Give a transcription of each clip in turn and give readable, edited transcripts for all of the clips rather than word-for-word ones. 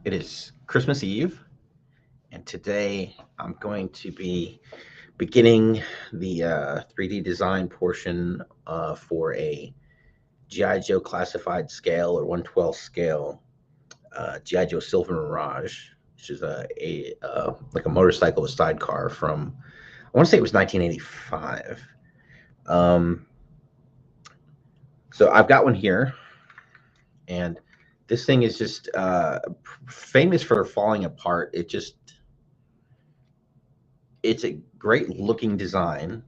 It is Christmas Eve, and today I'm going to be beginning the 3D design portion for a GI Joe classified scale or 1/12 scale GI Joe Silver Mirage, which is a like a motorcycle with sidecar from I want to say it was 1985. Um, so I've got one here, and this thing is just famous for falling apart. It's a great looking design,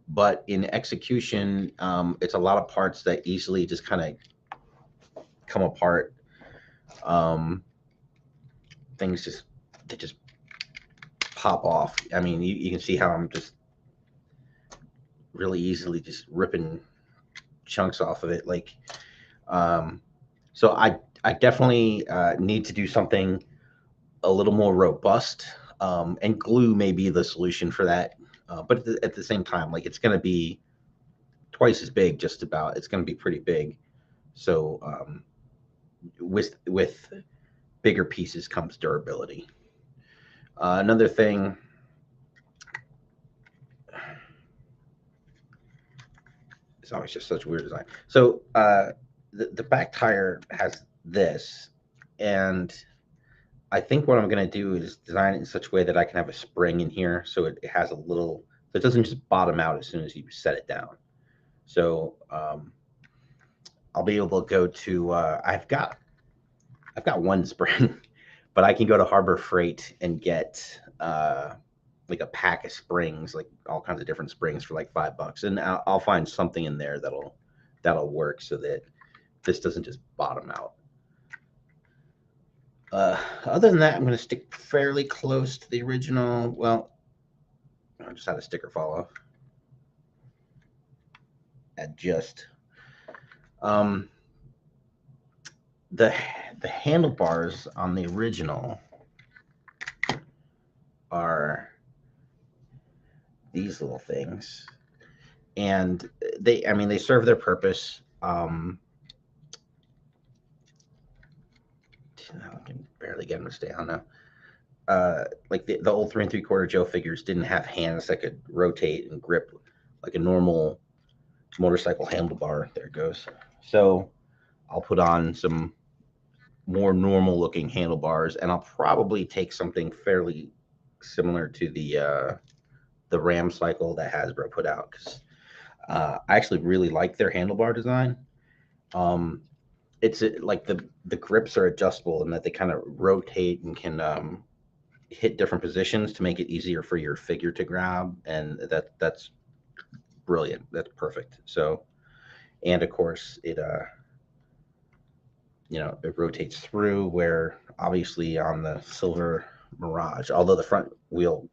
but in execution, it's a lot of parts that easily just kind of come apart. Um, things just they just pop off. I mean, you can see how I'm just really easily just ripping chunks off of it. Um, so I definitely need to do something a little more robust, and glue may be the solution for that. But at the same time, like it's going to be twice as big, just about. It's going to be pretty big. So with bigger pieces comes durability. Another thing, it's always just such a weird design. So the back tire has this, and I think what I'm going to do is design it in such a way that I can have a spring in here, so it has a little, so it doesn't just bottom out as soon as you set it down. So I'll be able to go to. I've got one spring, but I can go to Harbor Freight and get like a pack of springs, like all kinds of different springs for like $5, and I'll find something in there that'll work so that this doesn't just bottom out. Other than that, I'm going to stick fairly close to the original. Well, I just had a sticker fall off. Adjust. Um, the the handlebars on the original are these little things, and I mean, they serve their purpose. I can barely get them to stay on now. Like the old 3 3/4 Joe figures didn't have hands that could rotate and grip like a normal motorcycle handlebar. There it goes. So I'll put on some more normal looking handlebars, and I'll probably take something fairly similar to the Ram cycle that Hasbro put out, because I actually really like their handlebar design. Um, it's like the grips are adjustable and that they kind of rotate and can hit different positions to make it easier for your figure to grab, and that's brilliant. That's perfect. So, and of course it rotates through, where obviously on the Silver Mirage, although the front wheel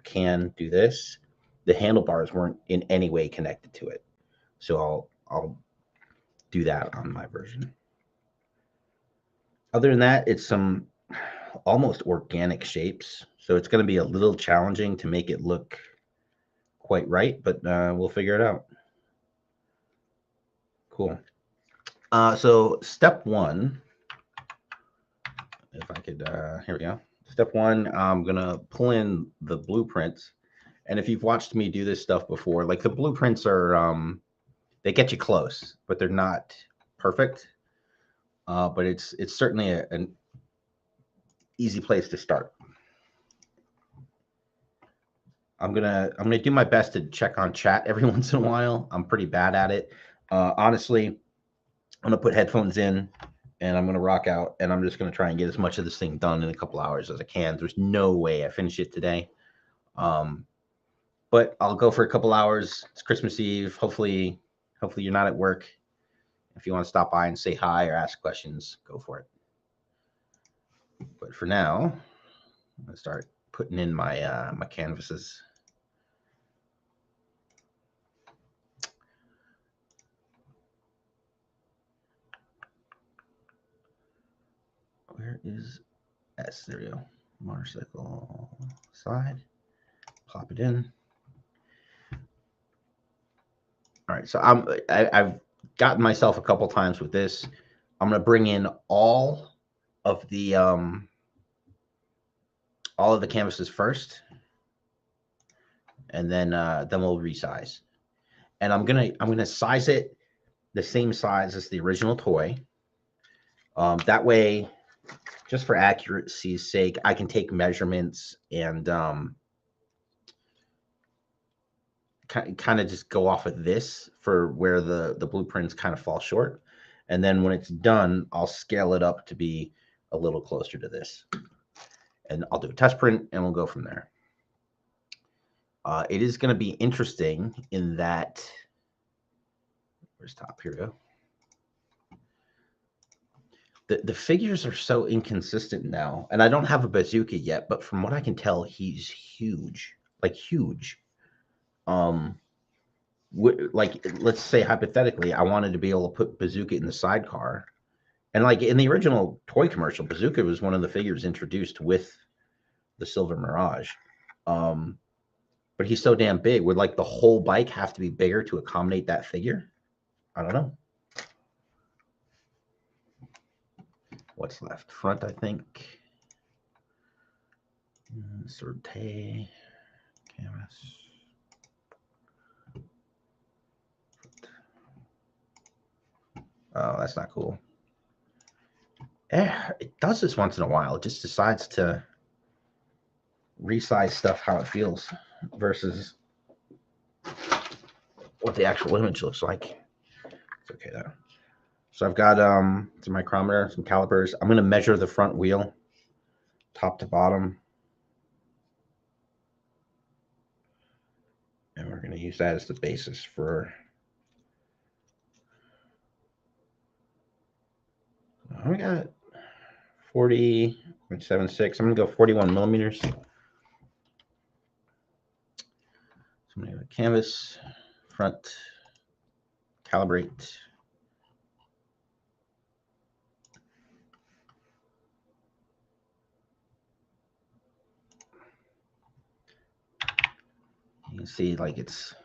can do this, the handlebars weren't in any way connected to it. So I'll do that on my version. Other than that, it's some almost organic shapes. So it's going to be a little challenging to make it look quite right, but we'll figure it out. Cool. So step one, if I could, here we go. Step one, I'm gonna pull in the blueprints, and if you've watched me do this stuff before, like the blueprints are, they get you close, but they're not perfect. But it's certainly an easy place to start. I'm gonna do my best to check on chat every once in a while. I'm pretty bad at it. Honestly, I'm gonna put headphones in and I'm gonna rock out, and I'm just gonna try and get as much of this thing done in a couple hours as I can. There's no way I finish it today. Um, but I'll go for a couple hours. It's Christmas Eve. Hopefully you're not at work. If you want to stop by and say hi or ask questions, go for it. But for now, I'm gonna start putting in my canvases. Where is S? There we go. Motorcycle side. Pop it in. All right. So I've gotten myself a couple times with this. I'm gonna bring in all of the all of the canvases first, and then we'll resize. And I'm gonna size it the same size as the original toy. That way, just for accuracy's sake, I can take measurements and kind of just go off of this for where the blueprints kind of fall short. And then when it's done, I'll scale it up to be a little closer to this. And I'll do a test print and we'll go from there. It is going to be interesting in that, where's top? Here we go. The figures are so inconsistent now, and I don't have a bazooka yet, but from what I can tell, he's huge, like huge. Like let's say hypothetically, I wanted to be able to put bazooka in the sidecar, and like in the original toy commercial, bazooka was one of the figures introduced with the Silver Mirage. But he's so damn big. Would like the whole bike have to be bigger to accommodate that figure? I don't know. What's left? Front, I think. Sorte. Canvas. Oh, that's not cool. It does this once in a while. It just decides to resize stuff how it feels versus what the actual image looks like. It's okay though. So I've got some micrometer, some calipers. I'm going to measure the front wheel, top to bottom. And we're going to use that as the basis for... we got 40.76. I'm going to go 41 millimeters. So I'm going to go canvas, front, calibrate. You can see like it's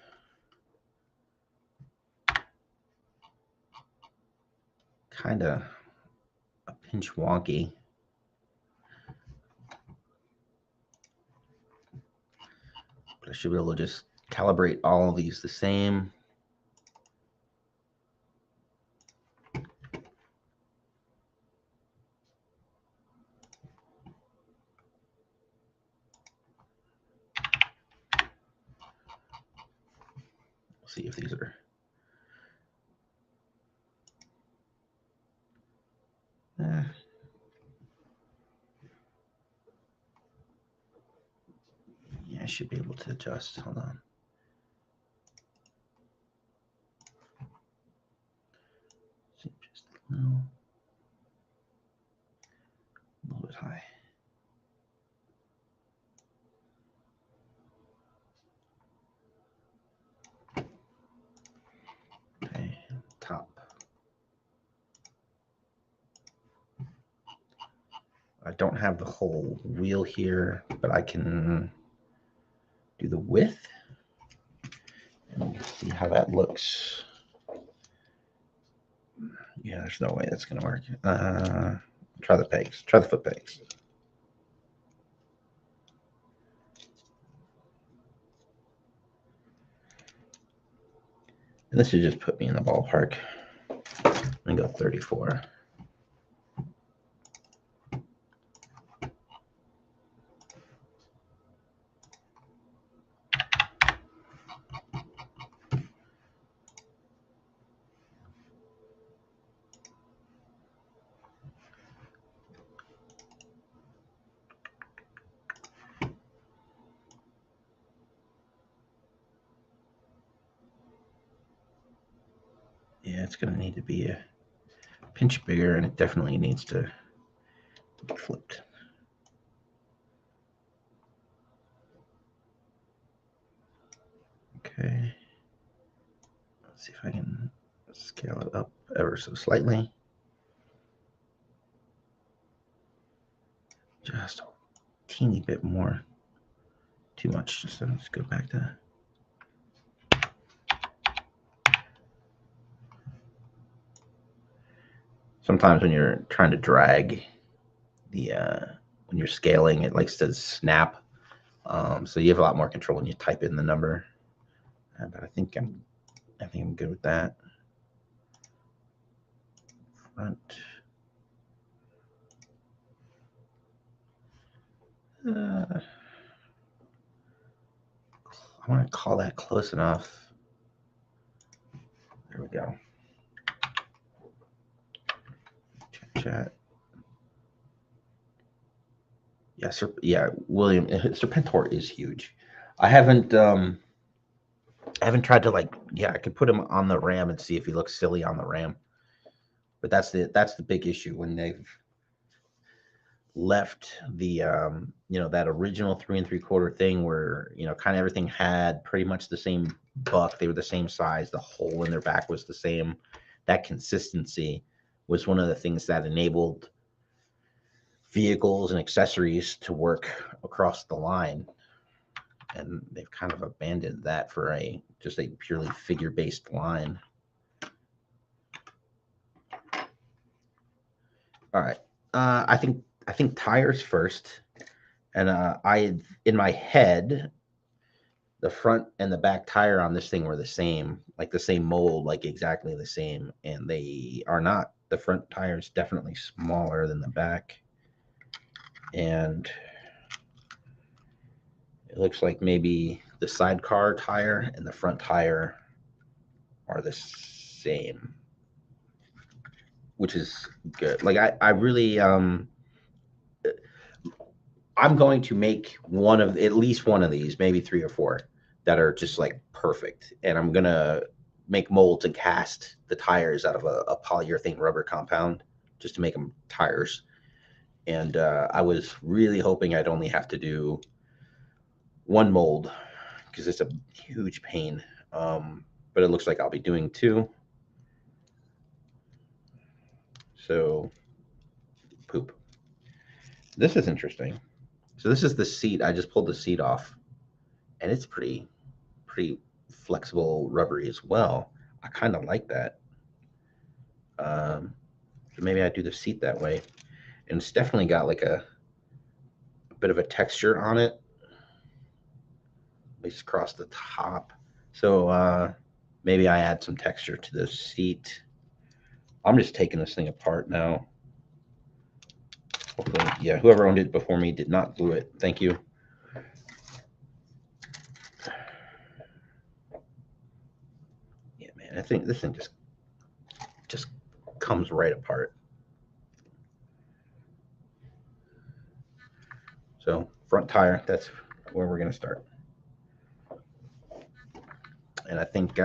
kind of a pinch wonky. But I should be able to just calibrate all of these the same. See if these are yeah, I should be able to adjust. Hold on. Just a little bit high. Okay, top. I don't have the whole wheel here, but I can do the width and see how that looks. Yeah, there's no way that's going to work. Try the pegs. Try the foot pegs. And this should just put me in the ballpark. I'm going to go 34. Yeah, it's going to need to be a pinch bigger, and it definitely needs to be flipped. Okay. Let's see if I can scale it up ever so slightly. Just a teeny bit more. Too much. So let's go back to... Sometimes when you're trying to drag, the when you're scaling, it likes to snap. So you have a lot more control when you type in the number. But I think I'm good with that. Front. I want to call that close enough. There we go. Chat. Yeah, William, Serpentor is huge. I haven't tried to I could put him on the RAM and see if he looks silly on the RAM. But that's the big issue when they've left the that original 3 3/4 thing where kind of everything had pretty much the same buck. They were the same size. The hole in their back was the same. That consistency was one of the things that enabled vehicles and accessories to work across the line, and they've kind of abandoned that for just a purely figure-based line. All right, I think tires first, and in my head, the front and the back tire on this thing were the same, like the same mold, like exactly the same, and they are not. The front tire is definitely smaller than the back, and it looks like maybe the sidecar tire and the front tire are the same, which is good. Like I really I'm going to make at least one of these, maybe 3 or 4 that are just like perfect, and I'm gonna make molds and cast the tires out of a polyurethane rubber compound just to make them tires. And I was really hoping I'd only have to do one mold because it's a huge pain. But it looks like I'll be doing 2. So, poop. This is interesting. So this is the seat. I just pulled the seat off, and it's pretty flexible, rubbery as well. I kind of like that. So maybe I do the seat that way, and it's definitely got like a bit of a texture on it, at least across the top. So maybe I add some texture to the seat. I'm just taking this thing apart now. Hopefully, yeah, whoever owned it before me did not glue it. Thank you. Yeah, man, I think this thing just comes right apart. So front tire, that's where we're gonna start. And I think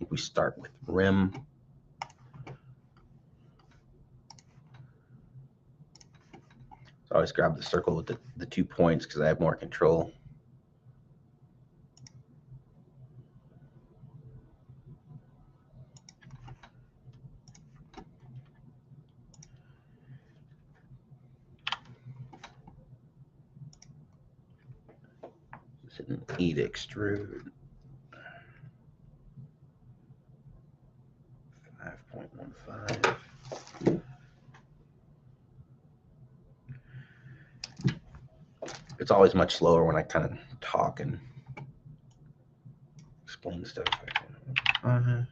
we start with rim. So I always grab the circle with the 2 points because I have more control. Sit and eat extrude. 5.15. It's always much slower when I kind of talk and explain stuff. Oh.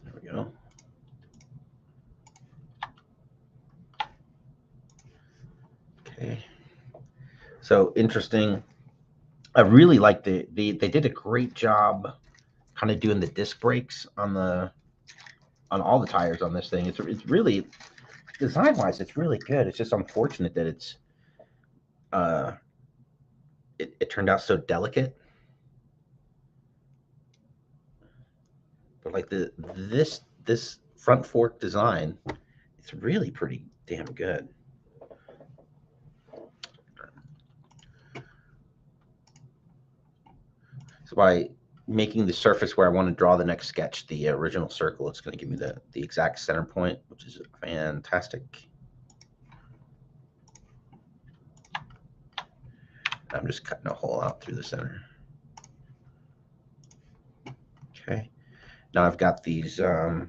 There we go. Okay. So interesting. I really like they did a great job kind of doing the disc brakes on all the tires on this thing. It's really, design wise, it's really good. It's just unfortunate that it turned out so delicate. But like this front fork design, it's really pretty damn good. So by making the surface where I want to draw the next sketch the original circle, it's going to give me the exact center point, which is fantastic. I'm just cutting a hole out through the center. Okay. Now I've got these, you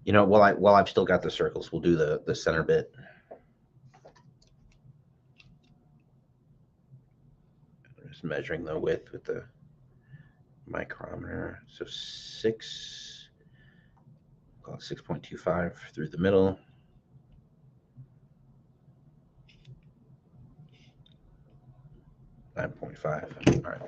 know, while I've still got the circles, we'll do the center bit. I'm just measuring the width with the micrometer. So 6.25 through the middle. $9.5. All right.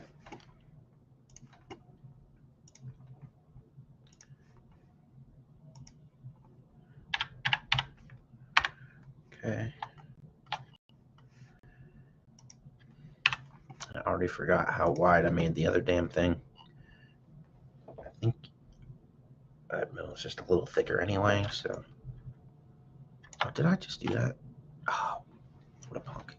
Okay. I already forgot how wide I made the other damn thing. I think that middle is just a little thicker anyway, so. Oh, did I just do that? Oh, what a punk.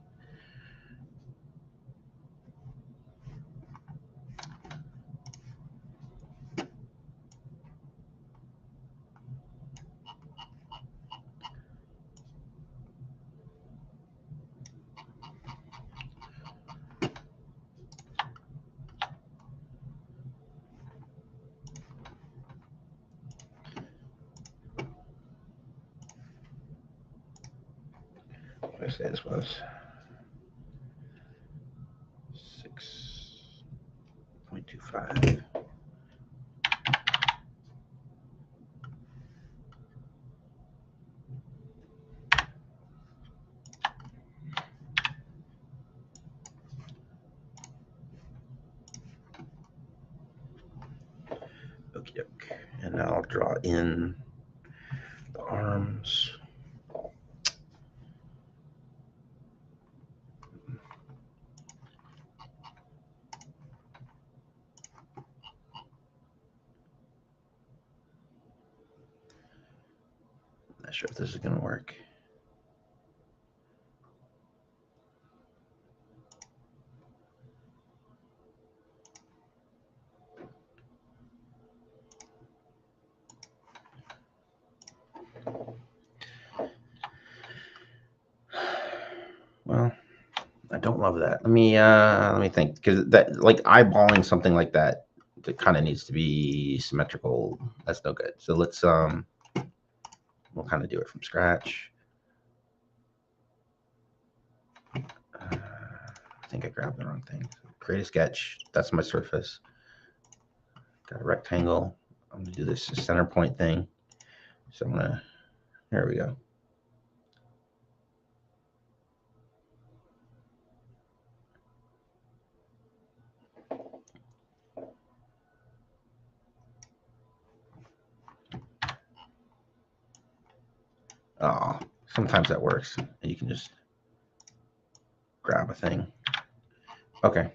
What did I say this was? 6.25. Okie doke. And now I'll draw in the arms. Not sure if this is going to work. Well, I don't love that. Let me think, because that, like, eyeballing something like that, it kind of needs to be symmetrical. That's no good. So let's we'll kind of do it from scratch. I think I grabbed the wrong thing. Create a sketch. That's my surface. Got a rectangle. I'm gonna do this center point thing. So I'm gonna. There we go. Oh, sometimes that works. You can just grab a thing. Okay.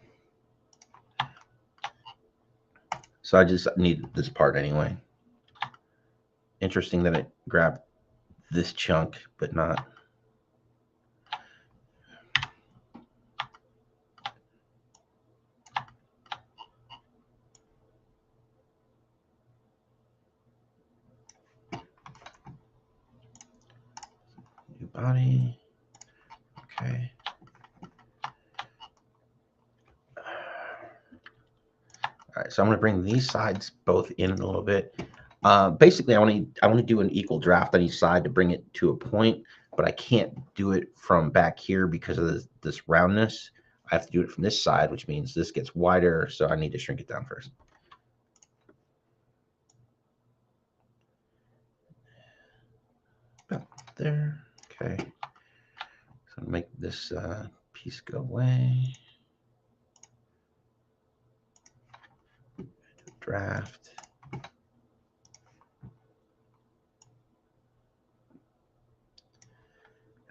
So I just need this part anyway. Interesting that it grabbed this chunk, but not. New body. Okay. All right, so I'm going to bring these sides both in a little bit. Basically, I want to do an equal draft on each side to bring it to a point, but I can't do it from back here because of this roundness. I have to do it from this side, which means this gets wider, so I need to shrink it down first. About there. Okay. So make this piece go away. Draft.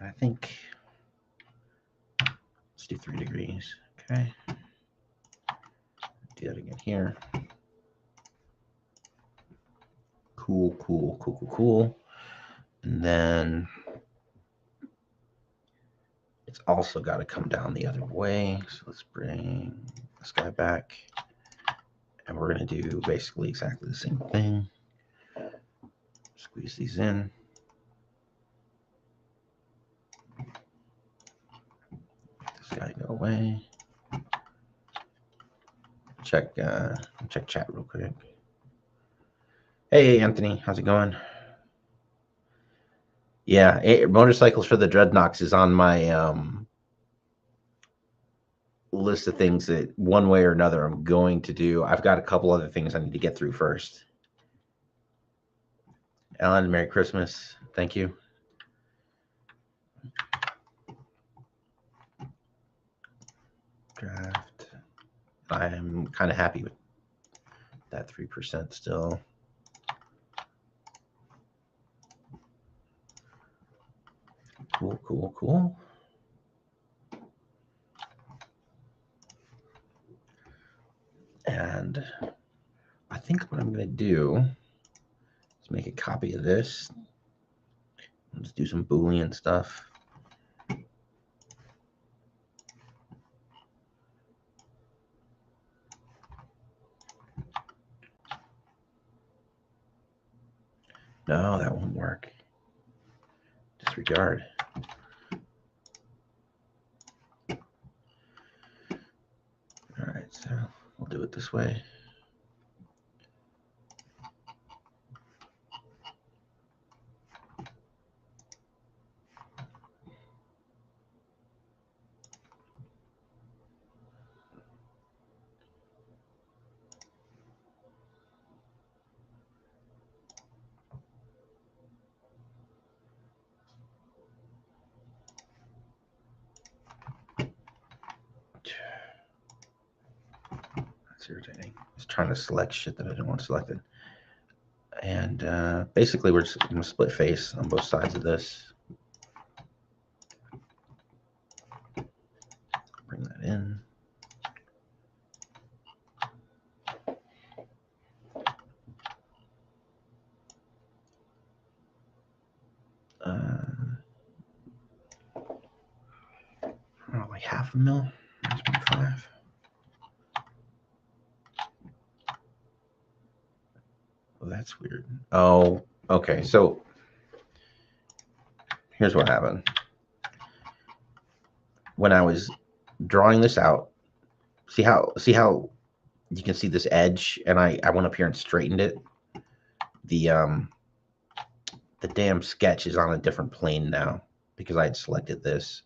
I think let's do 3 degrees. Okay. Do that again here. Cool, cool, cool, cool, cool. And then it's also got to come down the other way. So let's bring this guy back. And we're going to do basically exactly the same thing. Squeeze these in. This guy go away. check chat real quick. Hey, Anthony, how's it going? Yeah, motorcycles for the Dreadnoks is on my list of things that one way or another I'm going to do. I've got a couple other things I need to get through first. Ellen, Merry Christmas. Thank you. Draft. I'm kind of happy with that 3% still. Cool. And I think what I'm going to do is make a copy of this. Let's do some Boolean stuff. No, that won't work. Disregard. All right, so we'll do it this way. That's irritating. It's trying to select shit that I didn't want selected. And basically, we're just going to split face on both sides of this. Bring that in. Like half a mil. 1.5. Oh, that's weird. Oh, okay. So here's what happened. When I was drawing this out, see how you can see this edge, and I went up here and straightened it. The damn sketch is on a different plane now because I had selected this.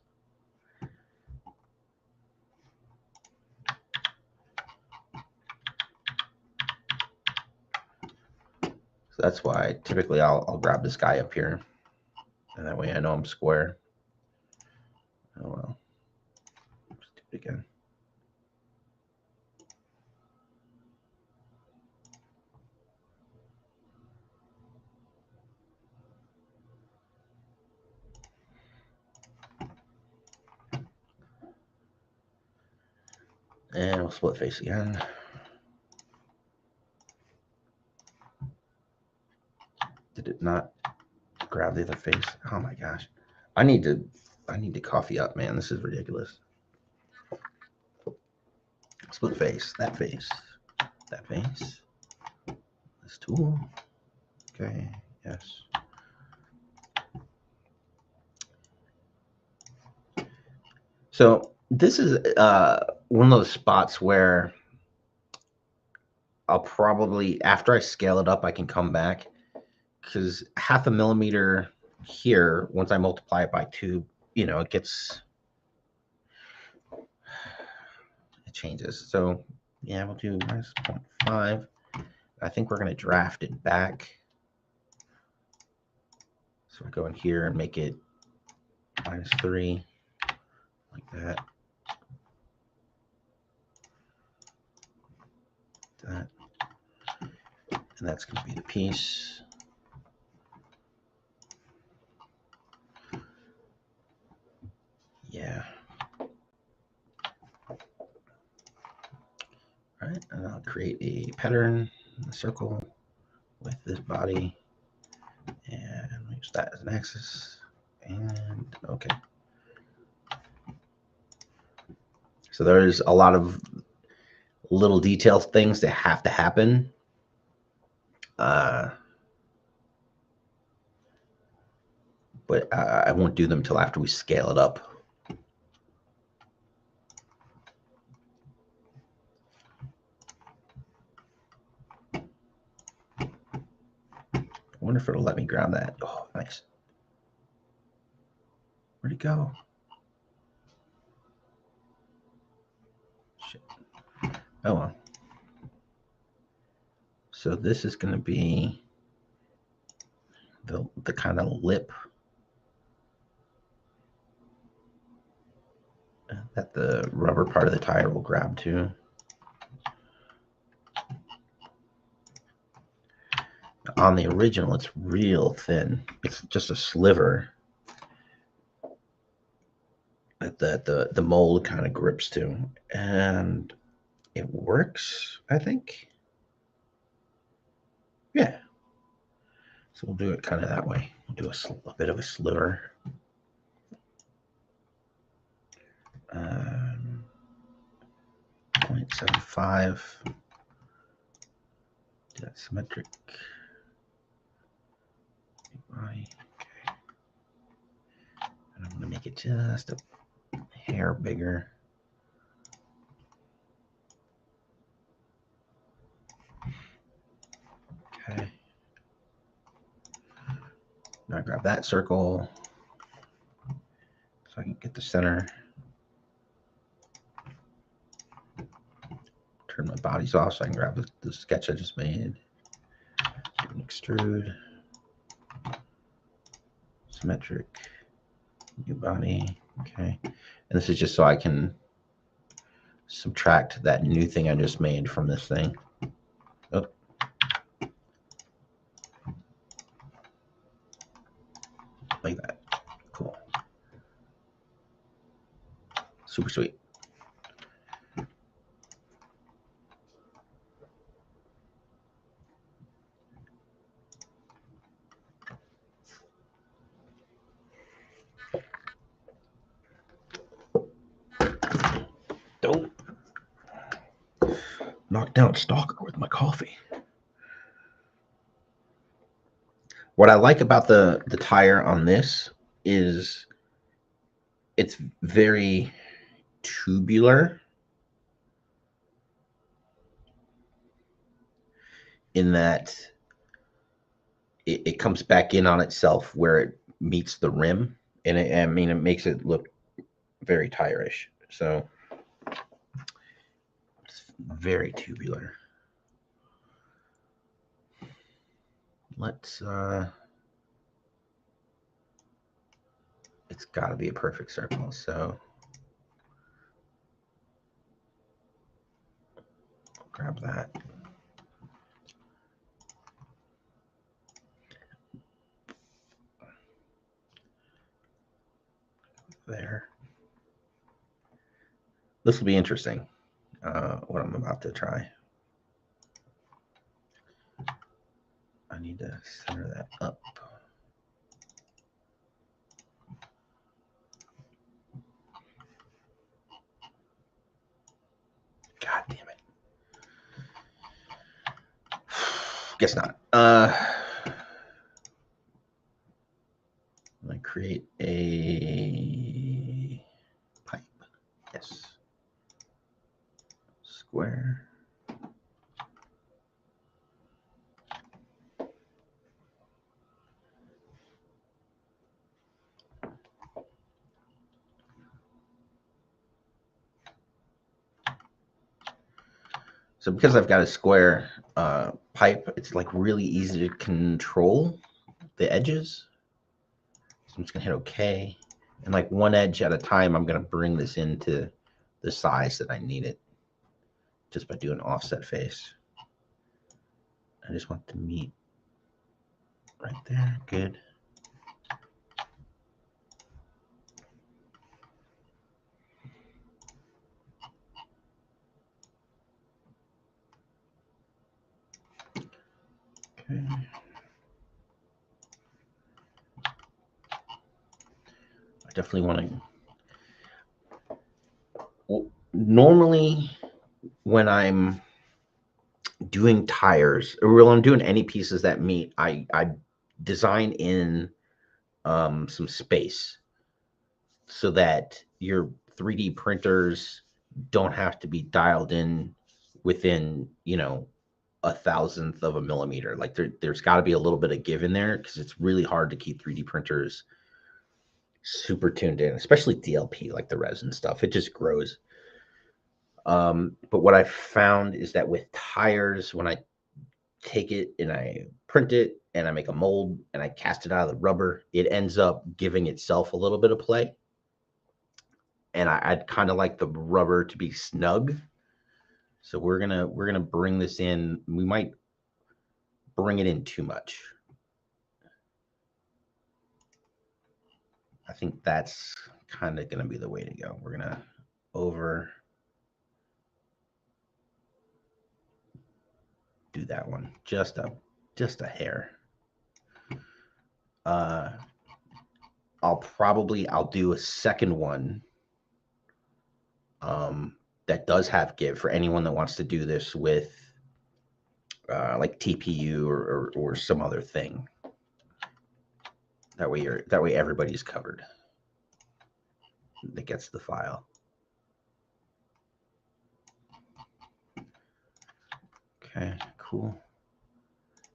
So that's why typically I'll grab this guy up here, and that way I know I'm square. Oh well. Let's do it again. And we'll split face again. Did it not grab the other face? Oh my gosh. I need to coffee up, man. This is ridiculous. Split face, that face, that face. This tool. Okay, yes. So this is one of those spots where I'll probably, after I scale it up, I can come back, because 0.5 millimeter here, once I multiply it by 2, it changes. So yeah, we'll do minus 0.5. I think we're going to draft it back. So I go in here and make it -3, like that. That. And that's going to be the piece. Yeah. All right, and I'll create a pattern, a circle with this body, and use that as an axis. And okay. So there's a lot of little detail things that have to happen. But I won't do them till after we scale it up. wonder if it'll let me grab that. Oh, nice. Where'd it go? Shit. Oh well. So this is going to be the kind of lip that the rubber part of the tire will grab to. On the original, it's real thin. It's just a sliver that the mold kind of grips to, and it works, I think. Yeah. So we'll do it kind of that way. We'll do a bit of a sliver. 0.75. Do that symmetric. Okay. And I'm going to make it just a hair bigger. Okay. Now grab that circle so I can get the center. Turn my bodies off so I can grab the sketch I just made. Extrude. Symmetric. New body. Okay. And this is just so I can subtract that new thing I just made from this thing. Oh. Like that. Cool. Super sweet. Don't knock down Stalker with my coffee. What I like about the tire on this is it's very tubular in that it comes back in on itself where it meets the rim, and I mean, it makes it look very tire-ish. So it's very tubular. Let's it's got to be a perfect circle. So grab that. There. This will be interesting, what I'm about to try. I need to center that up. God damn it. Guess not. I'm going to create a pipe. Yes. Square. So because I've got a square pipe, it's like really easy to control the edges. So I'm just gonna hit OK. And like one edge at a time, I'm gonna bring this into the size that I need it just by doing offset face. I just want to meet right there. Good. Okay. I definitely want to. Well, normally, when I'm doing tires, or when I'm doing any pieces that meet, I design in some space so that your 3D printers don't have to be dialed in within, a thousandth of a millimeter. Like there's got to be a little bit of give in there because it's really hard to keep 3D printers super tuned in, especially DLP, like the resin stuff. It just grows. But what I found is that with tires, when I take it and I print it and I make a mold and I cast it out of the rubber, it ends up giving itself a little bit of play. And I'd kind of like the rubber to be snug. So we're gonna bring this in. We might bring it in too much. I think that's kind of gonna be the way to go. We're gonna over do that one just a hair. I'll do a second one that does have give for anyone that wants to do this with like TPU or some other thing. That way everybody's covered that gets the file. Okay, cool.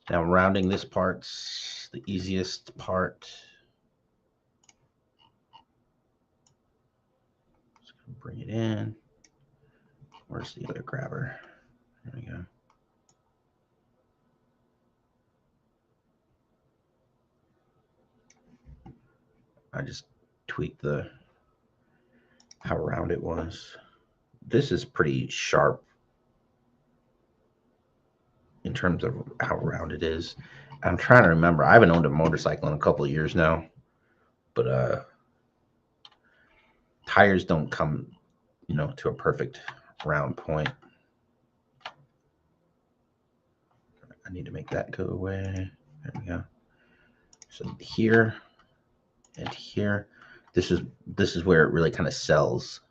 Now rounding this part's the easiest part. Just gonna bring it in. Where's the other grabber? There we go. I just tweaked how round it was. This is pretty sharp in terms of how round it is. I'm trying to remember. I haven't owned a motorcycle in a couple of years now, but tires don't come, to a perfect round point. I need to make that go away. There we go. So here and here, this is where it really kind of sells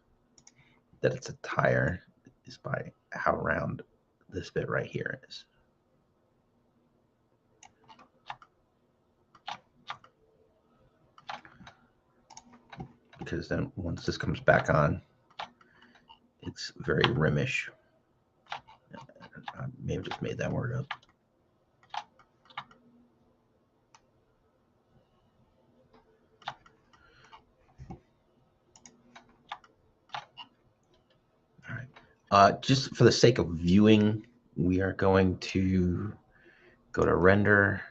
that it's a tire, is by how round this bit right here is. Because then once this comes back on, it's very rimish. I may have just made that word up. All right. Just for the sake of viewing, we are going to go to render.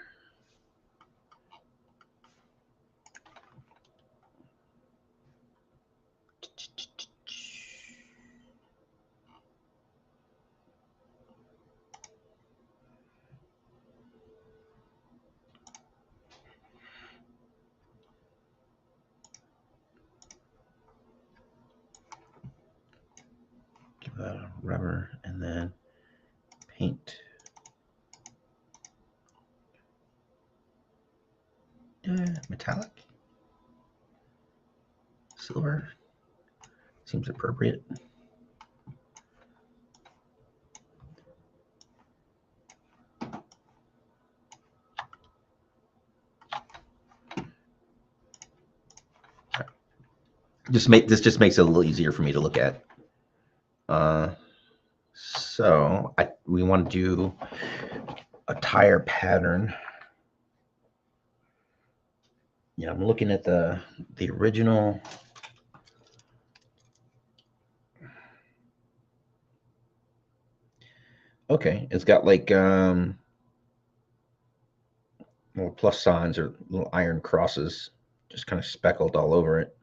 Give that a rubber and then paint. Metallic. Silver. Seems appropriate. This just makes it a little easier for me to look at. So we want to do a tire pattern. Yeah, I'm looking at the original. Okay, it's got like little plus signs or little iron crosses, just kind of speckled all over it.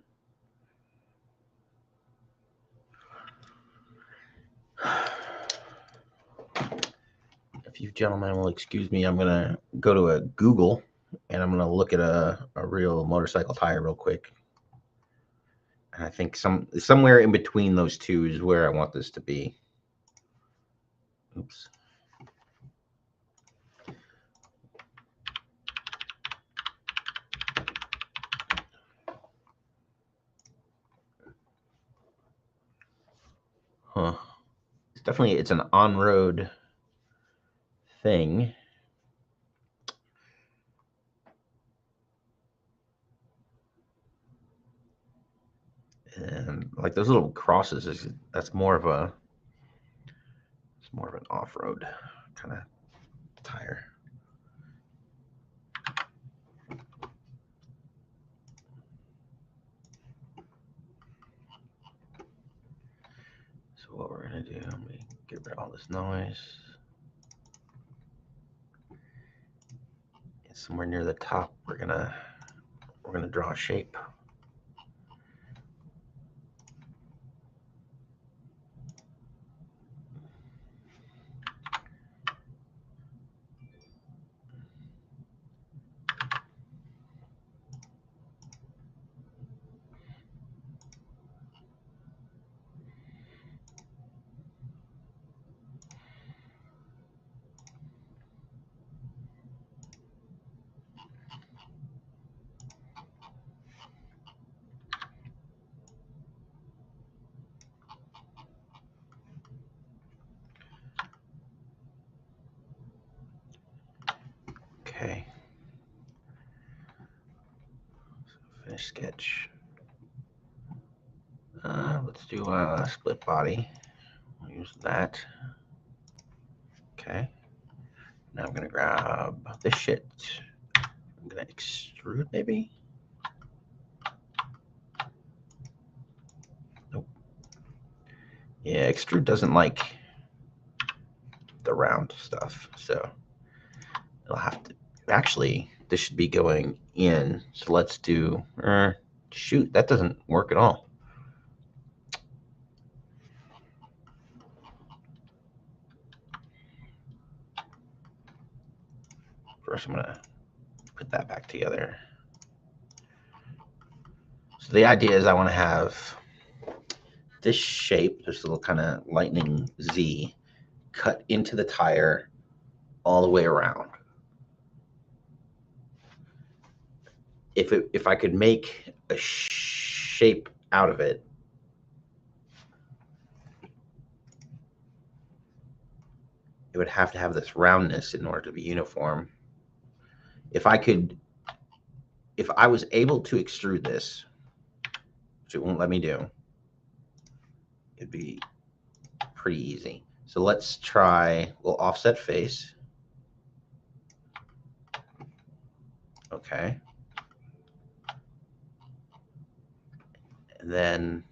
If you gentlemen will excuse me, I'm gonna go to a Google and I'm gonna look at a real motorcycle tire real quick. And I think somewhere in between those two is where I want this to be. Oops. Huh. It's an on-road thing. And like those little crosses, that's more of an off-road kind of tire. So what we're gonna do, let me get rid of all this noise. And somewhere near the top, we're gonna draw a shape. Okay. So finish sketch. Let's do a split body. We'll use that. Okay. Now I'm gonna grab this shit. I'm gonna extrude maybe. Nope. Yeah, extrude doesn't like the round stuff, so it'll have to. Actually, this should be going in. So let's do. Shoot, that doesn't work at all. First, I'm gonna put that back together. So the idea is I want to have this shape, this little kind of lightning Z, cut into the tire all the way around. If I could make a shape out of it, it would have to have this roundness in order to be uniform. If I was able to extrude this, which it won't let me do, it'd be pretty easy. So let's try, we'll offset face. Okay. And then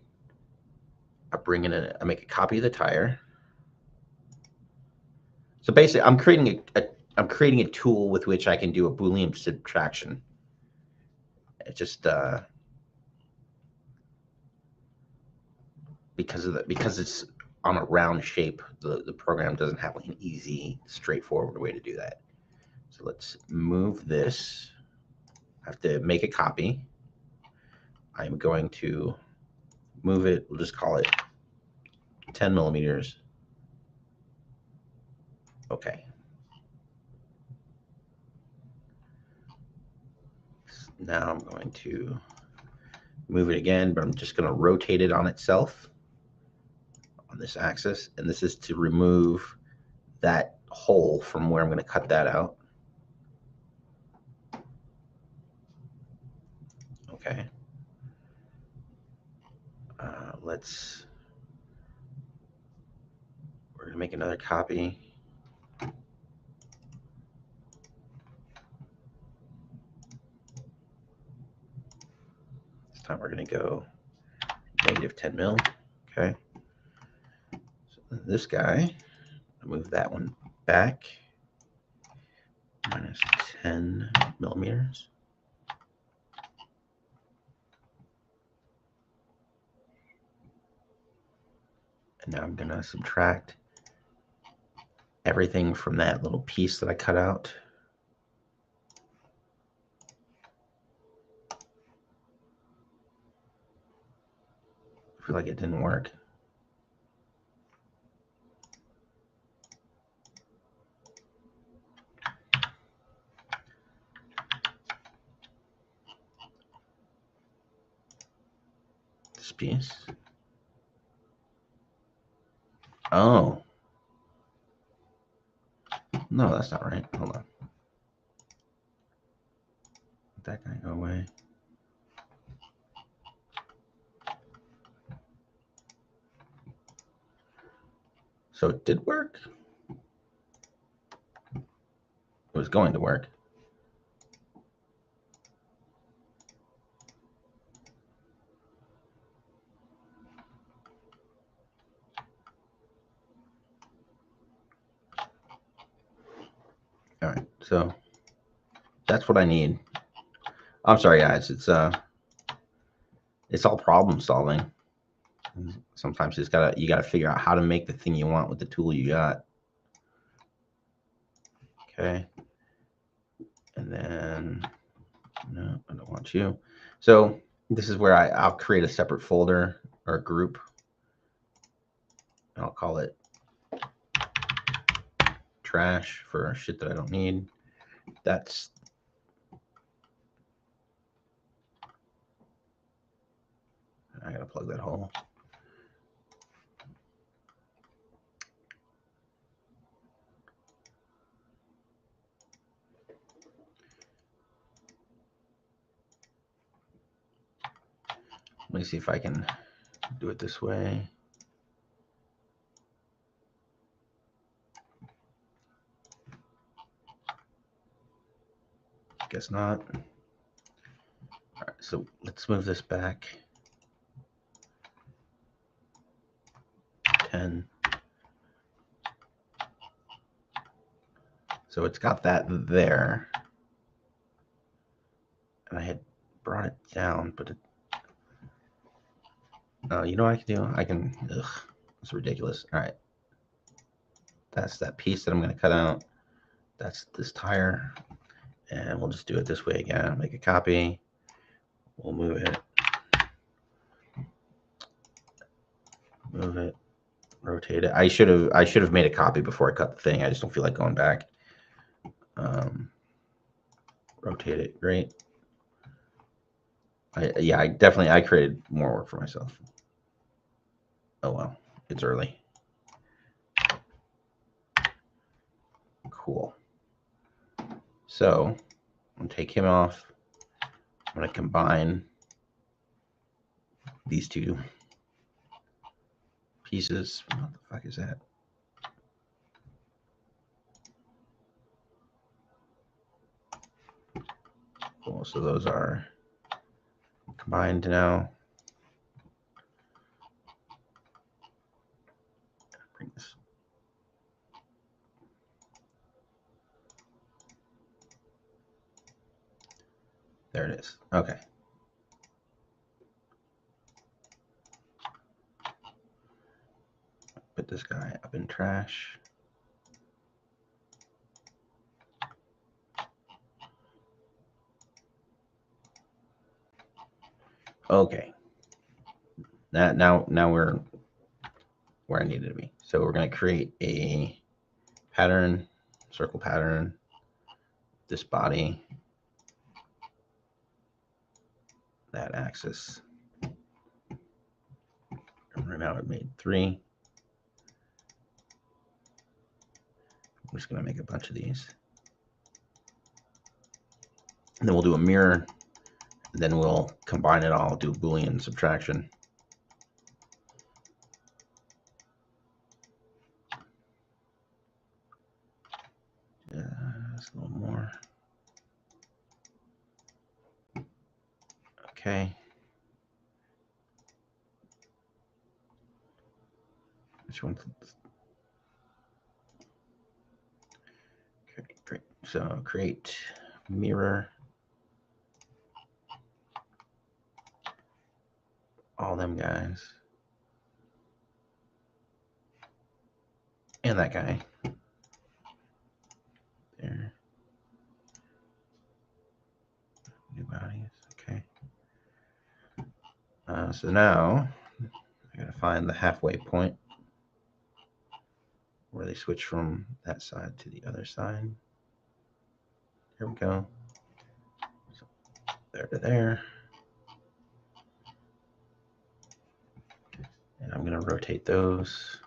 I make a copy of the tire. So basically, I'm creating a tool with which I can do a Boolean subtraction. It just because it's on a round shape, the program doesn't have like an easy, straightforward way to do that. So let's move this. I have to make a copy. I'm going to move it. We'll just call it 10 millimeters. Okay. Now I'm going to move it again, but I'm just going to rotate it on itself on this axis. And this is to remove that hole from where I'm going to cut that out. Okay. We're going to make another copy. This time we're going to go negative 10 mil. Okay. So this guy, I move that one back. Minus 10 millimeters. And now I'm going to subtract everything from that little piece that I cut out. I feel like it didn't work. This piece. Oh. No, that's not right. Hold on. Let that guy go away. So it did work. it was going to work. All right, so that's what I need. I'm sorry, guys. It's all problem solving. Sometimes you gotta figure out how to make the thing you want with the tool you got. Okay, and then no, I don't want you. So this is where I'll create a separate folder or group. I'll call it trash for shit that I don't need. That's I gotta plug that hole. Let me see if I can do it this way. Guess not. All right, so let's move this back 10. So it's got that there. And I had brought it down, but it, you know what I can do? I can, it's ridiculous. All right. That's that piece that I'm going to cut out. That's this tire. And we'll just do it this way again. Make a copy. We'll move it. Move it. Rotate it. I should have made a copy before I cut the thing. I just don't feel like going back. Rotate it. Great. I created more work for myself. Oh well, it's early. Cool. So I'm gonna take him off. I'm gonna combine these two pieces. What the fuck is that? Cool. So those are combined now. Bring this. There it is. Okay. Put this guy up in trash. Okay. Now we're where I needed to be. So we're going to create a pattern, circle pattern, this body, that axis. And right now it made 3. I'm just going to make a bunch of these. And then we'll do a mirror. And then we'll combine it all, do Boolean subtraction. Just a little more. Okay. Which one? Okay, great. So create mirror. All them guys. And that guy. There. New bodies. Okay. So now I gotta find the halfway point where they switch from that side to the other side. Here we go. So there to there. And I'm gonna rotate those.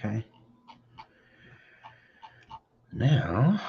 Okay. Now,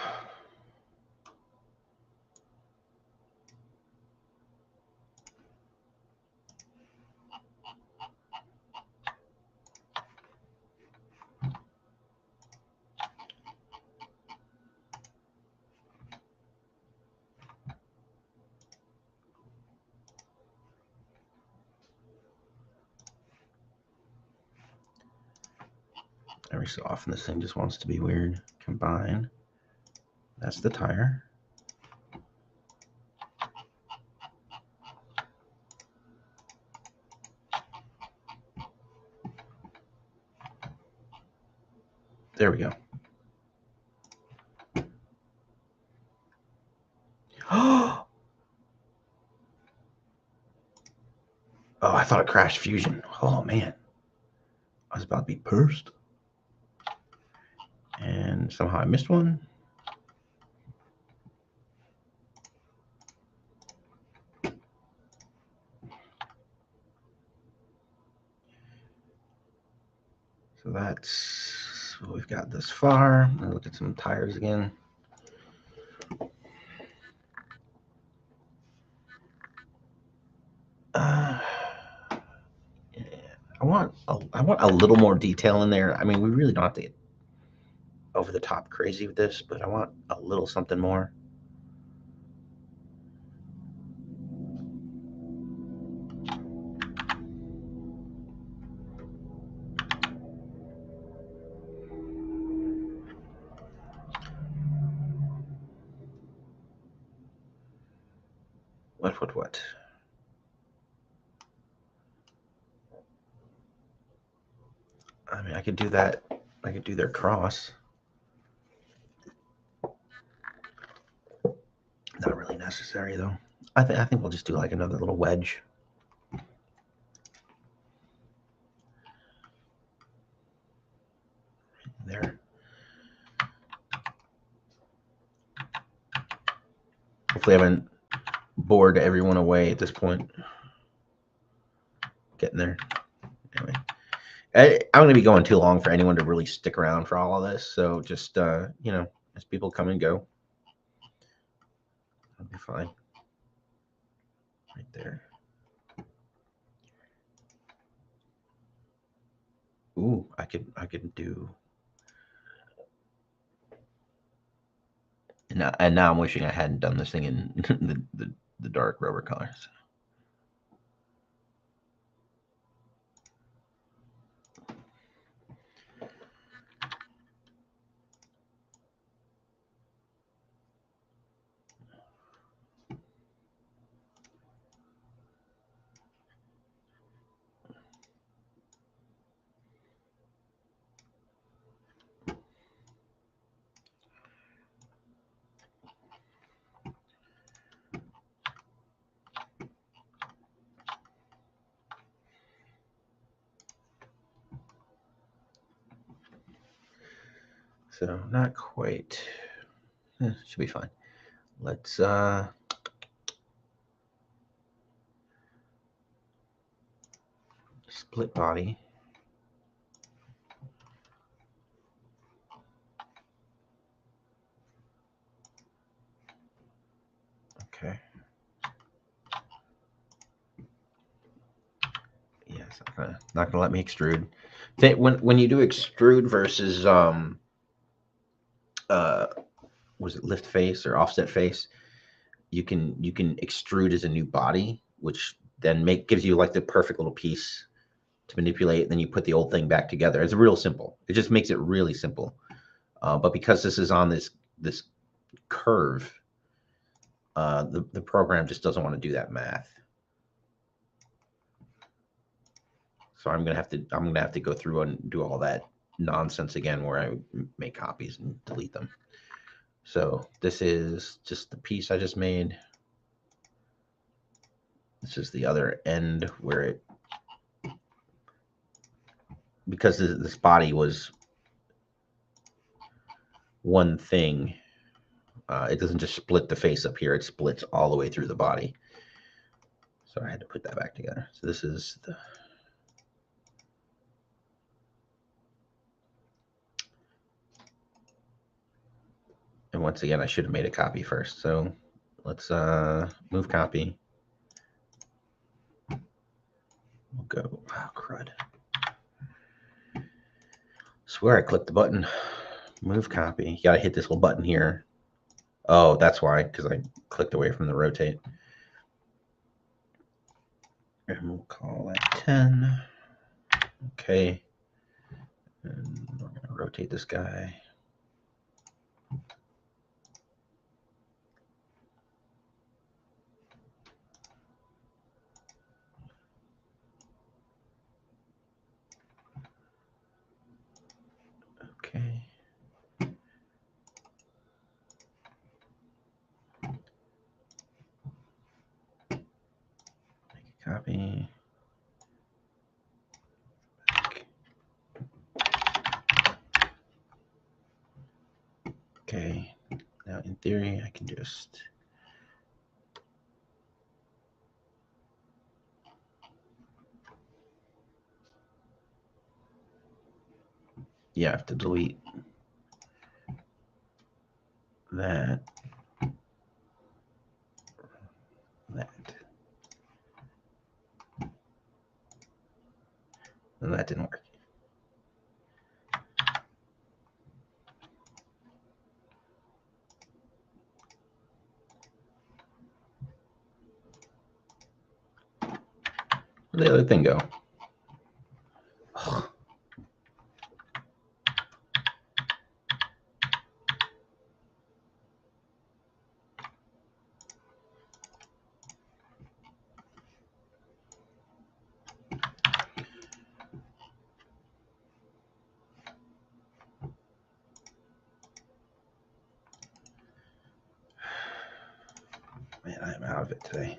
every so often this thing just wants to be weird. Combine. That's the tire. There we go. Oh, I thought it crashed Fusion. Oh, man. I was about to be pursed. And somehow I missed one. So that's what we've got thus far. I'll look at some tires again. I want a little more detail in there. I mean, we really don't have to get over the top crazy with this, but I want a little something more. What? I mean, I could do that. I could do their cross. Not really necessary though. I think we'll just do like another little wedge. There. Hopefully I haven't bored everyone away at this point. Getting there. Anyway. I'm going to be going too long for anyone to really stick around for all of this. So just, you know, as people come and go, that'll be fine. Right there. Ooh, I could do. And now I'm wishing I hadn't done this thing in the dark rubber colors. So not quite. Should be fine. Let's split body. Okay. Yes, not gonna let me extrude. When you do extrude versus was it lift face or offset face, you can extrude as a new body, which then gives you like the perfect little piece to manipulate. And then you put the old thing back together. It's real simple. It just makes it really simple. But because this is on this curve, the program just doesn't want to do that math. So I'm gonna have to go through and do all that nonsense again, where I make copies and delete them. So this is just the piece I just made. This is the other end where it, because this body was one thing, it doesn't just split the face up here, it splits all the way through the body. So I had to put that back together. So this is the once again, I should have made a copy first. So let's move copy. We'll go, oh, crud. Swear I clicked the button. Move copy. You gotta hit this little button here. Oh, that's why, because I clicked away from the rotate. And we'll call that 10. Okay. And we're gonna rotate this guy. Okay. Make a copy. Okay. Now in theory, I can just I have to delete that. And that didn't work. Where'd the other thing go? Ugh. Man, I'm out of it today.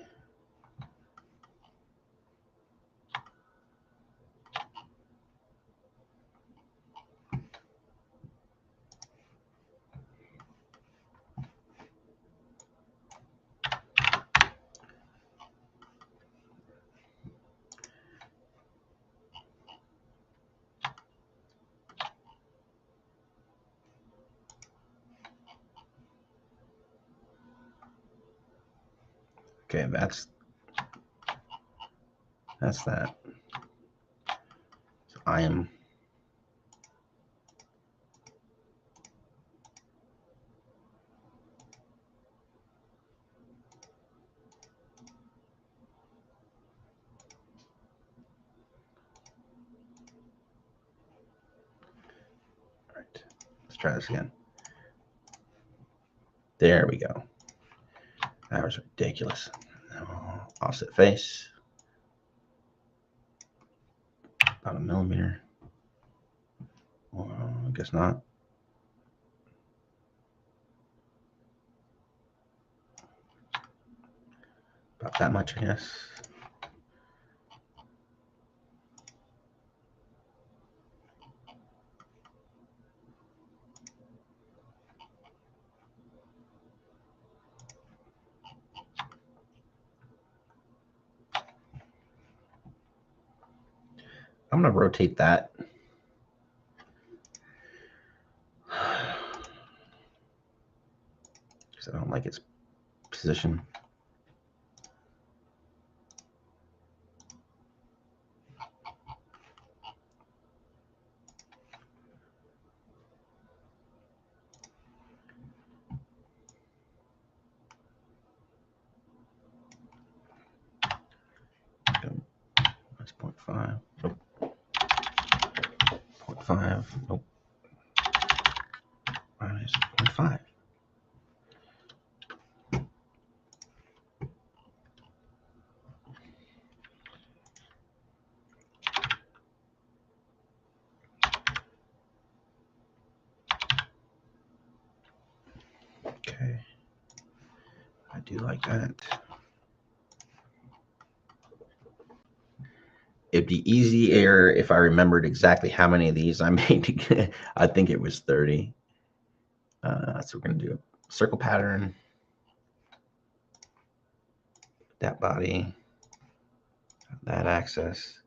Okay, that's that. So I am all right. Let's try this again. There we go. That was ridiculous. Now, offset face. About a millimeter. Well, I guess not. About that much, I guess. I'm going to rotate that. Because I don't like its position. That's 0.5. Nope. 0.5. Nope. Minus 0.5. Okay. I do like that. It'd be easier if I remembered exactly how many of these I made to get. I think it was 30. So we're going to do a circle pattern. That body, that axis.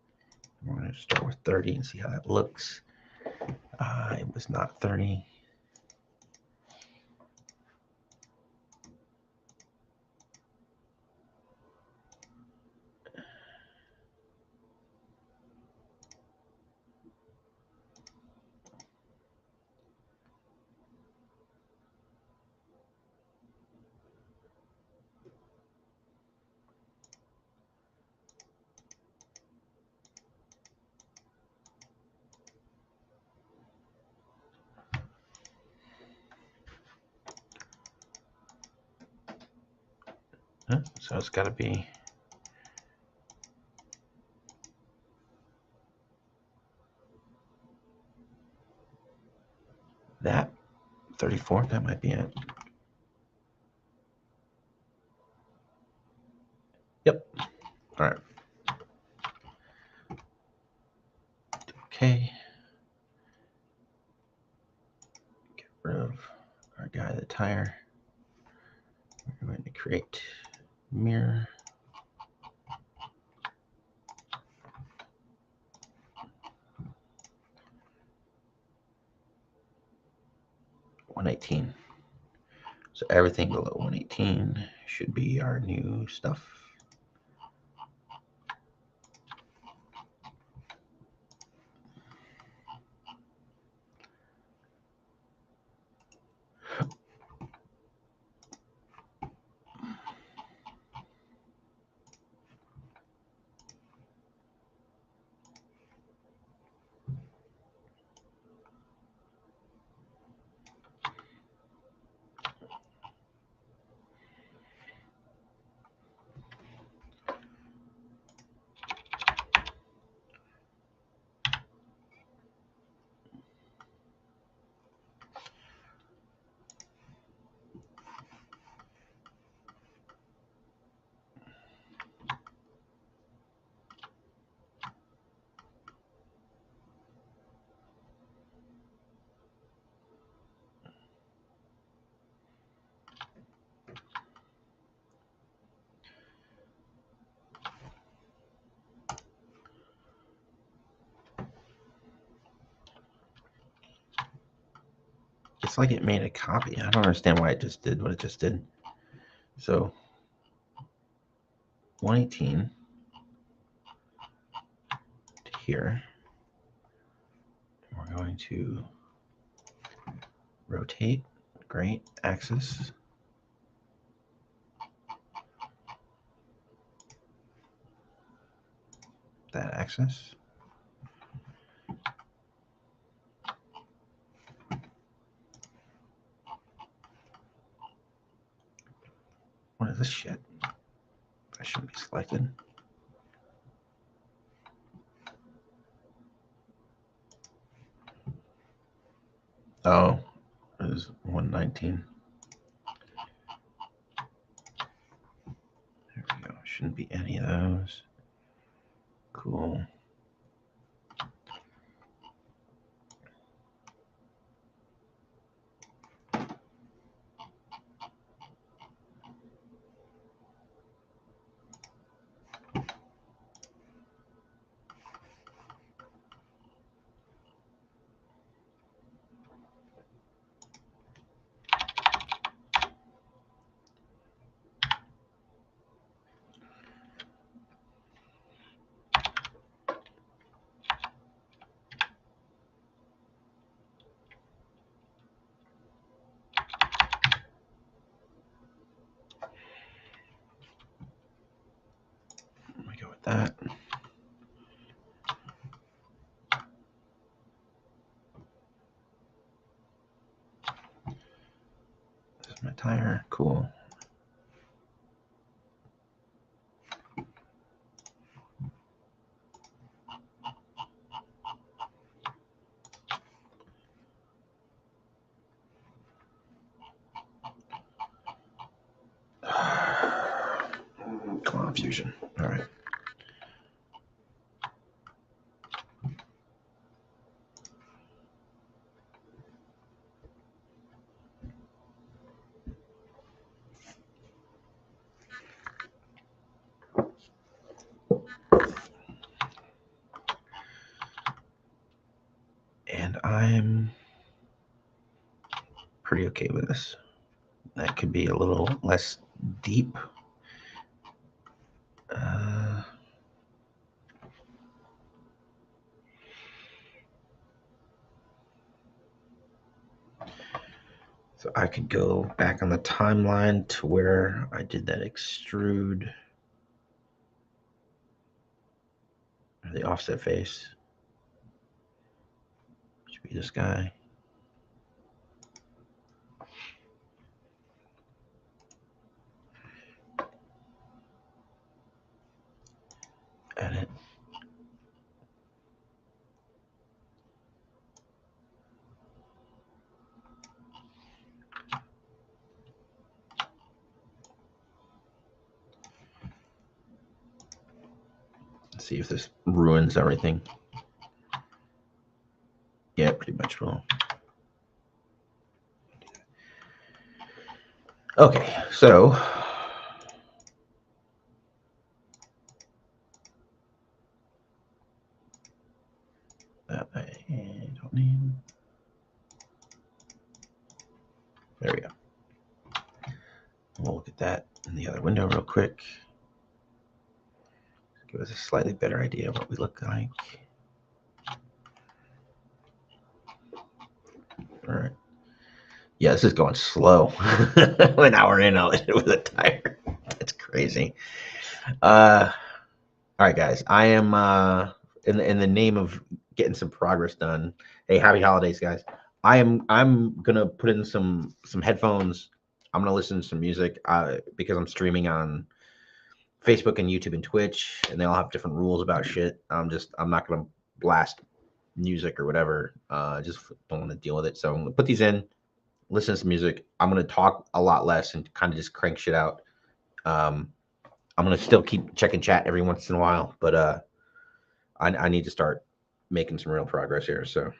We're going to start with 30 and see how that looks. It was not 30. So it's got to be that 34. That might be it. Yep. All right. Okay. Get rid of our guy, the tire. We're going to create mirror. $118. So everything below 118 should be our new stuff. It's like it made a copy. I don't understand why it just did what it just did. So 118 to here. We're going to rotate. Great. Axis. That axis. What is this shit? That shouldn't be selected. Oh, it is 119. There we go. Shouldn't be any of those. Cool. Let me go with that. This is my tire. Cool. Come on, Fusion. All right. And I'm pretty okay with this. That could be a little less deep. So I could go back on the timeline to where I did that extrude, the offset face. Should be this guy. see if this ruins everything. Yeah, pretty much will. Okay, so that I don't need. There we go. We'll look at that in the other window real quick. Give us a slightly better idea of what we look like. All right. Yeah, this is going slow. An hour in with a timer. That's crazy. All right, guys. I am in the name of getting some progress done. Hey, happy holidays, guys. I'm gonna put in some headphones. I'm gonna listen to some music because I'm streaming on Facebook and YouTube and Twitch, and they all have different rules about shit. I'm not gonna blast music or whatever. Just don't want to deal with it. So I'm gonna put these in, listen to some music. I'm gonna talk a lot less and kind of just crank shit out. I'm gonna still keep checking chat every once in a while, but I need to start making some real progress here. So.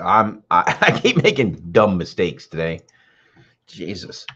I keep making dumb mistakes today. Jesus.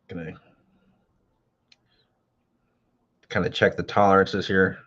Gonna kind of check the tolerances here.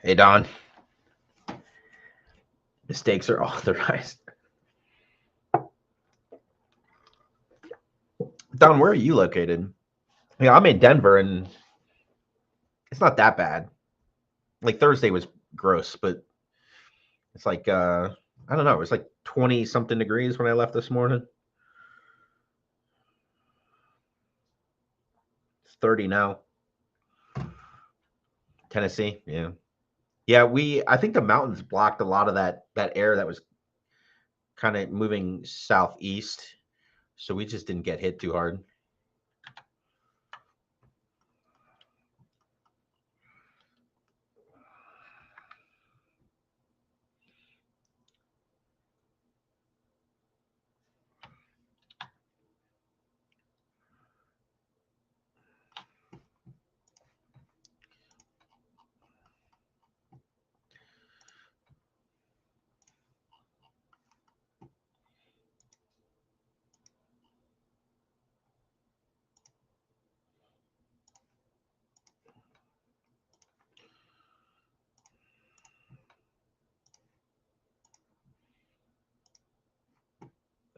Hey, Don. Mistakes are authorized. Don, where are you located? Yeah, I'm in Denver, and it's not that bad. Like Thursday was gross, but it's like I don't know. It was like 20 something degrees when I left this morning. It's 30 now. Tennessee, yeah, yeah. I think the mountains blocked a lot of that air that was kind of moving southeast, so we just didn't get hit too hard.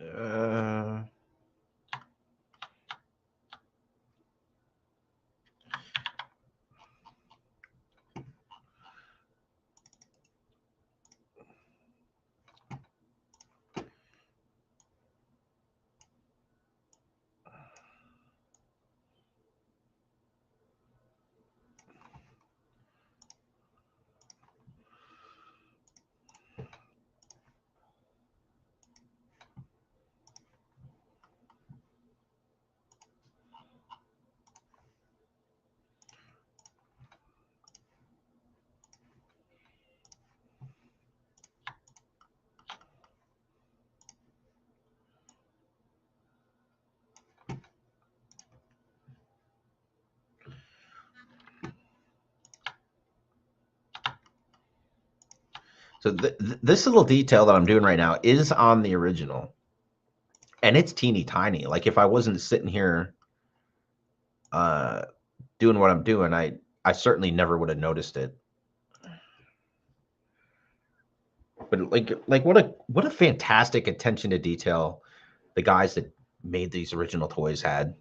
Uh, so this little detail that I'm doing right now is on the original, and it's teeny tiny. Like if I wasn't sitting here uh, doing what I'm doing, I certainly never would have noticed it. But like what a fantastic attention to detail the guys that made these original toys had.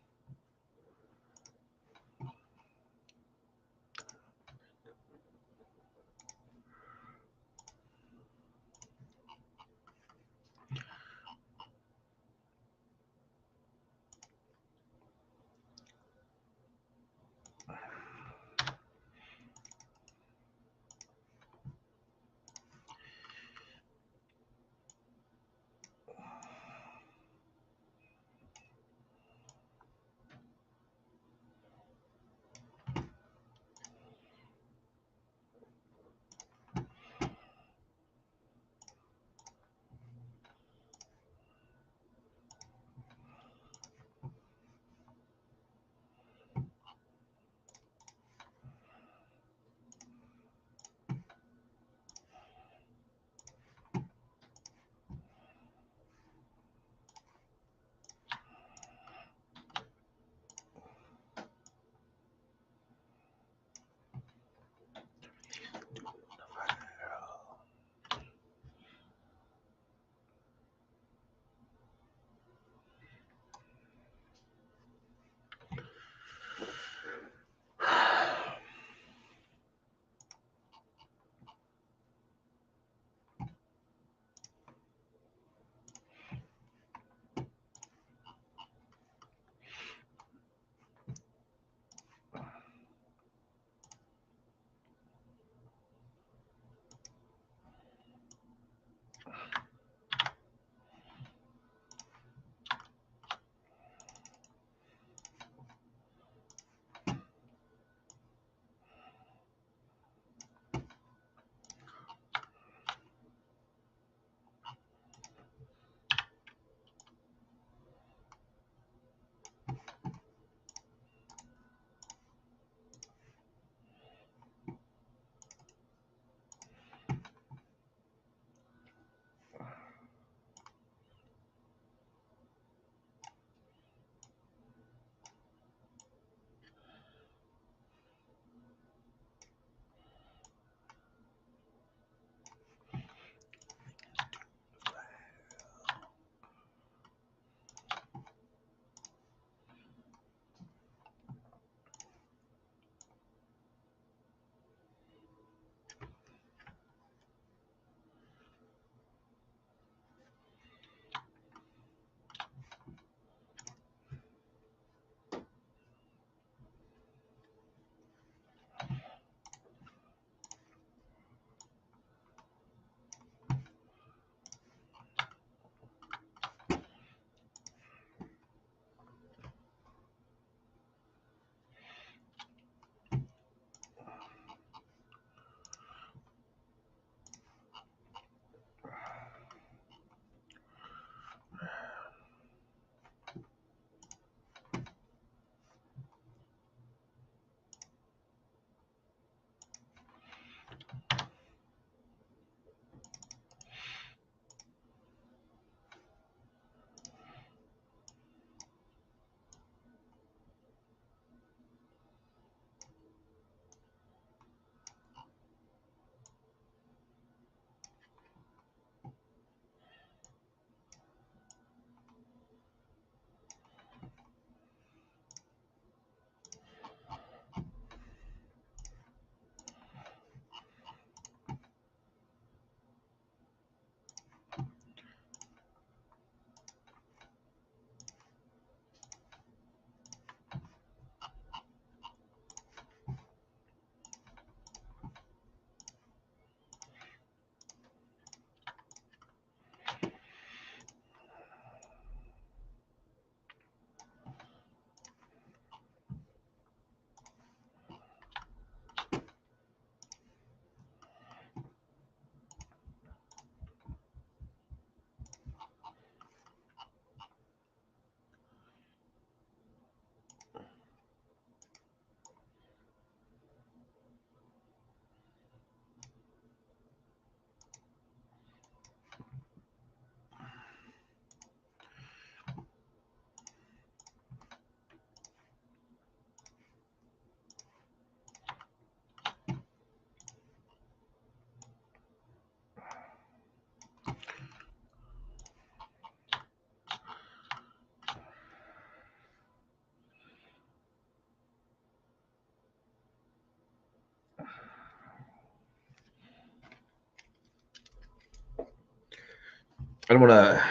I don't want to.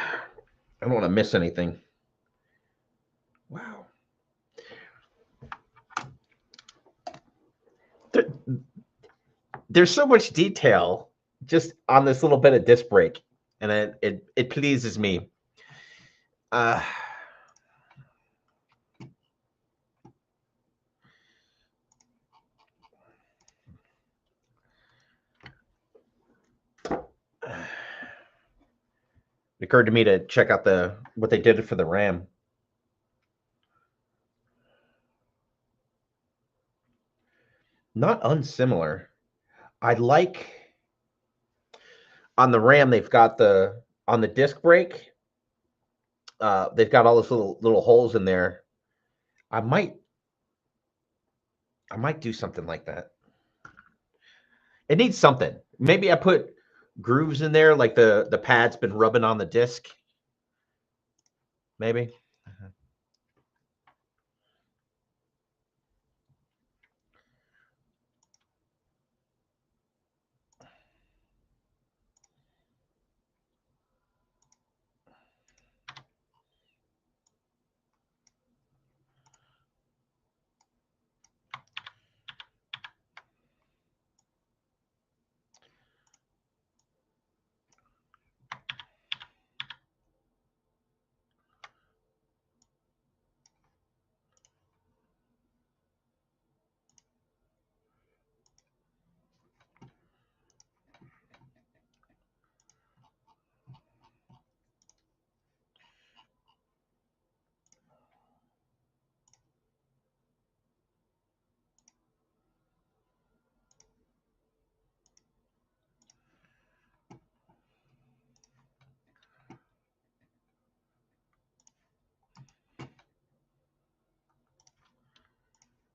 I don't want to miss anything. Wow. There, there's so much detail just on this little bit of disc brake, and it pleases me. Uh, it occurred to me to check out what they did for the RAM. Not unsimilar. I like on the RAM they've got on the disc brake. They've got all those little holes in there. I might do something like that. It needs something. Maybe I put grooves in there, like the pad's been rubbing on the disc. Maybe.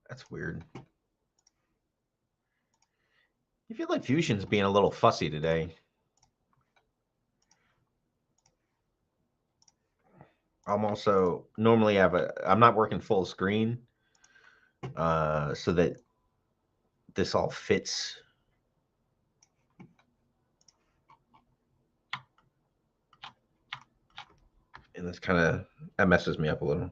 That's weird. I feel like Fusion's being a little fussy today. I'm also normally I'm not working full screen, so that this all fits. And this that messes me up a little.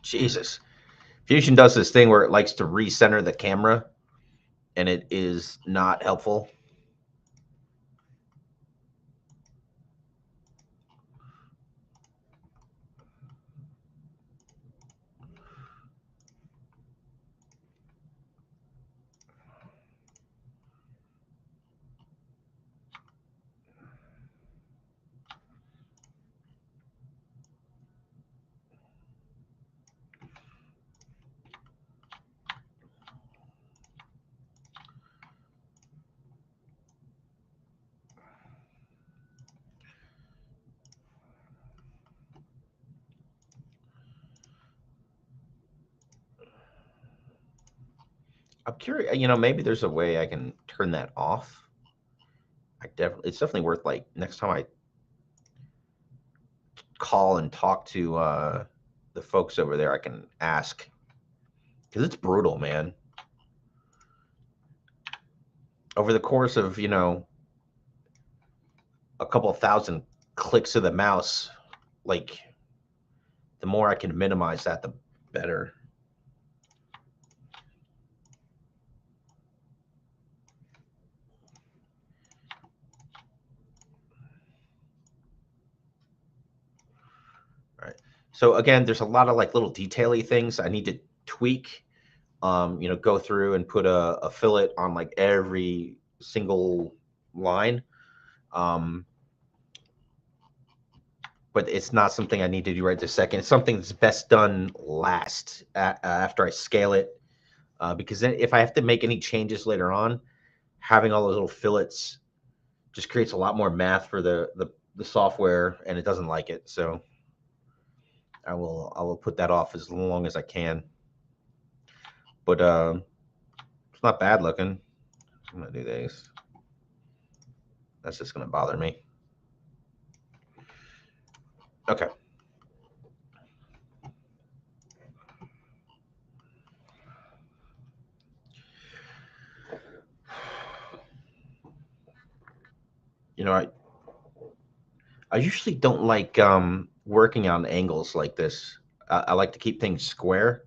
Jesus. Fusion does this thing where it likes to recenter the camera, and it is not helpful. I'm curious, maybe there's a way I can turn that off. It's definitely worth, like, next time I call and talk to the folks over there, I can ask, because it's brutal, man. Over the course of, a couple of thousand clicks of the mouse, like, the more I can minimize that, the better. All right. So again, there's a lot of, like, little detail-y things I need to tweak. Go through and put a fillet on, like, every single line. But it's not something I need to do right this second. It's something that's best done last, after I scale it, because then if I have to make any changes later on, having all those little fillets just creates a lot more math for the software, and it doesn't like it. So I will put that off as long as I can. But it's not bad looking. I'm gonna do this. That's just gonna bother me. Okay. I usually don't like working on angles like this. I like to keep things square.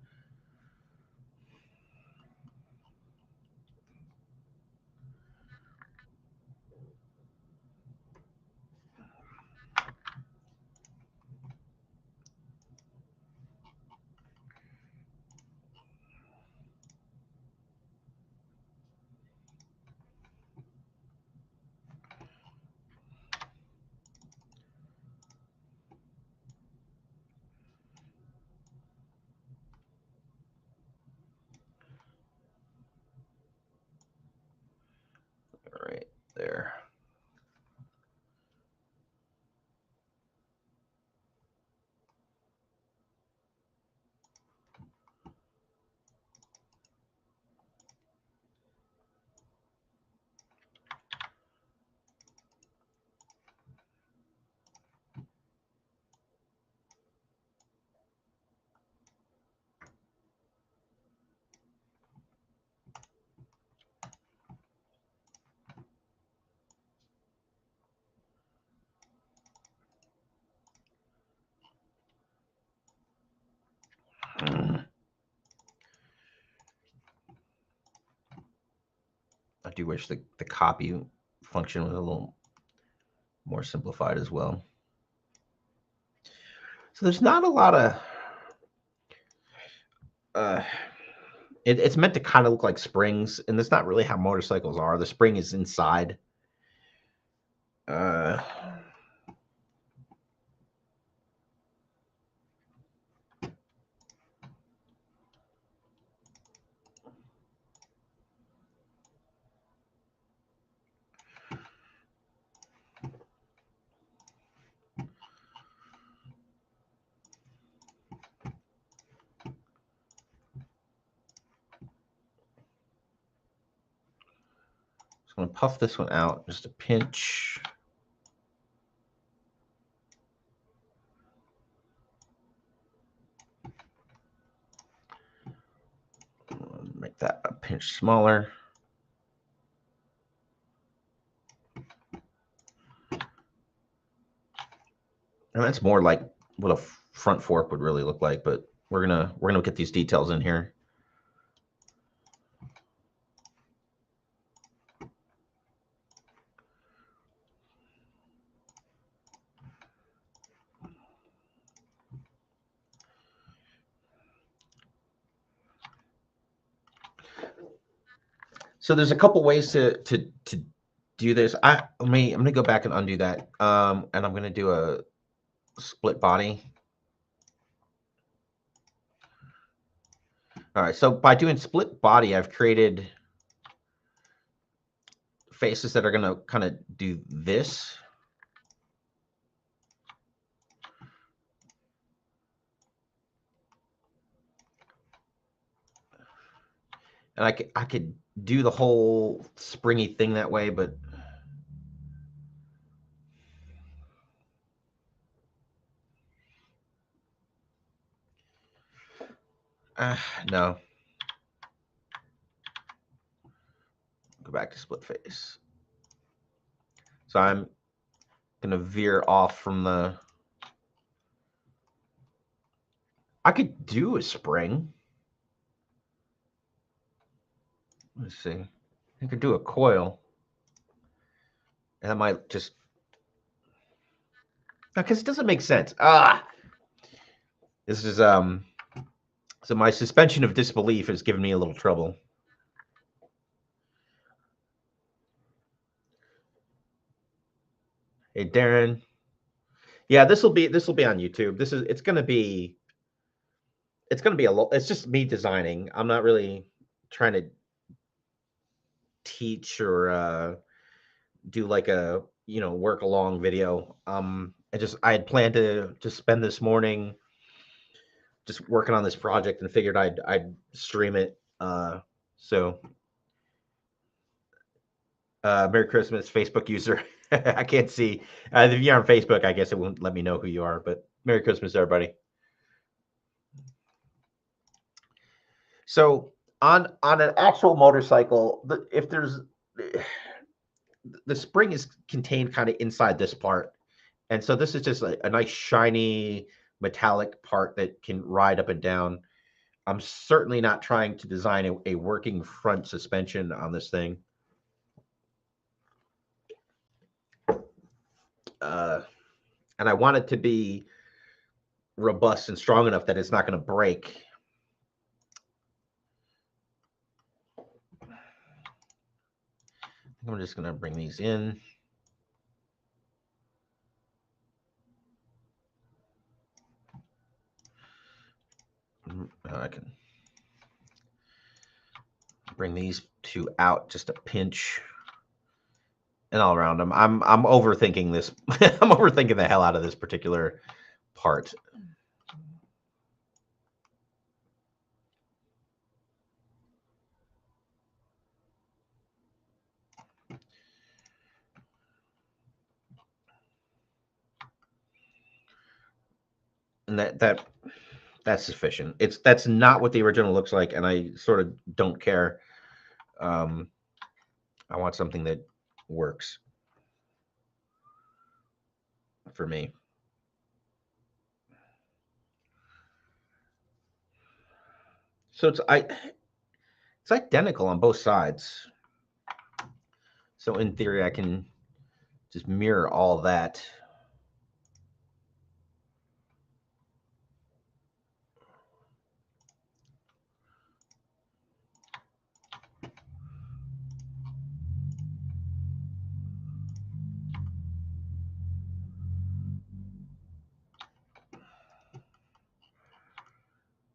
Right there. I do wish the copy function was a little more simplified as well. So there's not a lot of uh, it's meant to kind of look like springs, and that's not really how motorcycles are. The spring is inside. Uh, just gonna puff this one out just a pinch. Make that a pinch smaller. And that's more like what a front fork would really look like, but We're gonna get these details in here. So there's a couple ways to do this. I'm gonna go back and undo that. And I'm gonna do a split body. All right, so by doing split body, I've created faces that are gonna kind of do this. And I could do the whole springy thing that way, but no. Go back to split face. So I'm gonna veer off from the. I could do a spring. Let's see. I could do a coil. And I might just. Because it doesn't make sense. This is So my suspension of disbelief has given me a little trouble. Hey Darren. Yeah, this will be on YouTube. It's gonna be it's just me designing. I'm not really trying to teach or do like a work along video. I had planned to just spend this morning just working on this project and figured I'd stream it. So Merry Christmas, Facebook user. I can't see. If you're on Facebook, I guess it won't let me know who you are, but Merry Christmas, everybody. So on an actual motorcycle, if there's the spring is contained kind of inside this part. And so this is just a nice shiny metallic part that can ride up and down. I'm certainly not trying to design a working front suspension on this thing. And I want it to be robust and strong enough that it's not going to break. I'm just going to bring these in. I can bring these two out just a pinch. And all around them. I'm overthinking this. I'm overthinking the hell out of this particular part. And that's sufficient. That's not what the original looks like, and I sort of don't care. I want something that works for me. So it's identical on both sides. So in theory, I can just mirror all that.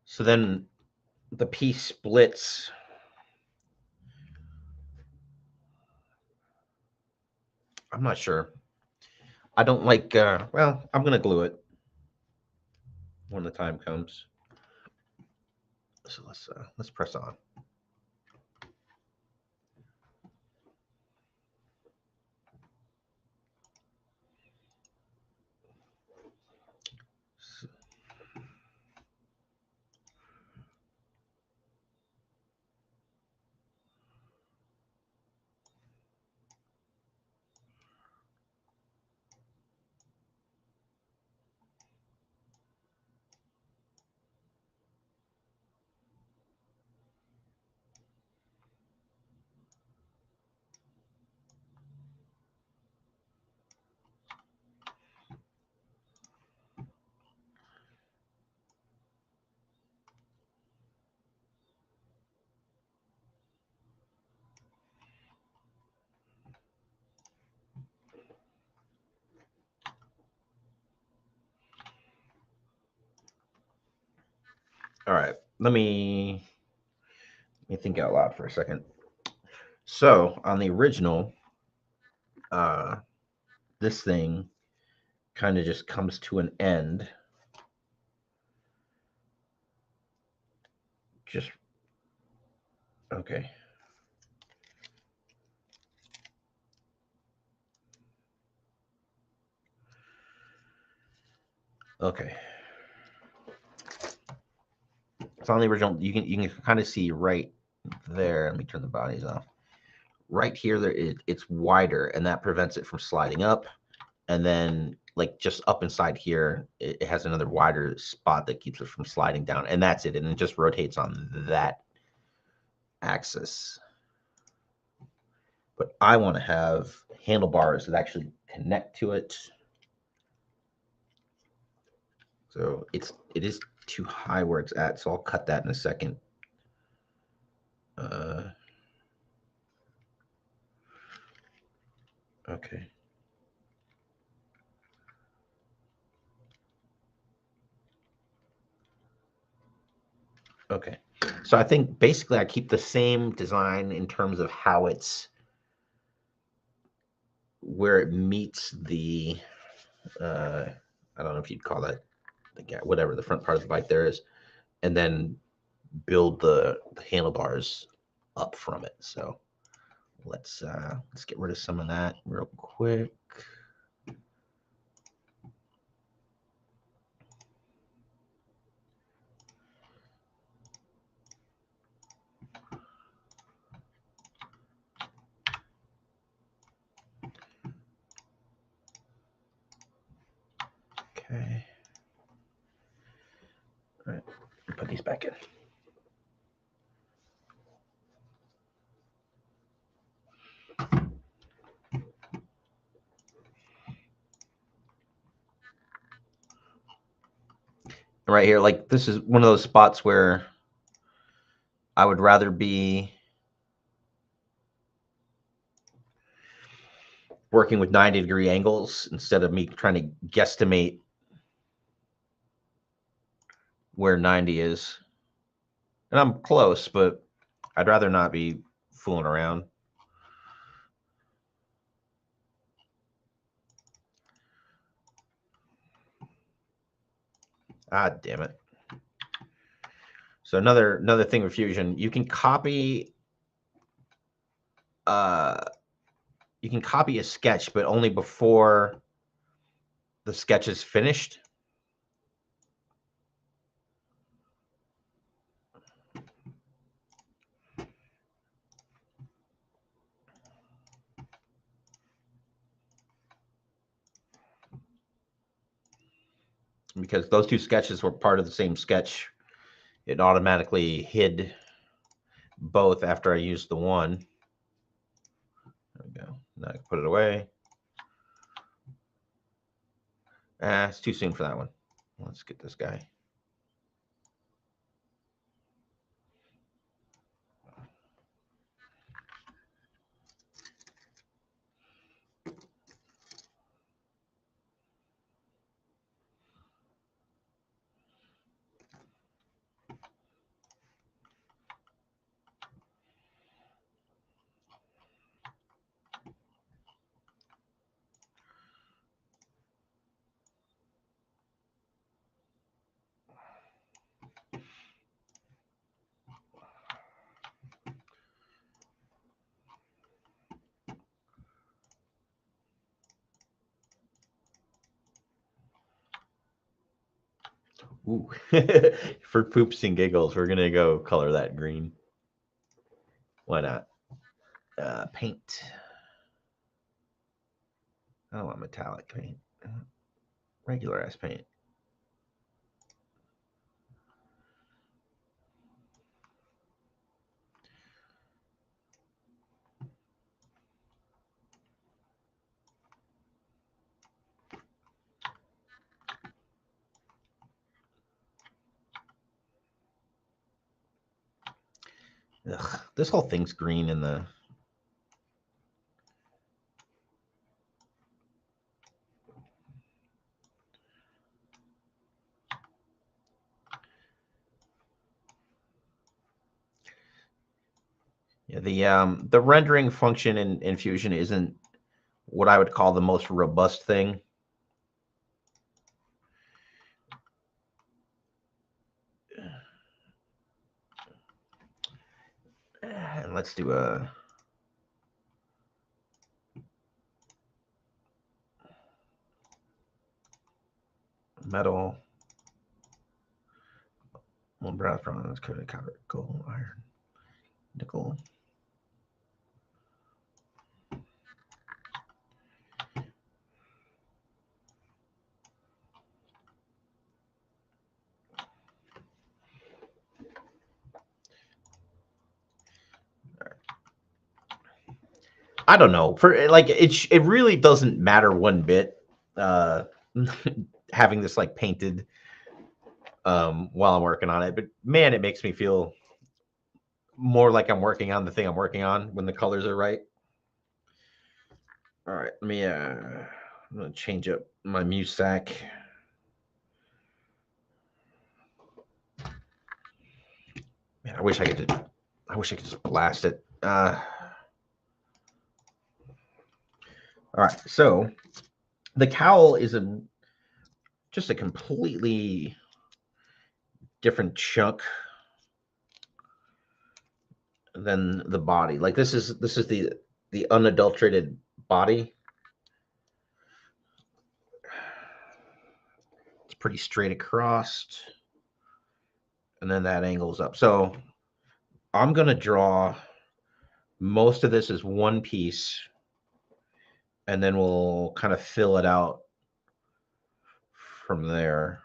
So then the piece splits. I'm not sure. I don't like, well, I'm going to glue it when the time comes. So let's press on. All right, let me think out loud for a second. So on the original, uh, this thing kind of just comes to an end. Just okay. Okay. So on the original, you can kind of see right there. Let me turn the bodies off. Right here, it's wider, and that prevents it from sliding up. And then, like just up inside here, it has another wider spot that keeps it from sliding down, and that's it. And it just rotates on that axis. But I want to have handlebars that actually connect to it. So it is too high where it's at. So I'll cut that in a second. Uh, okay. Okay. So I think basically I keep the same design in terms of how it's where it meets the I don't know if you'd call that whatever the front part of the bike there is, and then build the handlebars up from it. So let's get rid of some of that real quick. Okay. All right. Put these back in. Right here, like this is one of those spots where I would rather be working with 90-degree angles instead of me trying to guesstimate where 90 is. And I'm close, but I'd rather not be fooling around. Ah, damn it. So another thing with Fusion, uh you can copy a sketch, but only before the sketch is finished. Because those two sketches were part of the same sketch, it automatically hid both after I used the one. There we go. Now I can put it away. Ah, it's too soon for that one. Let's get this guy. Ooh. For poops and giggles, we're gonna go color that green. Why not? Paint. I don't want metallic paint. Regular ass paint. Ugh, this whole thing's green in the. The rendering function in Fusion isn't what I would call the most robust thing. And let's do a metal, one brass, bronze, coated copper, gold, iron, nickel. I don't know. For like it really doesn't matter one bit. Uh, having this like painted while I'm working on it, but man, it makes me feel more like I'm working on the thing I'm working on when the colors are right. All right, let me. I'm gonna change up my musac. Man, I wish I could. I wish I could just blast it. All right, so the cowl is just a completely different chunk than the body. Like this is the unadulterated body. It's pretty straight across, and then that angles up. So I'm gonna draw most of this as one piece, and then we'll kind of fill it out from there.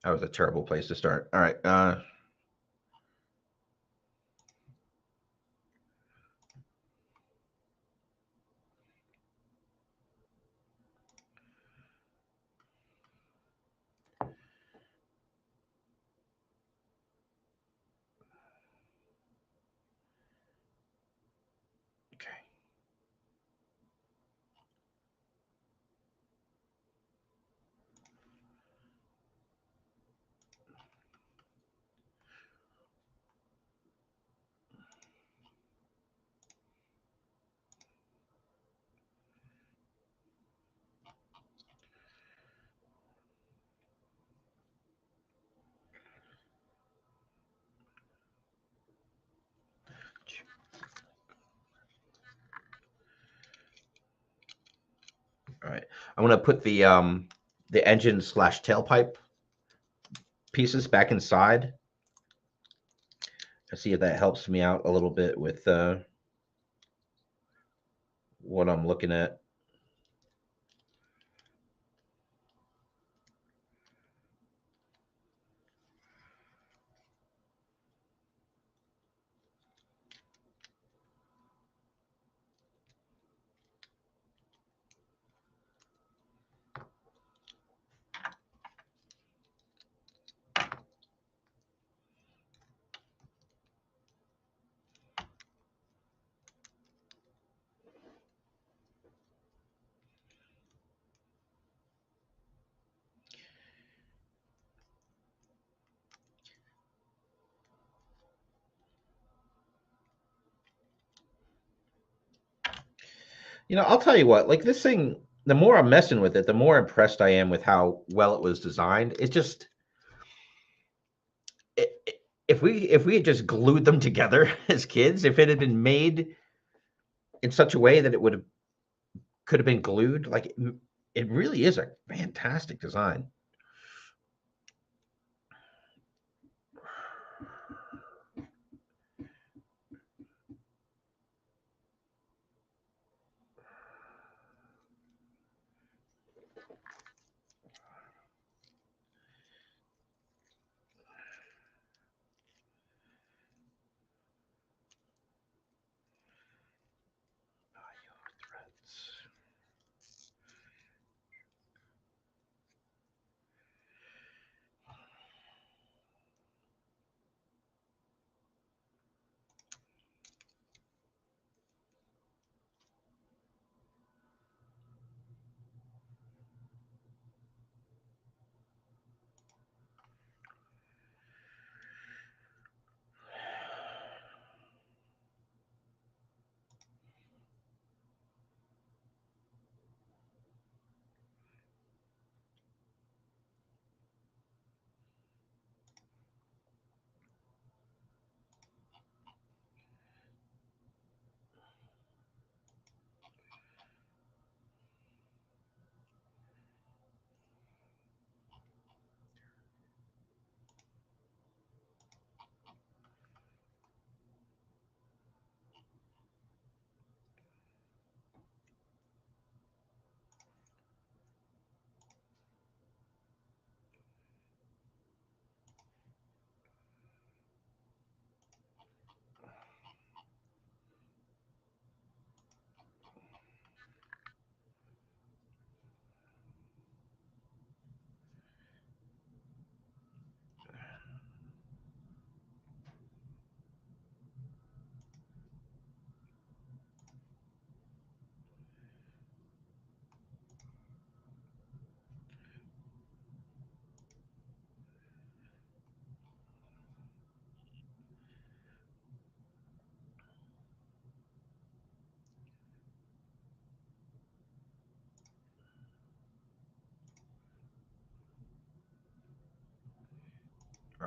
That was a terrible place to start. All right. Okay. All right. I'm gonna put the engine slash tailpipe pieces back inside. See if that helps me out a little bit with what I'm looking at. I'll tell you what, like this thing, the more I'm messing with it, the more impressed I am with how well it was designed. It's just if we had just glued them together as kids, if it had been made in such a way that it would have could have been glued, like it really is a fantastic design.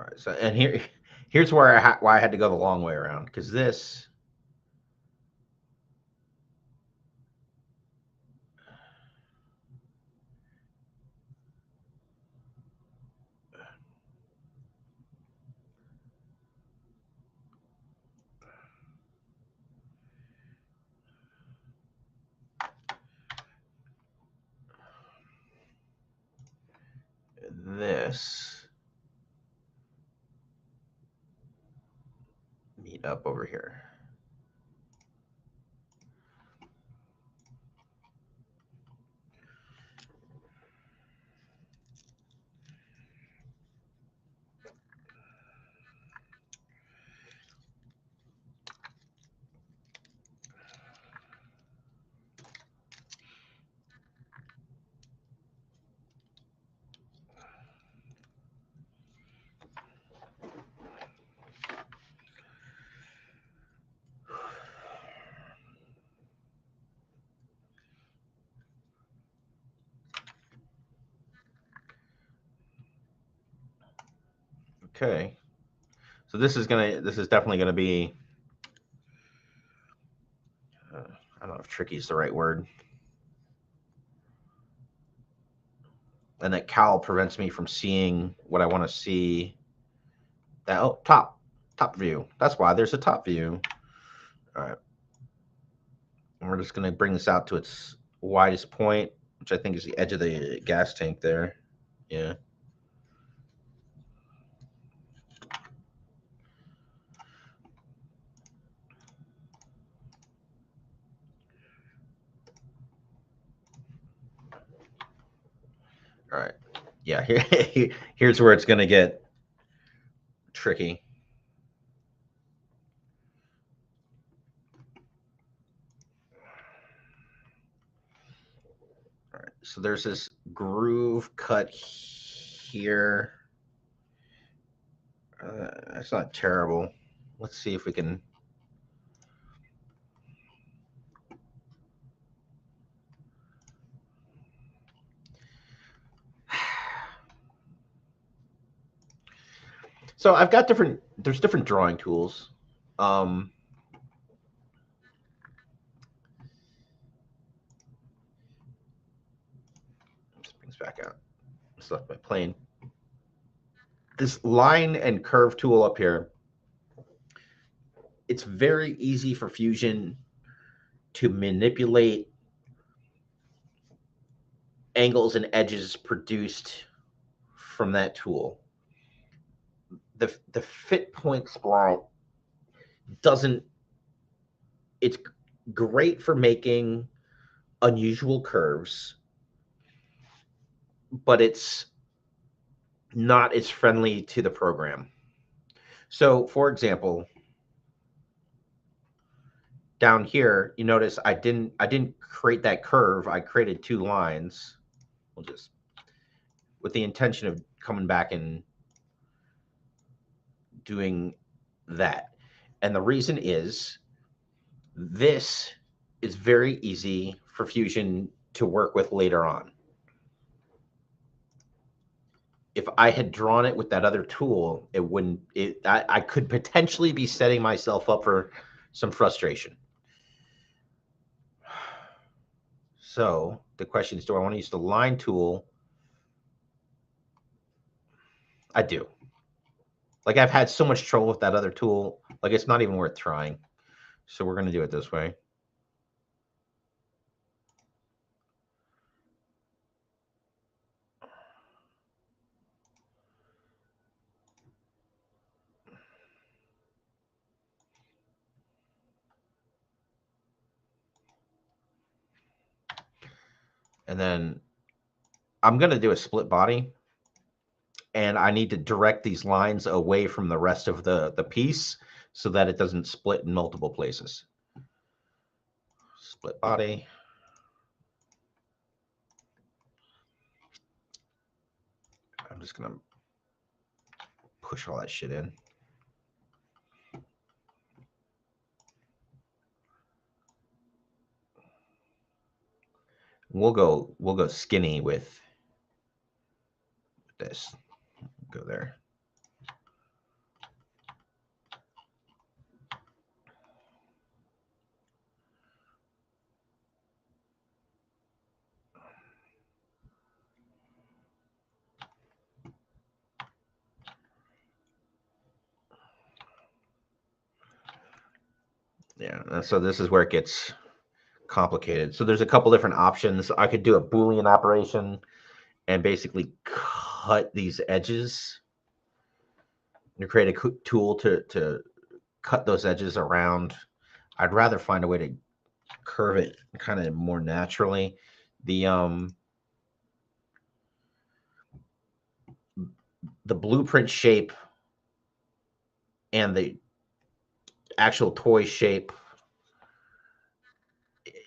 right, so and here's where why I had to go the long way around, because this this meet up over here. Okay, so this is definitely gonna be, I don't know if tricky is the right word, and that cowl prevents me from seeing what I want to see. That, oh, top view. That's why there's a top view. All right, and we're just gonna bring this out to its widest point, which I think is the edge of the gas tank there. Yeah. All right. Yeah. Here's where it's gonna get tricky. All right. So there's this groove cut here. That's not terrible. Let's see if we can. So I've got there's different drawing tools. Um, this brings back out. Just left my plane. This line and curve tool up here, it's very easy for Fusion to manipulate angles and edges produced from that tool. The fit point spline doesn't, it's great for making unusual curves, but it's not as friendly to the program. So for example, down here, you notice I didn't create that curve. I created two lines. We'll just, with the intention of coming back and doing that. And the reason is this is very easy for Fusion to work with later on. If I had drawn it with that other tool, it wouldn't, I could potentially be setting myself up for some frustration. So the question is, do I want to use the line tool? I do. Like, I've had so much trouble with that other tool, like it's not even worth trying. So we're going to do it this way. And then I'm going to do a split body. And I need to direct these lines away from the rest of the piece so that it doesn't split in multiple places. Split body. I'm just going to push all that shit in. We'll go skinny with this. Go there. Yeah, so this is where it gets complicated. So there's a couple different options. I could do a Boolean operation and basically cut these edges. You create a tool to cut those edges around. I'd rather find a way to curve it kind of more naturally. The blueprint shape and the actual toy shape,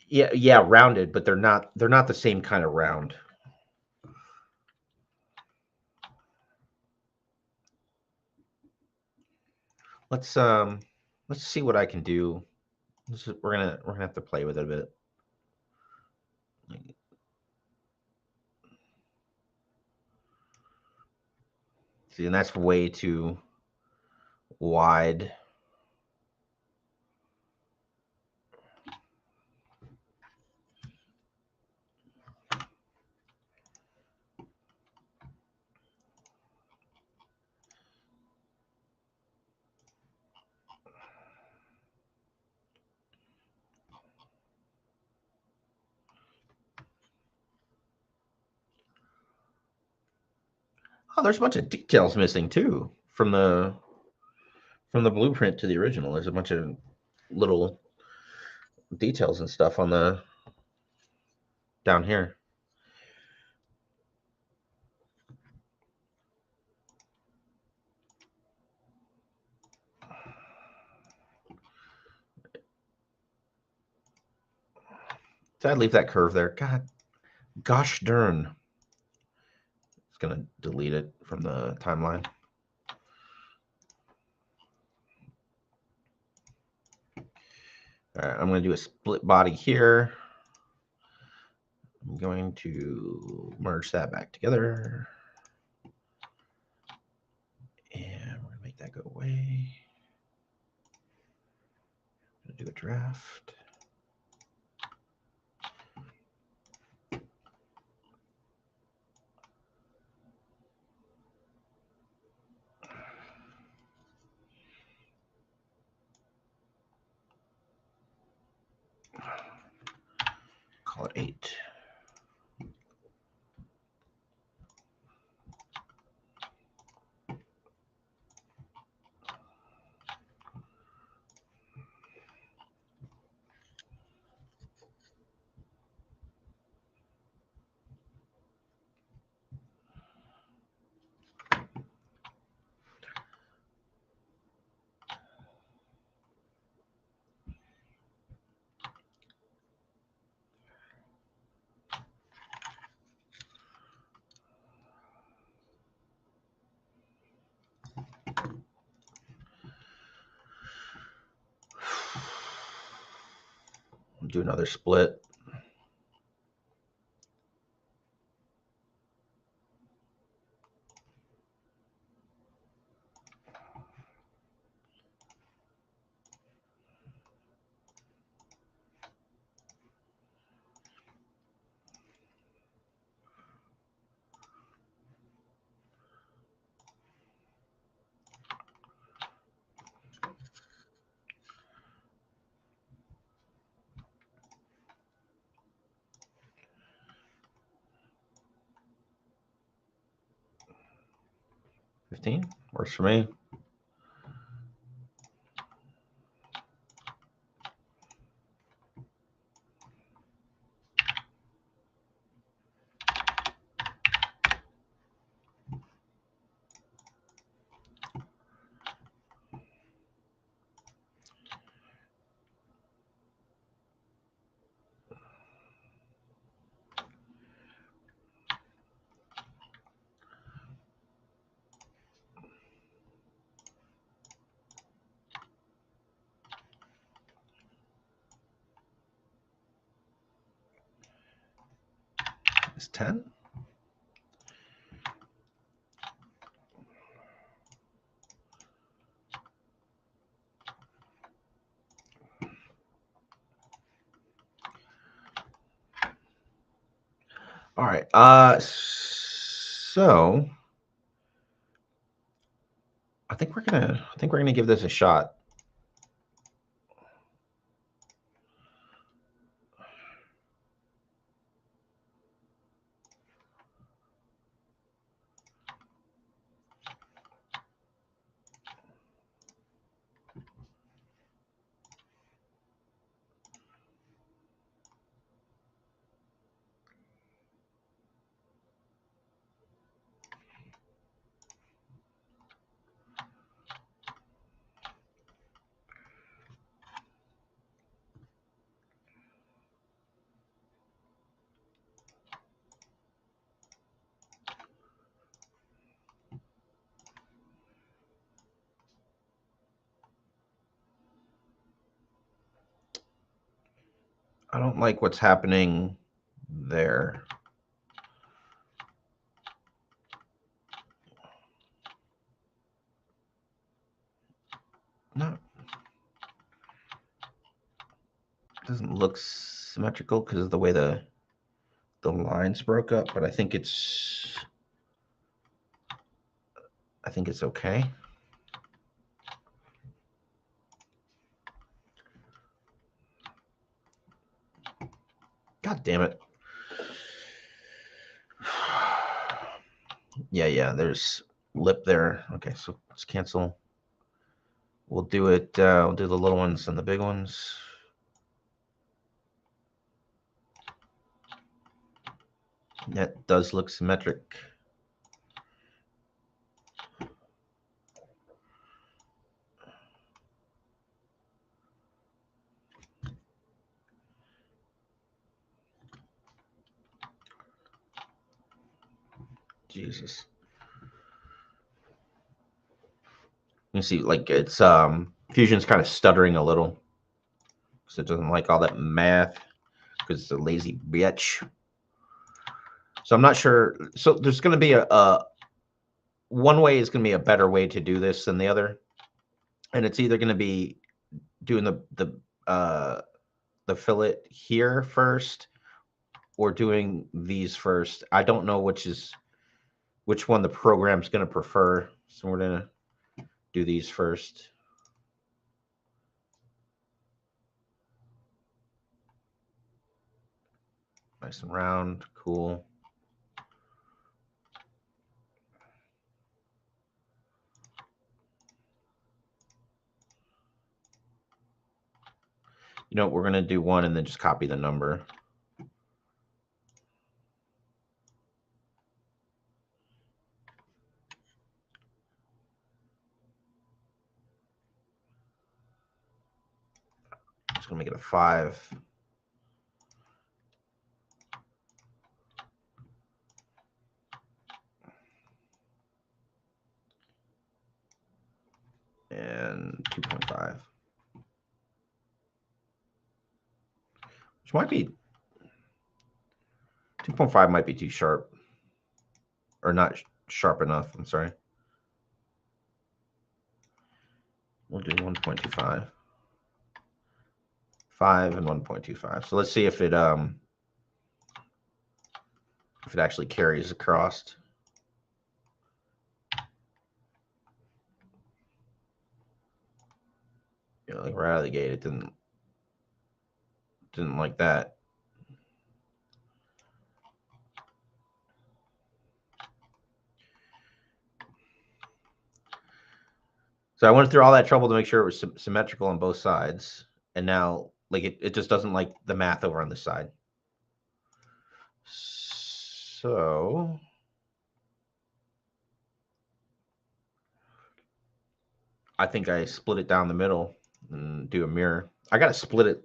yeah, rounded, but they're not the same kind of round. Let's see what I can do. We're gonna have to play with it a bit. See, and that's way too wide. Oh, there's a bunch of details missing too from the blueprint to the original. There's a bunch of little details and stuff on the down here. So I'd leave that curve there. Gosh darn. It's gonna delete it from the timeline. All right, I'm gonna do a split body here. I'm going to merge that back together. And we're gonna make that go away. I'm gonna do a draft. Call it 8. Do another split. $15 works for me. It's 10. All right. So I think we're gonna give this a shot. I don't like what's happening there. No, it doesn't look symmetrical because of the way the lines broke up, but I think it's okay. God damn it. Yeah, there's lip there. Okay, so let's cancel. We'll do it, we'll do the little ones and the big ones. That does look symmetric. Jesus. You see, like, it's Fusion's kind of stuttering a little because it doesn't like all that math because it's a lazy bitch. So I'm not sure. So there's going to be a one way is going to be a better way to do this than the other, and it's either going to be doing the fillet here first or doing these first. I don't know which one the program's going to prefer. So we're going to do these first. Nice and round, cool. You know, we're going to do one and then just copy the number. Just going to make it a 5. And 2.5. Which might be 2.5 might be too sharp. Or not sharp enough, I'm sorry. We'll do 1.25. 5 and 1.25. So let's see if it actually carries across. You know, like right out of the gate, it didn't like that. So I went through all that trouble to make sure it was symmetrical on both sides, and now like it just doesn't like the math over on this side. So I think I split it down the middle and do a mirror. I got to split it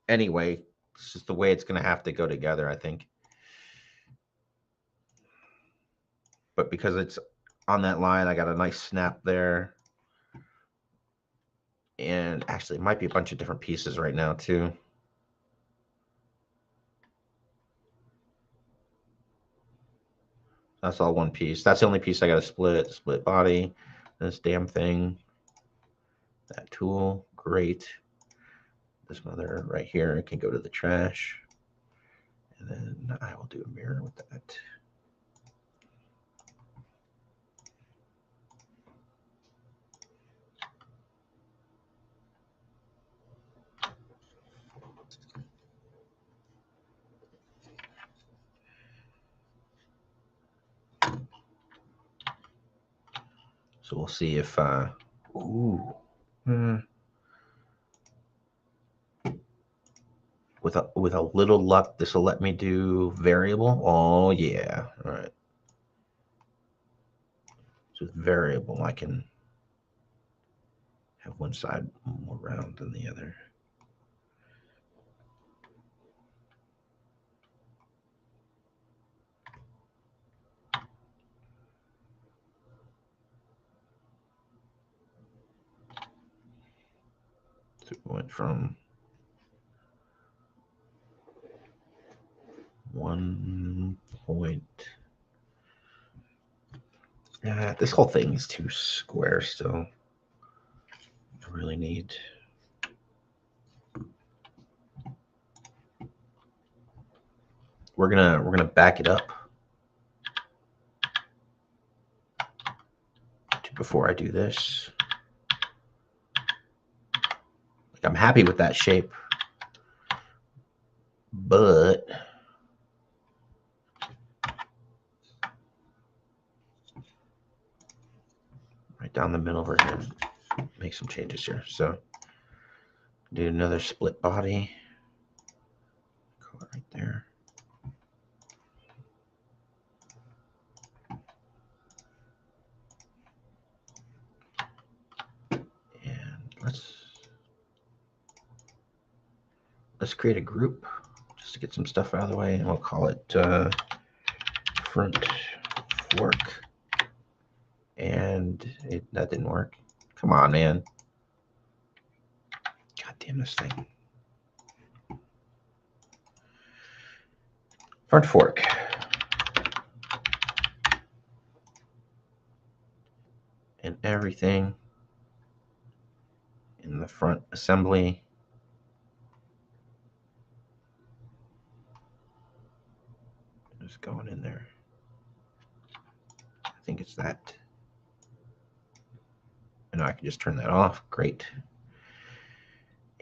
anyway. It's just the way it's going to have to go together, I think. But because it's on that line, I got a nice snap there. And actually, it might be a bunch of different pieces right now, too. That's all one piece. That's the only piece I got to split. Split body. This damn thing. That tool. Great. This mother right here can go to the trash. And then I will do a mirror with that. So we'll see if, with a little luck, this will let me do variable. Oh yeah, all right. So with variable, I can have one side more round than the other. So we went from 1 point. Yeah, this whole thing is too square still. I really need. We're gonna back it up before I do this. Like, I'm happy with that shape, but right down the middle, we're gonna make some changes here. So do another split body. Go right there. And let's create a group just to get some stuff out of the way, and we'll call it front fork. And that didn't work. Come on, man. God damn this thing. Front fork. And everything in the front assembly is going in there. I think it's that. And I can just turn that off. Great.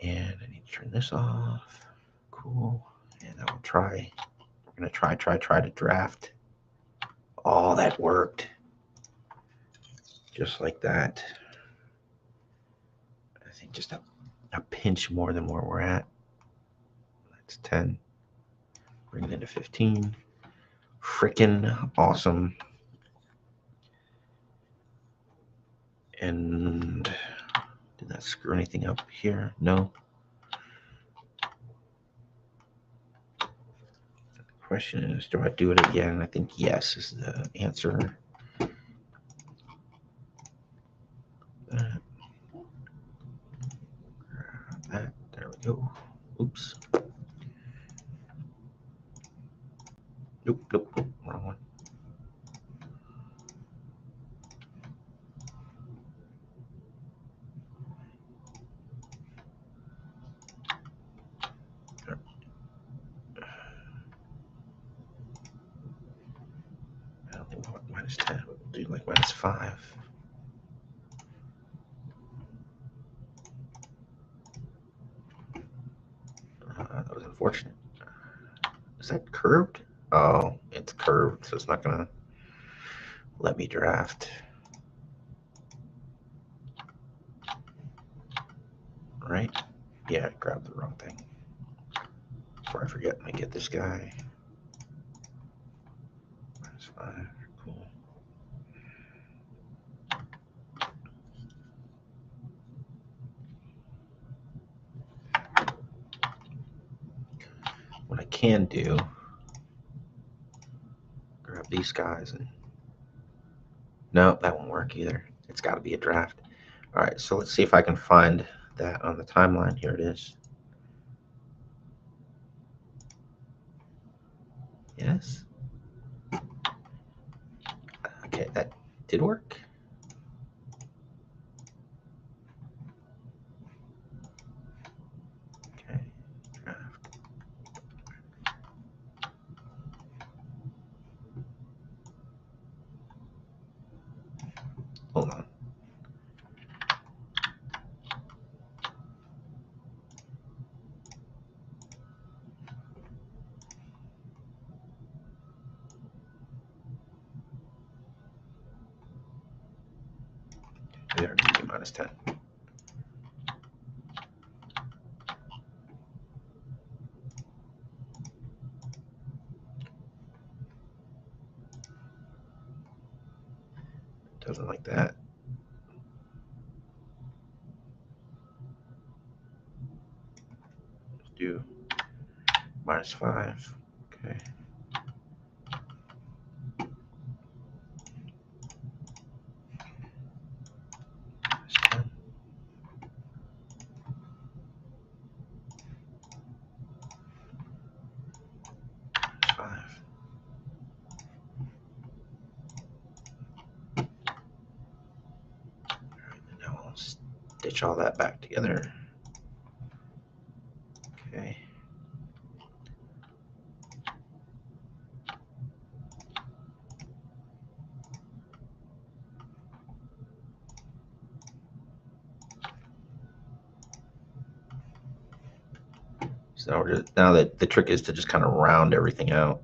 And I need to turn this off. Cool. And I will try. We're going to try to draft. Oh, that worked. Just like that. I think just a pinch more than where we're at. That's 10. Bring it into 15. Freaking awesome. And did that screw anything up here? No. The question is, do I do it again? I think yes is the answer. That. There we go. Oops. Nope. Wrong one. I don't think we want minus 10. We'll do like minus 5. That was unfortunate. Is that curved? Oh, it's curved, so it's not going to let me draft. Right? Yeah, I grabbed the wrong thing. Before I forget, I get this guy. Minus 5. Cool. What I can do, grab these guys and no, that won't work either. It's got to be a draft. All right, so let's see if I can find that on the timeline. Here it is. Yes. Okay, that did work. Okay, draft. Hold on. There, minus 10. Doesn't like that. Let's do minus 5. Okay. Minus 10. Minus 5. stitch all that back together. Okay. So we're just, now that the trick is to just kind of round everything out.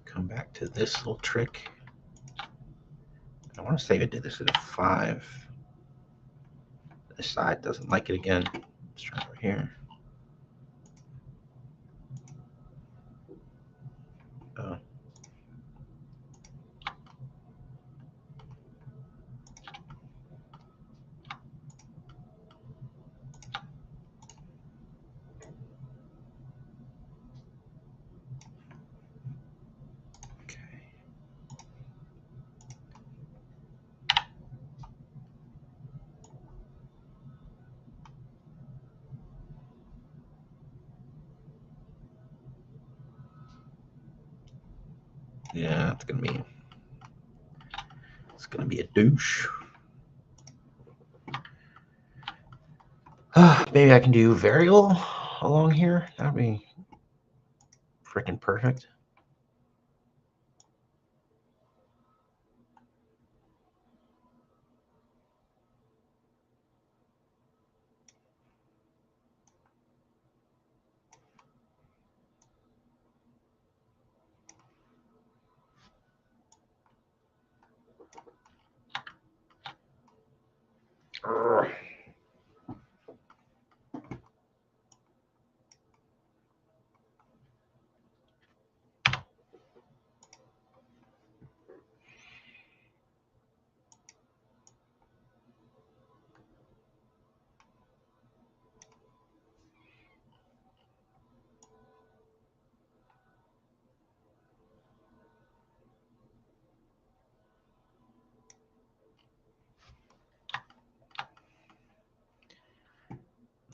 Come back to this little trick. I want to say I did this at a 5. This side doesn't like it again. Let's try over here. Oh. Yeah, it's gonna be a douche. Maybe I can do varial along here. That'd be freaking perfect.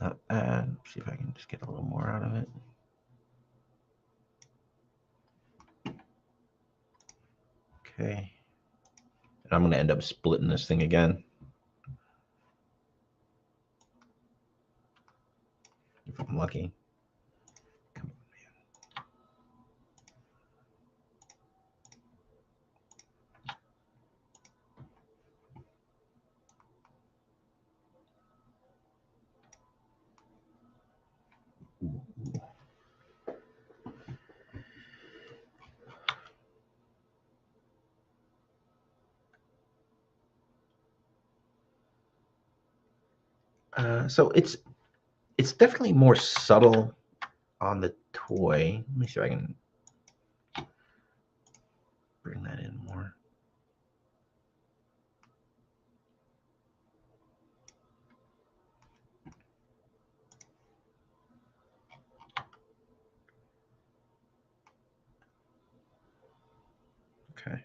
Not bad. See if I can just get a little more out of it. Okay. And I'm going to end up splitting this thing again. If I'm lucky. Come on, man. So it's definitely more subtle on the toy. Let me see if I can bring that in more. Okay.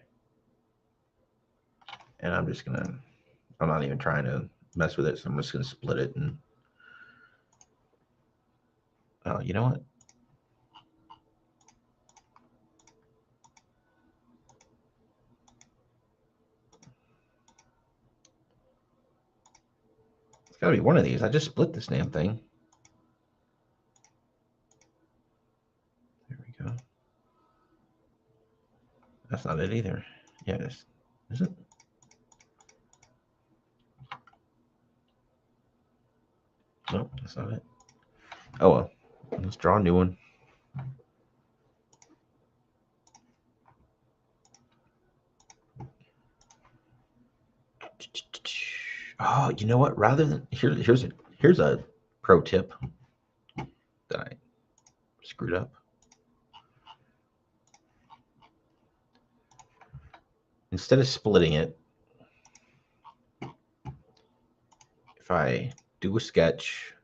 And I'm not even trying to mess with it, so I'm just gonna split it and oh, you know what? It's gotta be one of these. I just split this damn thing. There we go. That's not it either. Yeah, it is. Is it? No, that's not it. Oh well. Let's draw a new one. Oh, you know what? Rather than here's a pro tip that I screwed up. Instead of splitting it, if I do a sketch,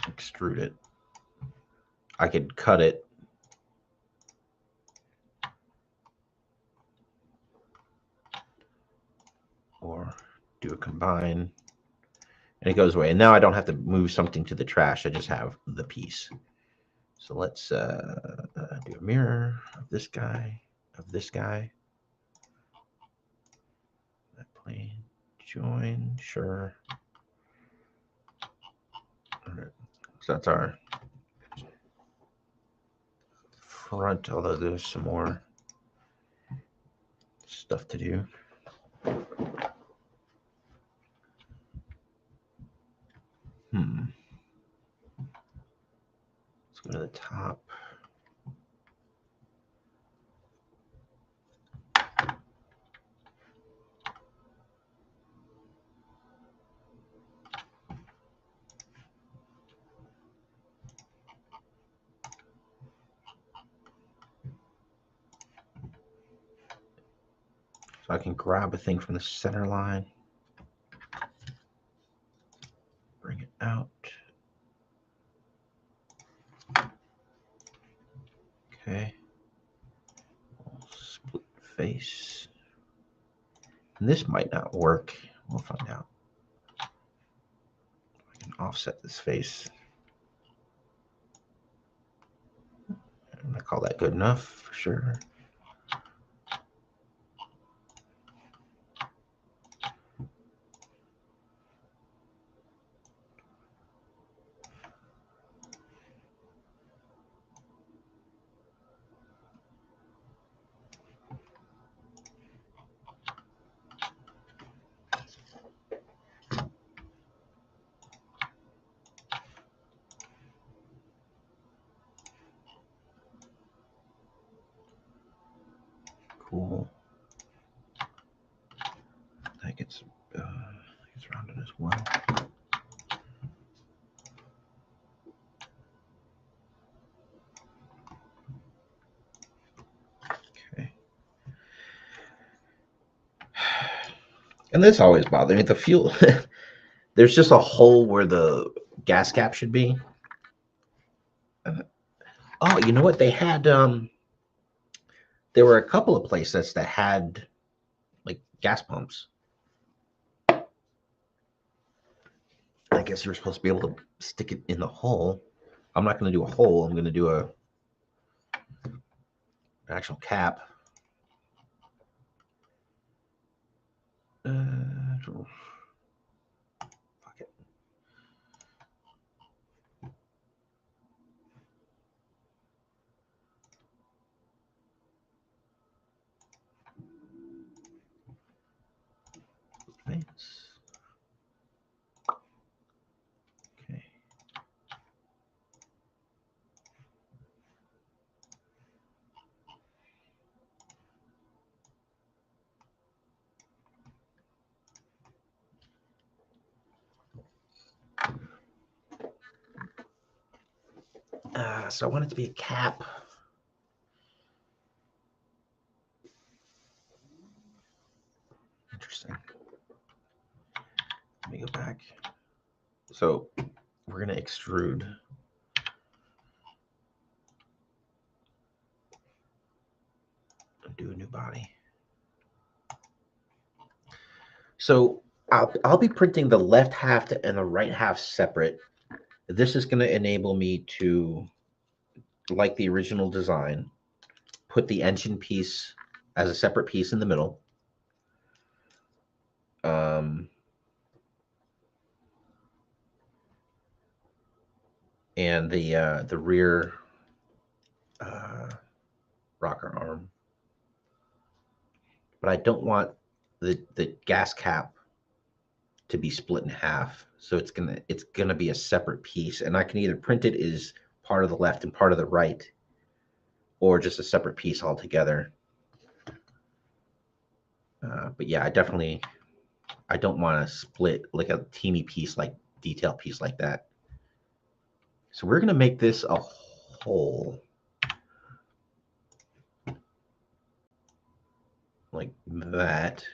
extrude it, I could cut it or do a combine, and it goes away. And now I don't have to move something to the trash. I just have the piece. So let's do a mirror of this guy, that plane, join, sure. All right. So that's our front, although there's some more stuff to do. Let's go to the top. So I can grab a thing from the center line, bring it out. Okay. Split face. And this might not work. We'll find out. I can offset this face. I'm gonna call that good enough for sure. Cool. That gets rounded as well. Okay. And this always bothers me. The fuel, there's just a hole where the gas cap should be. Oh, you know what? They had there were a couple of places that had like gas pumps. I guess you're supposed to be able to stick it in the hole. I'm not going to do a hole. I'm going to do an actual cap. Fuck it. Thanks. Okay. So I want it to be a cap. Interesting. Let me go back. So we're going to extrude. Do a new body. So I'll be printing the left half and the right half separate. This is going to enable me to, like the original design, put the engine piece as a separate piece in the middle. And the rear rocker arm. But I don't want the gas cap to be split in half. So it's gonna be a separate piece, and I can either print it as part of the left and part of the right, or just a separate piece altogether. But yeah, I don't want to split like a teeny piece, like detail piece like that. So we're going to make this a hole like that.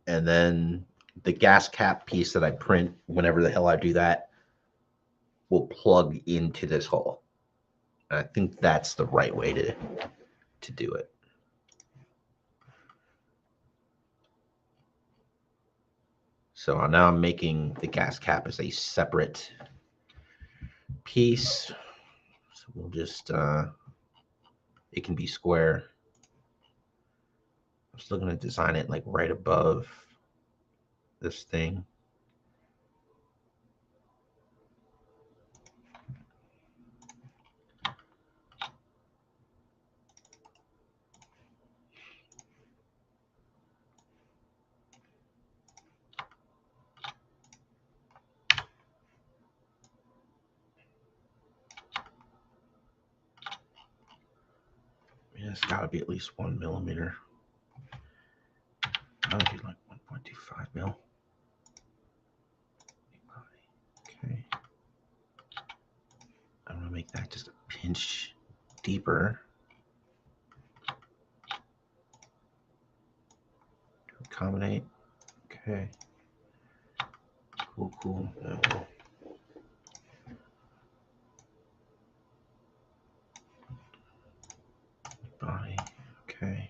And then the gas cap piece that I print, whenever the hell I do that, will plug into this hole. And I think that's the right way to do it. So now I'm making the gas cap as a separate piece. So we'll just, it can be square. I'm still going to design it like right above this thing. Yeah, it's got to be at least 1 millimeter. That'll be like 1.25 mil. Okay. I'm going to make that just a pinch deeper. To accommodate. Okay. Cool, cool. Body. Okay.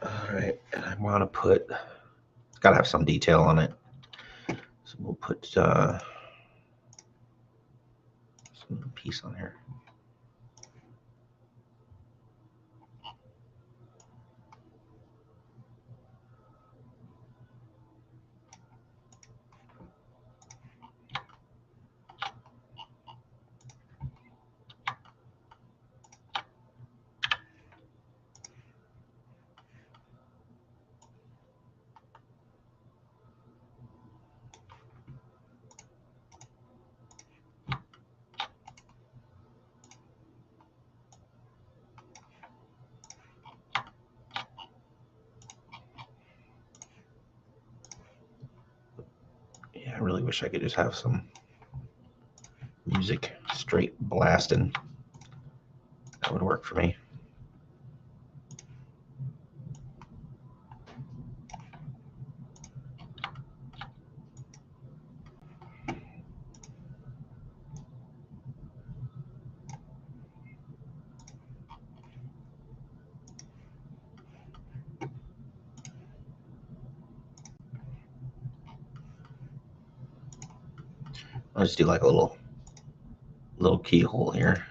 All right, and I want to put, it's got to have some detail on it. So we'll put some piece on here. Yeah, I really wish I could just have some music straight blasting. That would work for me. I'll just do like a little keyhole here.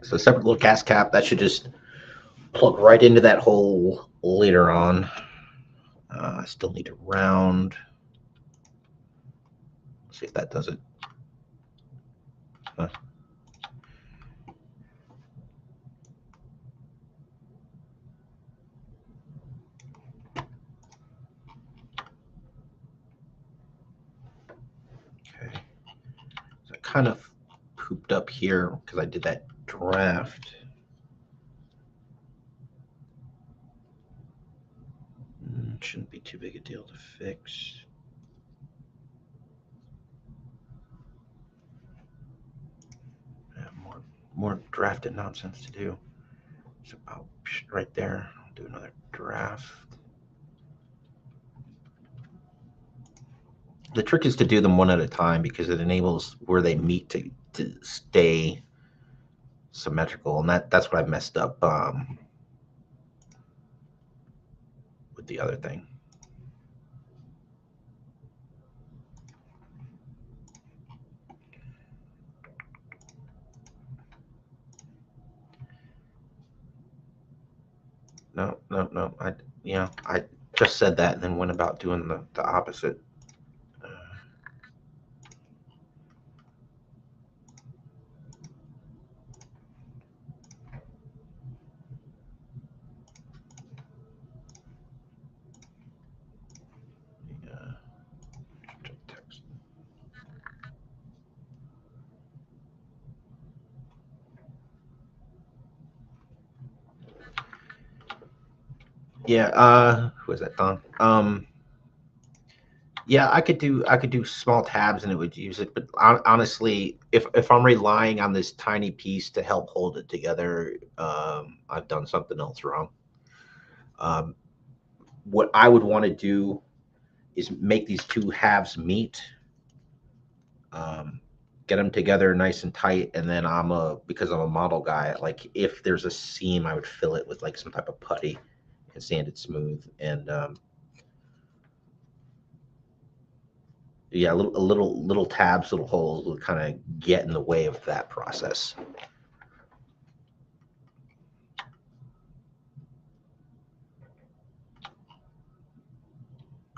So separate little gas cap that should just plug right into that hole later on. I still need to round. Let's see if that does it. Huh. Okay. So I kind of pooped up here because I did that draft. Shouldn't be too big a deal to fix. More drafted nonsense to do. It's about right there. I'll do another draft. The trick is to do them one at a time because it enables where they meet to stay symmetrical, and that's what I messed up with the other thing. No. I just said that and then went about doing the opposite. Yeah, who is that, Don? Yeah, I could do small tabs and it would use it, but honestly, if I'm relying on this tiny piece to help hold it together, I've done something else wrong. What I would want to do is make these two halves meet, get them together nice and tight, and then because I'm a model guy, like if there's a seam, I would fill it with like some type of putty and sand it smooth, and yeah, little tabs, little holes will kind of get in the way of that process.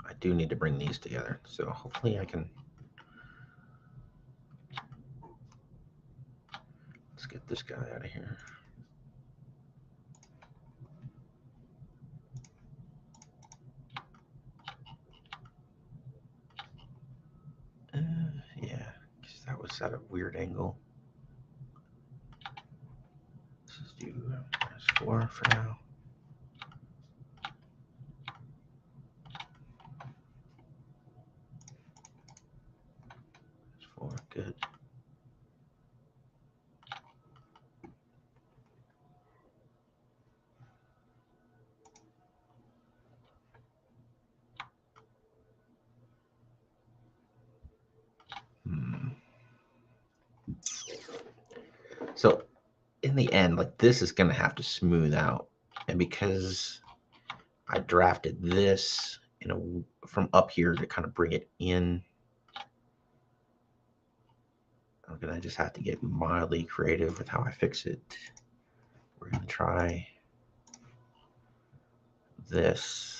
I do need to bring these together, so hopefully I can. Let's get this guy out of here. Yeah, because that was at a weird angle. Let's just do S4 for now. S4, good. So in the end, like this is going to have to smooth out. And because I drafted this from up here to kind of bring it in, I'm going to just have to get mildly creative with how I fix it. We're going to try this.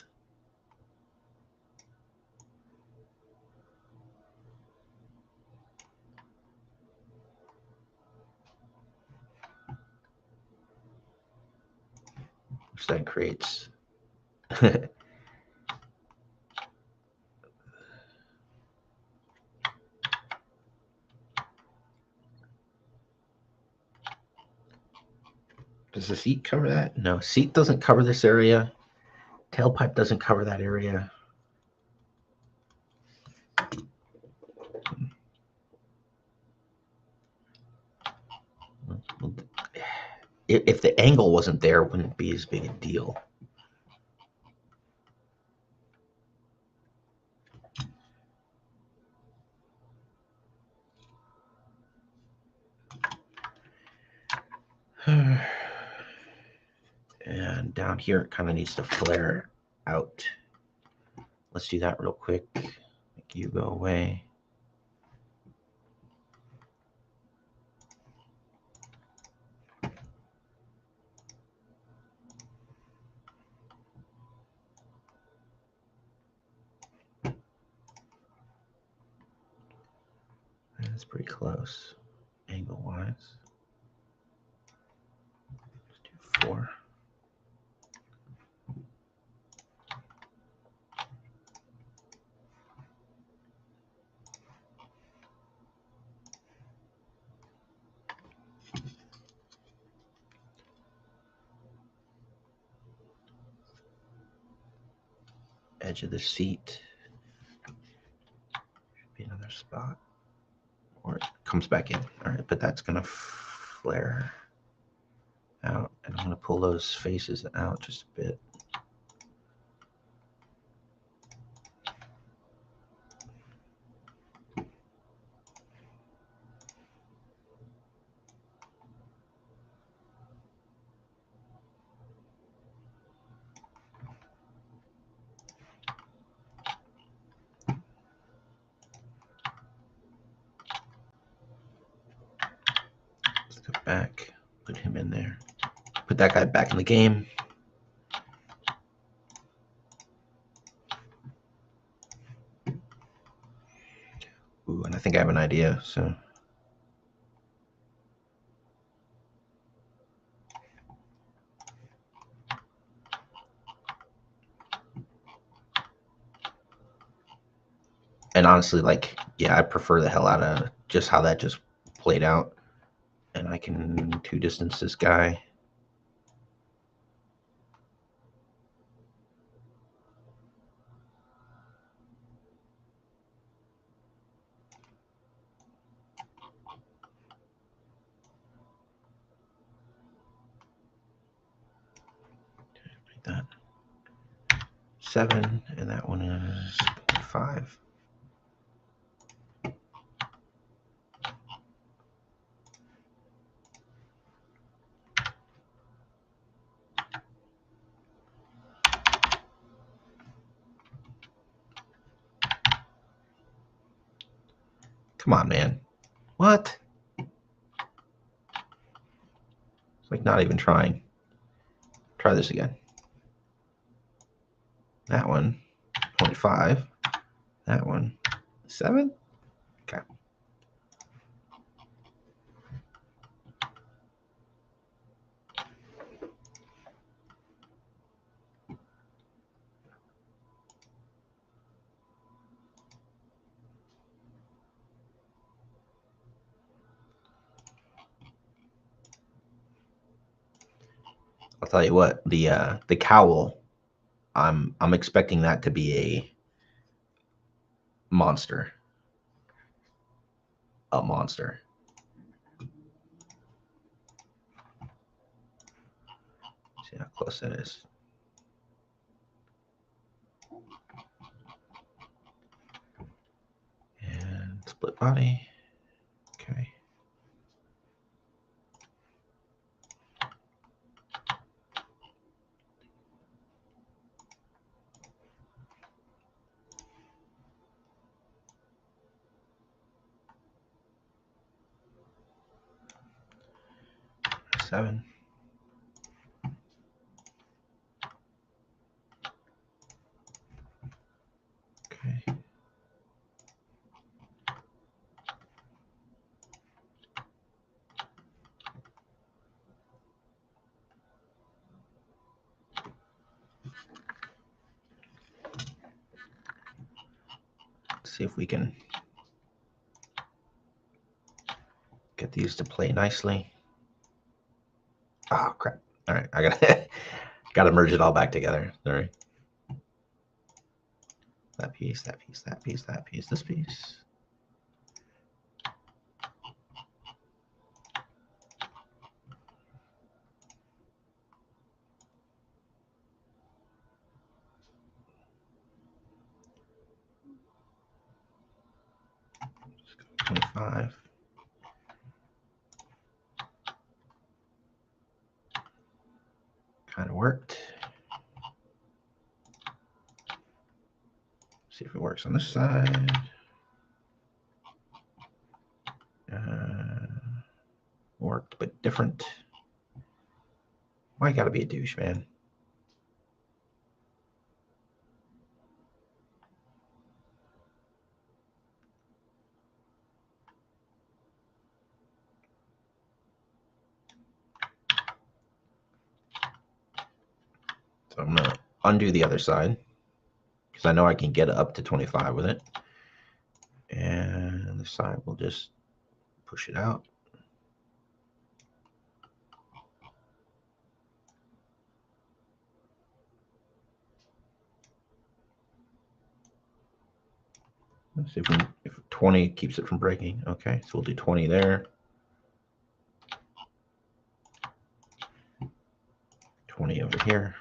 Which then creates Does the seat cover that? No, seat doesn't cover this area. Tailpipe doesn't cover that area. If the angle wasn't there, it wouldn't be as big a deal. And down here, it kind of needs to flare out. Let's do that real quick. Make you go away. That's pretty close, angle-wise. Let's do 4. Edge of the seat. Should be another spot. Or it comes back in. All right, but that's gonna flare out, and I'm gonna pull those faces out just a bit. Let's go back, put him in there. Put that guy back in the game. Ooh, and I think I have an idea, so. And honestly, like, yeah, I prefer the hell out of just how that just played out. And I can 2 distance this guy. Like that. 7, and that one is 5. Come on, man. What? It's like not even trying. Try this again. That one, 25. That one, 7. Okay. I'll tell you what, the cowl, I'm expecting that to be a monster. A monster. See how close that is. And split body. Okay. Seven. Okay. Let's see if we can get these to play nicely. Oh crap. All right, I gotta merge it all back together. Sorry. That piece, that piece, that piece, that piece, this piece. Just go 25. Kind of worked. See if it works on this side. Worked, but different. Why gotta be a douche, man? So I'm gonna undo the other side because I know I can get up to 25 with it. And the side will just push it out. Let's see if 20 keeps it from breaking. Okay, so we'll do 20 there. 20 over here.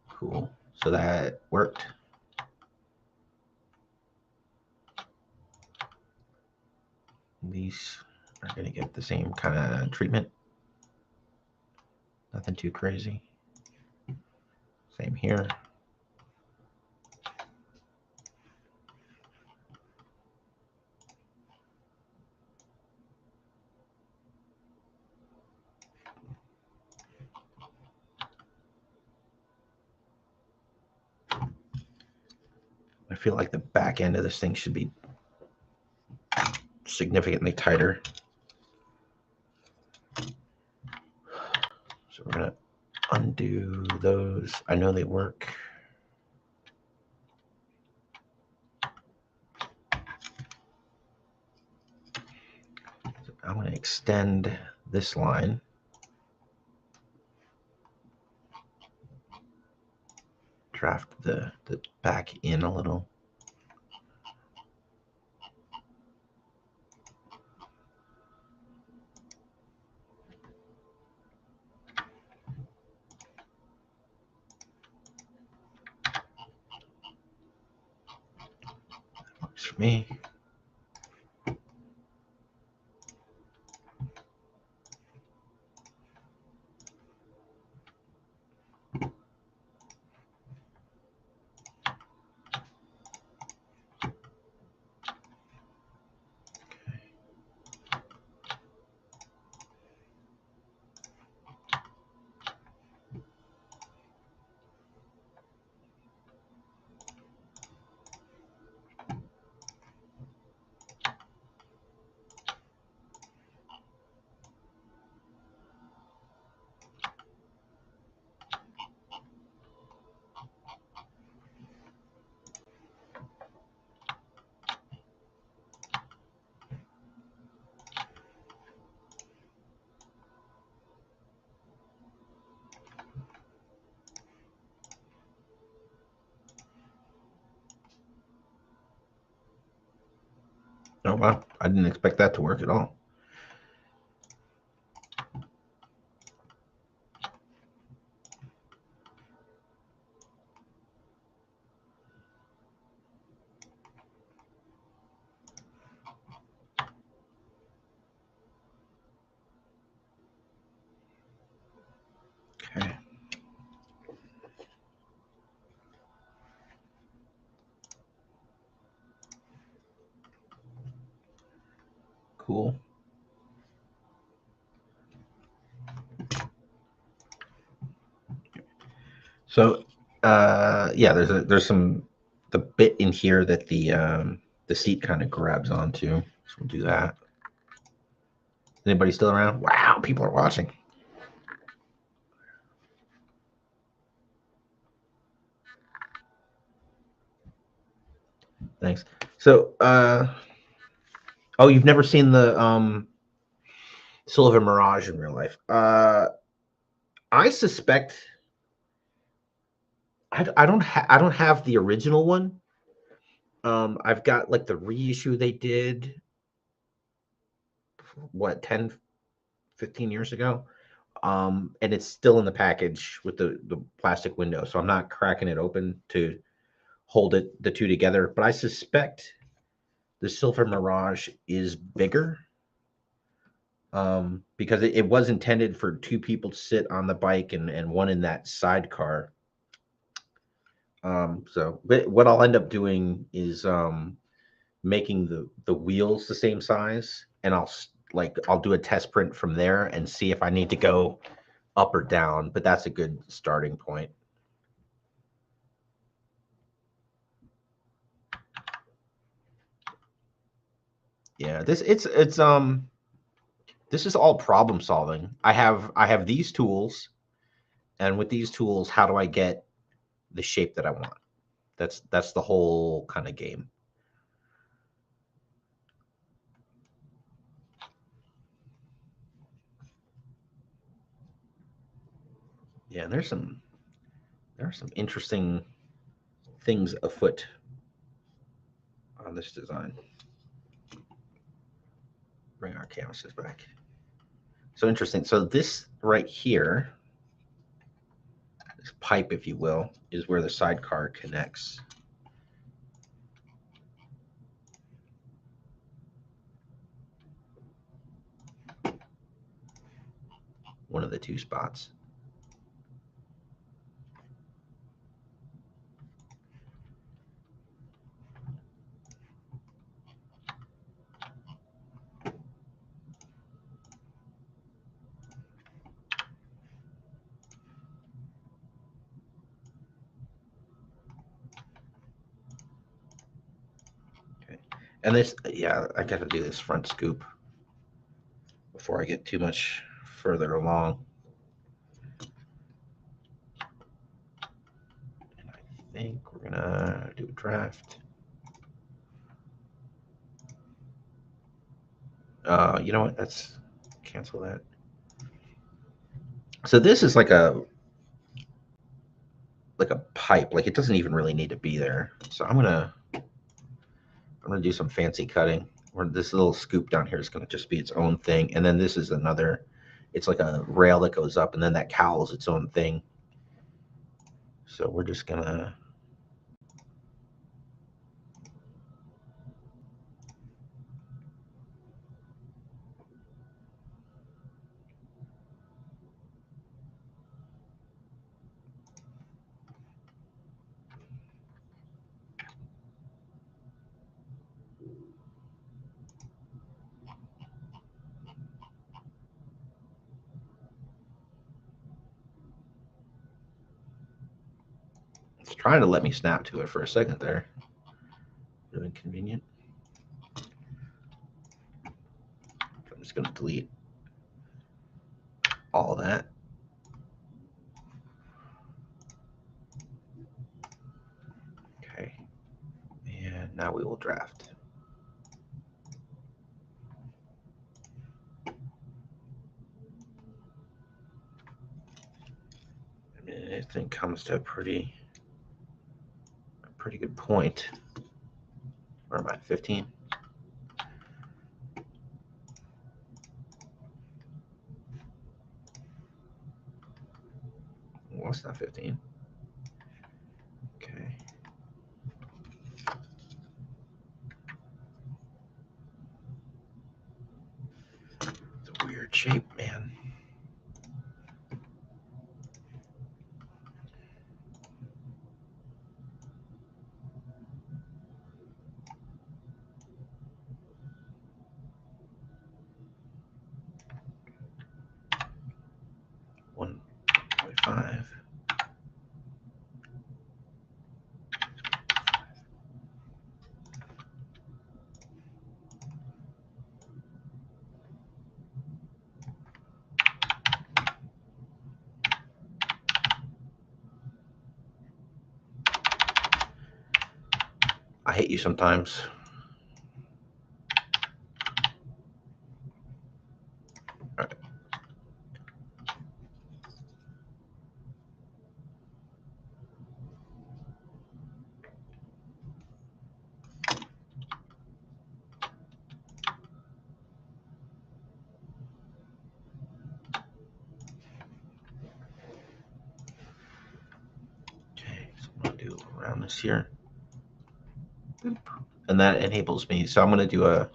Cool. So that worked. These are going to get the same kind of treatment. Nothing too crazy. Same here. I feel like the back end of this thing should be significantly tighter. So we're going to undo those. I know they work. So I'm going to extend this line. Draft the back in a little. Works for me. Oh, wow. I didn't expect that to work at all. Okay. Cool. So, yeah, there's the bit in here that the seat kind of grabs onto. So we'll do that. Anybody still around? Wow, people are watching. Thanks. So, oh, you've never seen the Silver Mirage in real life? I suspect I don't have the original one. I've got like the reissue they did, what, 10, 15 years ago. And it's still in the package with the plastic window. So I'm not cracking it open to hold the two together. But I suspect the Silver Mirage is bigger, because it was intended for two people to sit on the bike and one in that sidecar. So but what I'll end up doing is making the wheels the same size, and I'll do a test print from there and see if I need to go up or down, but that's a good starting point. Yeah, this is all problem solving. I have these tools, And with these tools, how do I get the shape that I want? That's the whole kind of game. Yeah, there are some interesting things afoot on this design. Bring our canvases back. So interesting. So this right here, this pipe, if you will, is where the sidecar connects. One of the two spots. Okay. And this, yeah, I got to do this front scoop before I get too much further along. And I think we're gonna do a draft. You know what? Let's cancel that. So this is like a pipe. Like it doesn't even really need to be there. So I'm gonna do some fancy cutting. Or this little scoop down here is gonna just be its own thing. And then this is another. It's like a rail that goes up, and then that cowl is its own thing. So we're just gonna. It's trying to let me snap to it for a second there. Really inconvenient. I'm just gonna delete all that. Okay. And now we will draft. I mean, anything comes to a pretty good point. Where am I? 15? Well, it's not 15. Okay. It's a weird shape, man. $1.5. I hate you sometimes. All right. Okay, so I'm gonna do around this here. And that enables me. So I'm gonna do a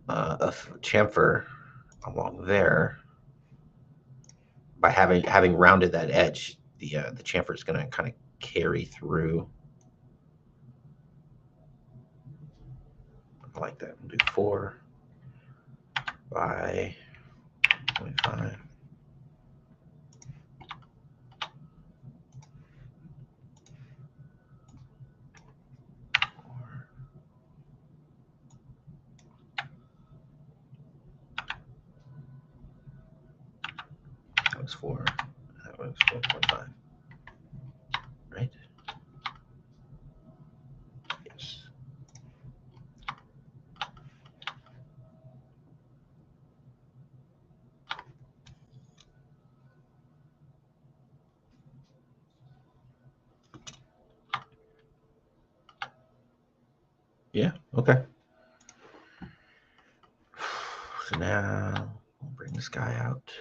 chamfer along there. By having rounded that edge, the chamfer is going to kind of carry through like that. We'll do 4 by 25. That was 4. That it's 1.5. Right? Yes. Yeah, okay. So now we'll bring this guy out.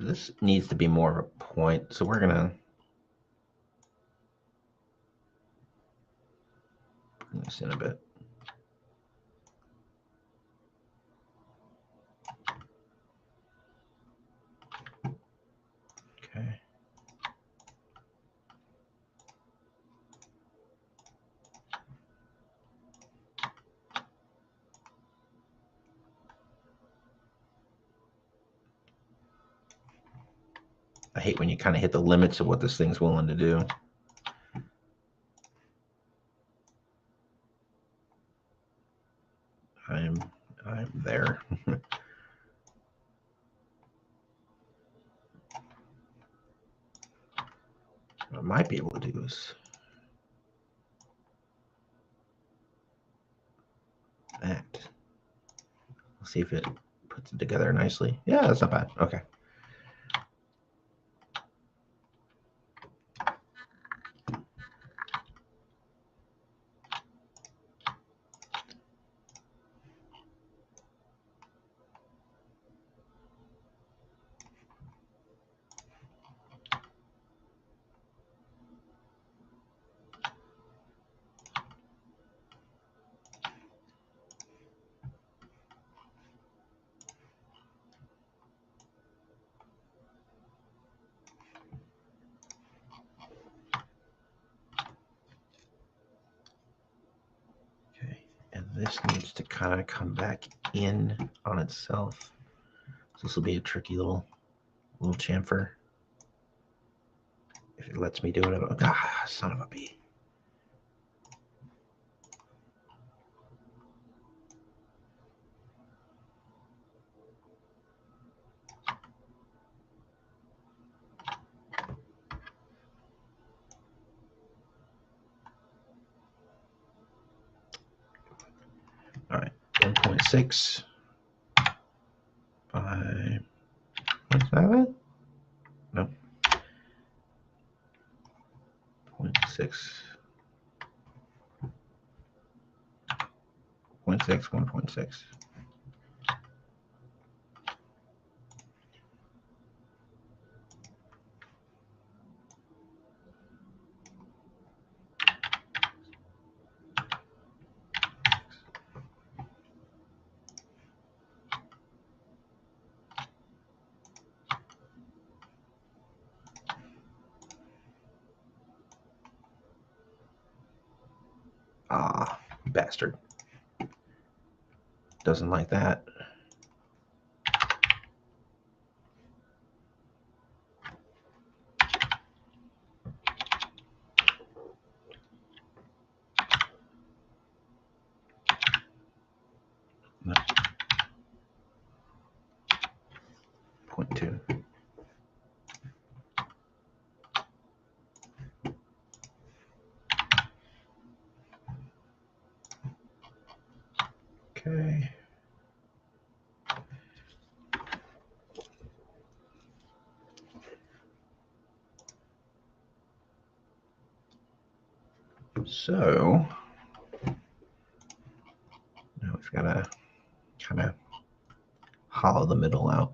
This needs to be more of a point, so we're gonna bring this in a bit. Okay. I hate when you kind of hit the limits of what this thing's willing to do. I'm there. What I might be able to do is that. We'll see if it puts it together nicely. Yeah, that's not bad. Okay. And this needs to kind of come back in on itself. So this will be a tricky little chamfer. If it lets me do it. Oh, son of a bee. All right, 1.6. 5.7? No. 0.6. 0.6, 1.6. Ah, bastard. Doesn't like that. No. 0.2. Okay. So now Just gotta kind of hollow the middle out.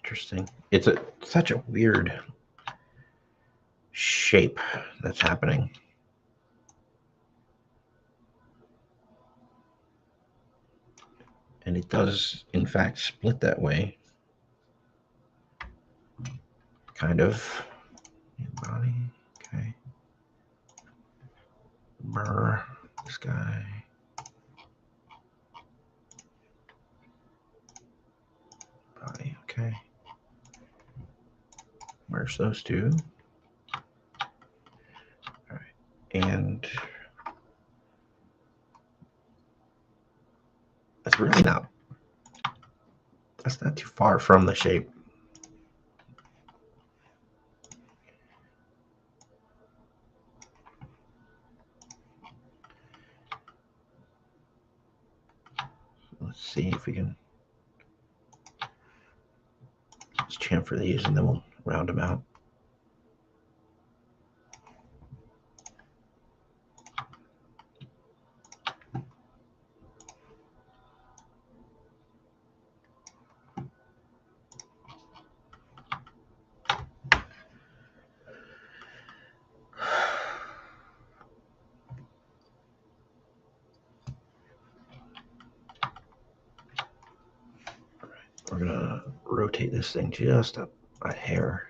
Interesting. It's such a weird shape that's happening. And it does, in fact, split that way. Kind of. Body. Okay. Burr. This guy. Body. Okay. Merge those two. All right. And that's really not. That's not too far from the shape. Let's see if we can just chamfer these and then we'll round them out. We're gonna rotate this thing just a hair.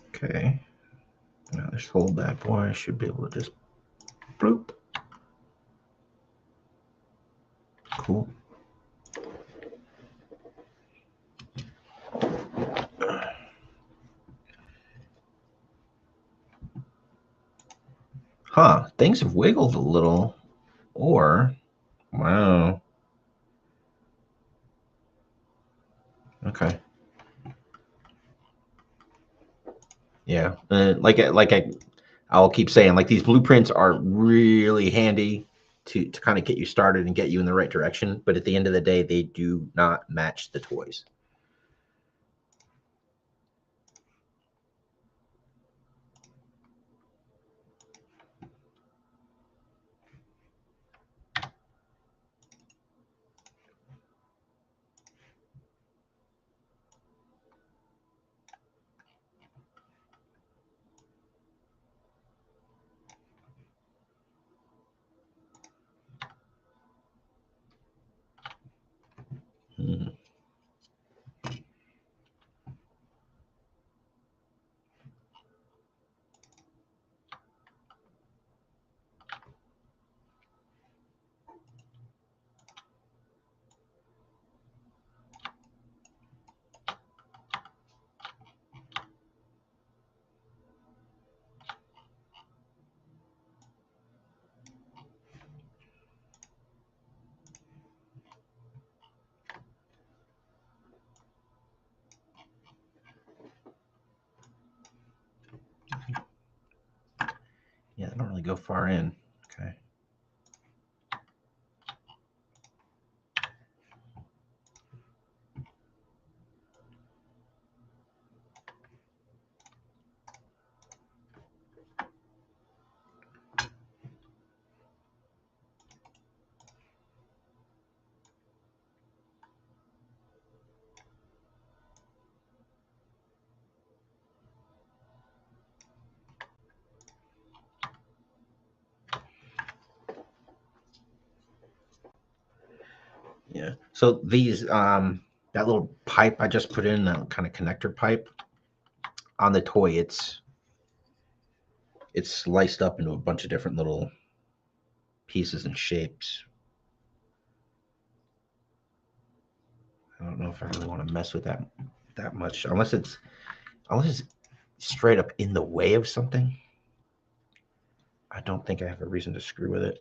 Okay. Now this whole bad boy should be able to just bloop. Cool. Huh, things have wiggled a little. Or, wow. Okay. Yeah. I'll keep saying, like, these blueprints are really handy to kind of get you started and get you in the right direction. But at the end of the day, they do not match the toys. Hmm. Yeah, I don't really go far in. Okay. Yeah. So these that little pipe I just put in, that kind of connector pipe on the toy, it's sliced up into a bunch of different little pieces and shapes. I don't know if I really want to mess with that much, unless it's straight up in the way of something. I don't think I have a reason to screw with it.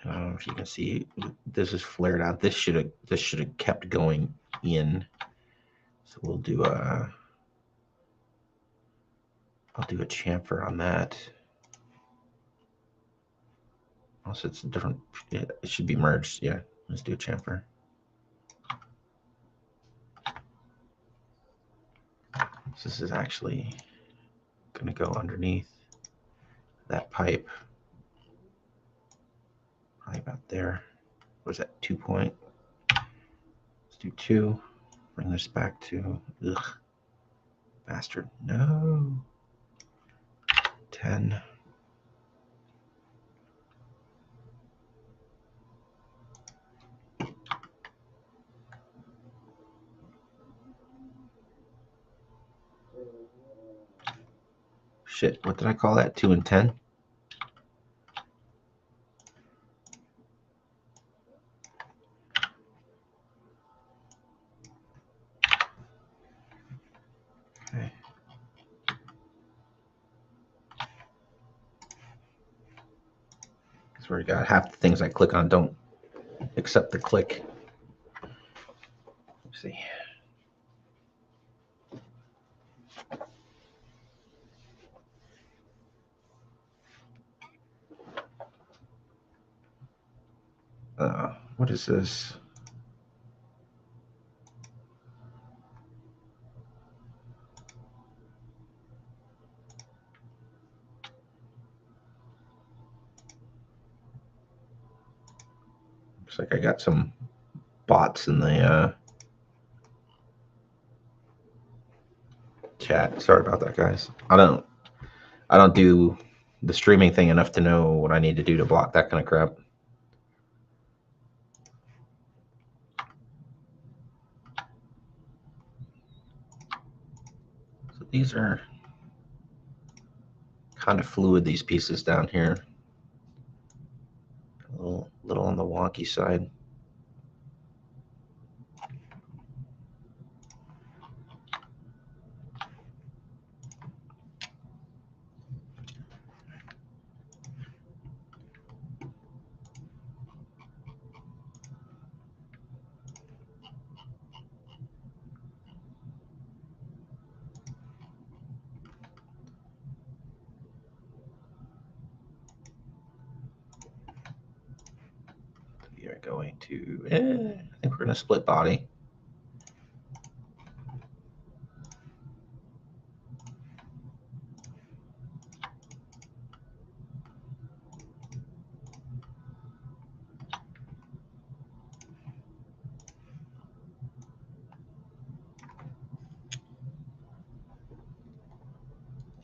I don't know if you can see, this is flared out. This should have kept going in. So we'll do I'll do a chamfer on that. Also, it's a different. Yeah, it should be merged. Yeah, let's do a chamfer. So this is actually going to go underneath that pipe. Probably about there. What is that? 2 point. Let's do 2. Bring this back to. Ugh. Bastard. No. 10. Shit, what did I call that? 2 and 10? Okay. That's where you got half the things I click on don't accept the click. Let's see. What is this? Looks like I got some bots in the chat. Sorry about that, guys. I don't do the streaming thing enough to know what I need to do to block that kind of crap. So these are kind of fluid, these pieces down here. A little on the wonky side. We are going to, I think we're going to split body.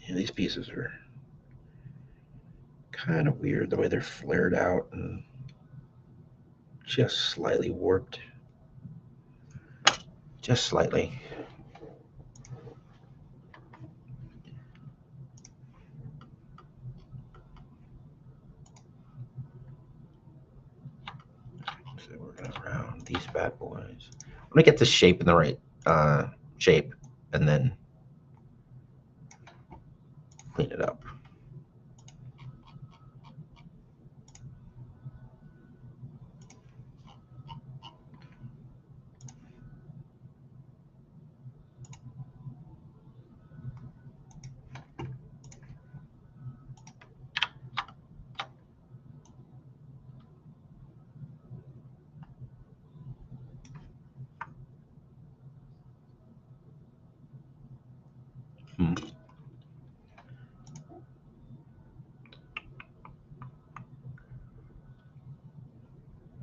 Yeah, these pieces are kind of weird the way they're flared out and just slightly warped. Just slightly. So we're going to round these bad boys. I'm going to get the shape in the right shape and then clean it up.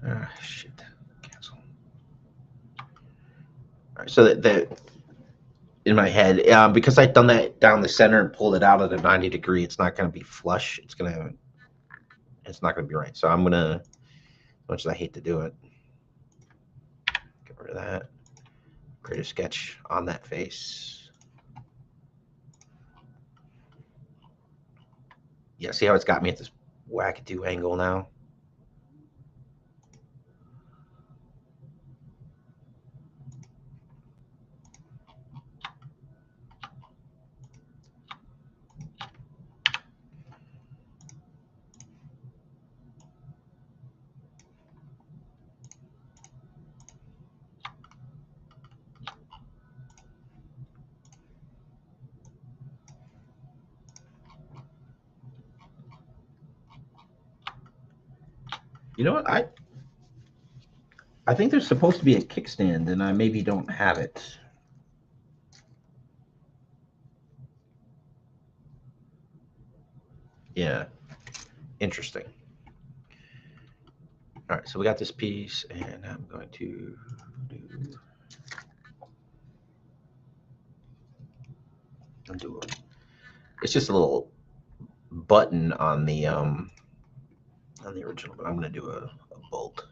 Ah, shit. All right, so that in my head, because I've done that down the center and pulled it out at a 90 degree, it's not going to be flush. It's not going to be right. So I'm gonna, as much as I hate to do it, get rid of that. Create a sketch on that face. Yeah, see how it's got me at this wackadoo angle now? You know what? I think there's supposed to be a kickstand, and I maybe don't have it. Yeah, interesting. All right, so we got this piece, and I'm going to do it. It's just a little button on the original, but I'm going to do a bolt.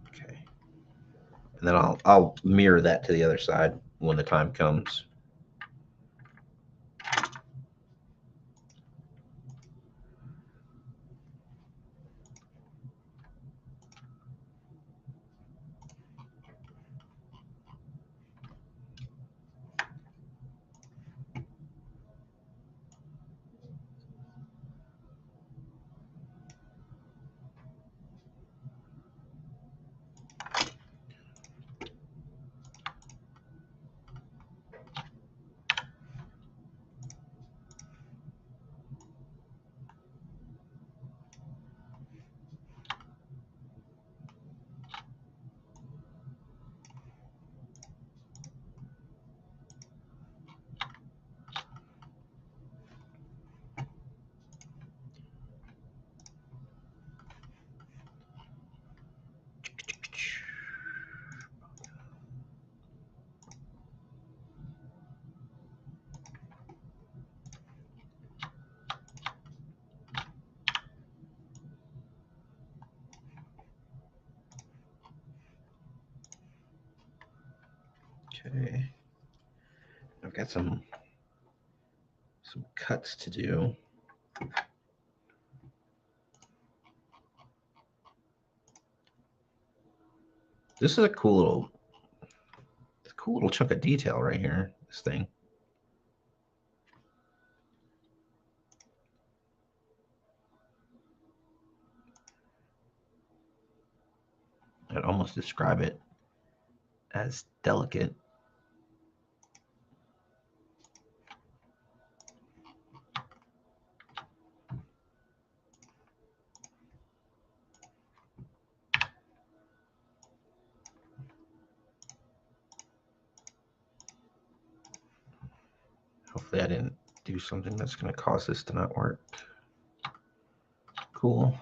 Okay, and then I'll mirror that to the other side when the time comes. Okay, I've got some cuts to do. This is a cool little chunk of detail right here. This thing. I'd almost describe it as delicate. Hopefully I didn't do something that's going to cause this to not work. Cool.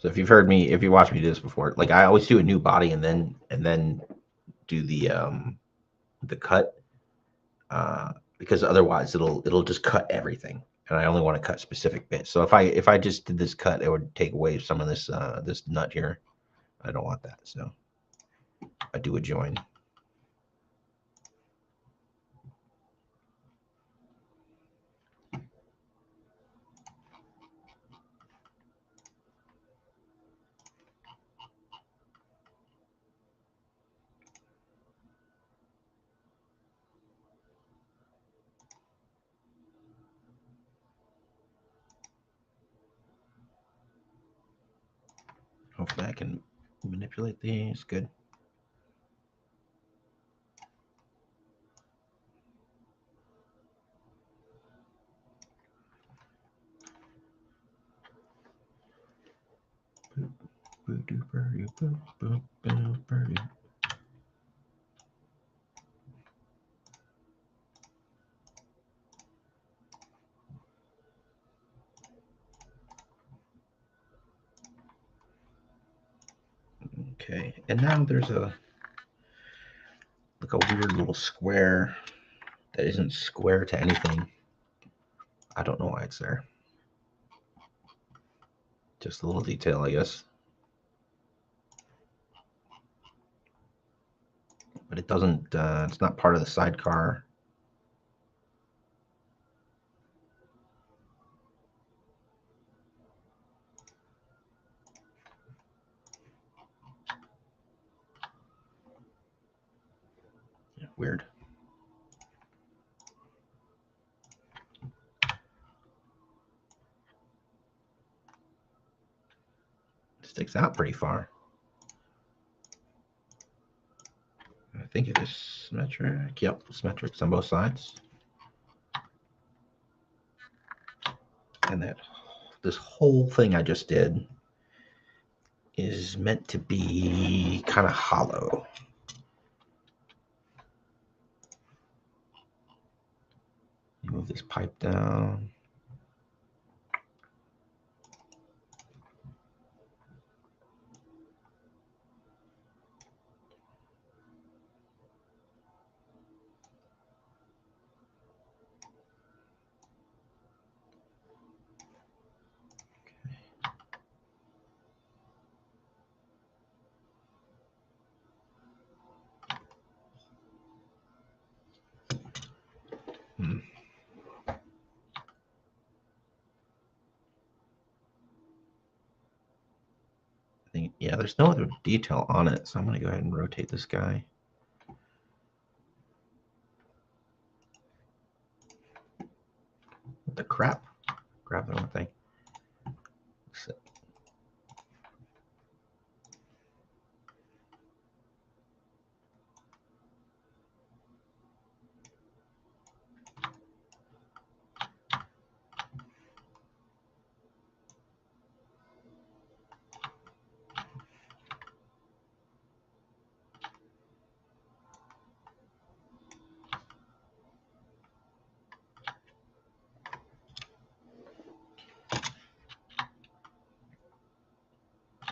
So if you watched me do this before, like I always do a new body and then do the cut, because otherwise it'll just cut everything, and I only want to cut specific bits. So if I just did this cut, it would take away some of this nut here. I don't want that, so I do a join. Hopefully I can manipulate these. Good. Okay, and now there's a weird little square that isn't square to anything. I don't know why it's there. Just a little detail, I guess. But it doesn't, it's not part of the sidecar. Yeah, weird. It sticks out pretty far. I think it is symmetric. Yep, symmetric on both sides. And this whole thing I just did is meant to be kind of hollow. Move this pipe down. Yeah, there's no other detail on it, so I'm going to go ahead and rotate this guy. What the crap? Grab the wrong thing.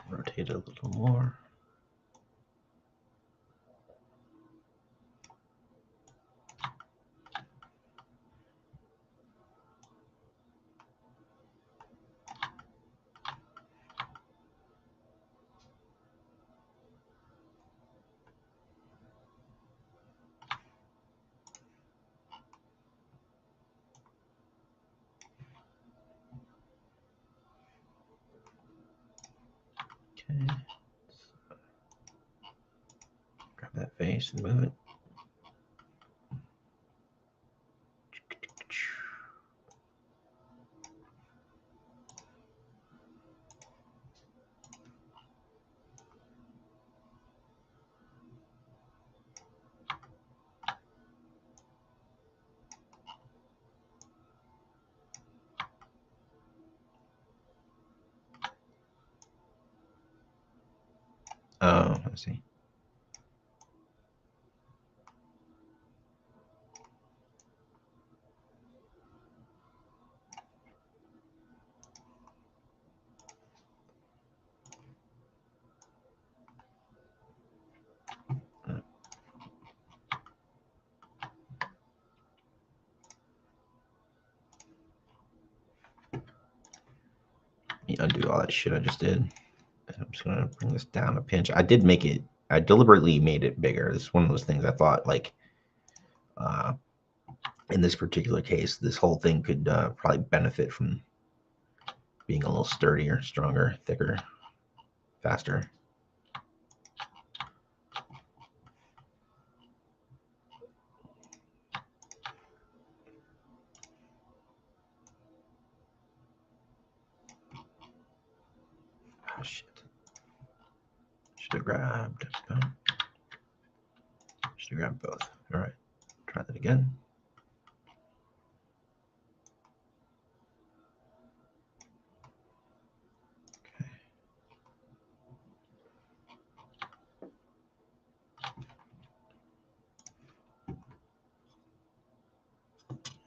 Rotate it a little more. Okay. Grab that face and move it. Oh, I see. undo all that shit I just did. And I'm just gonna bring this down a pinch. I did make it. I deliberately made it bigger. It's one of those things I thought like, in this particular case, this whole thing could probably benefit from being a little sturdier, stronger, thicker, faster. Oh shit! Should have grabbed. Should have grabbed both. All right, try that again.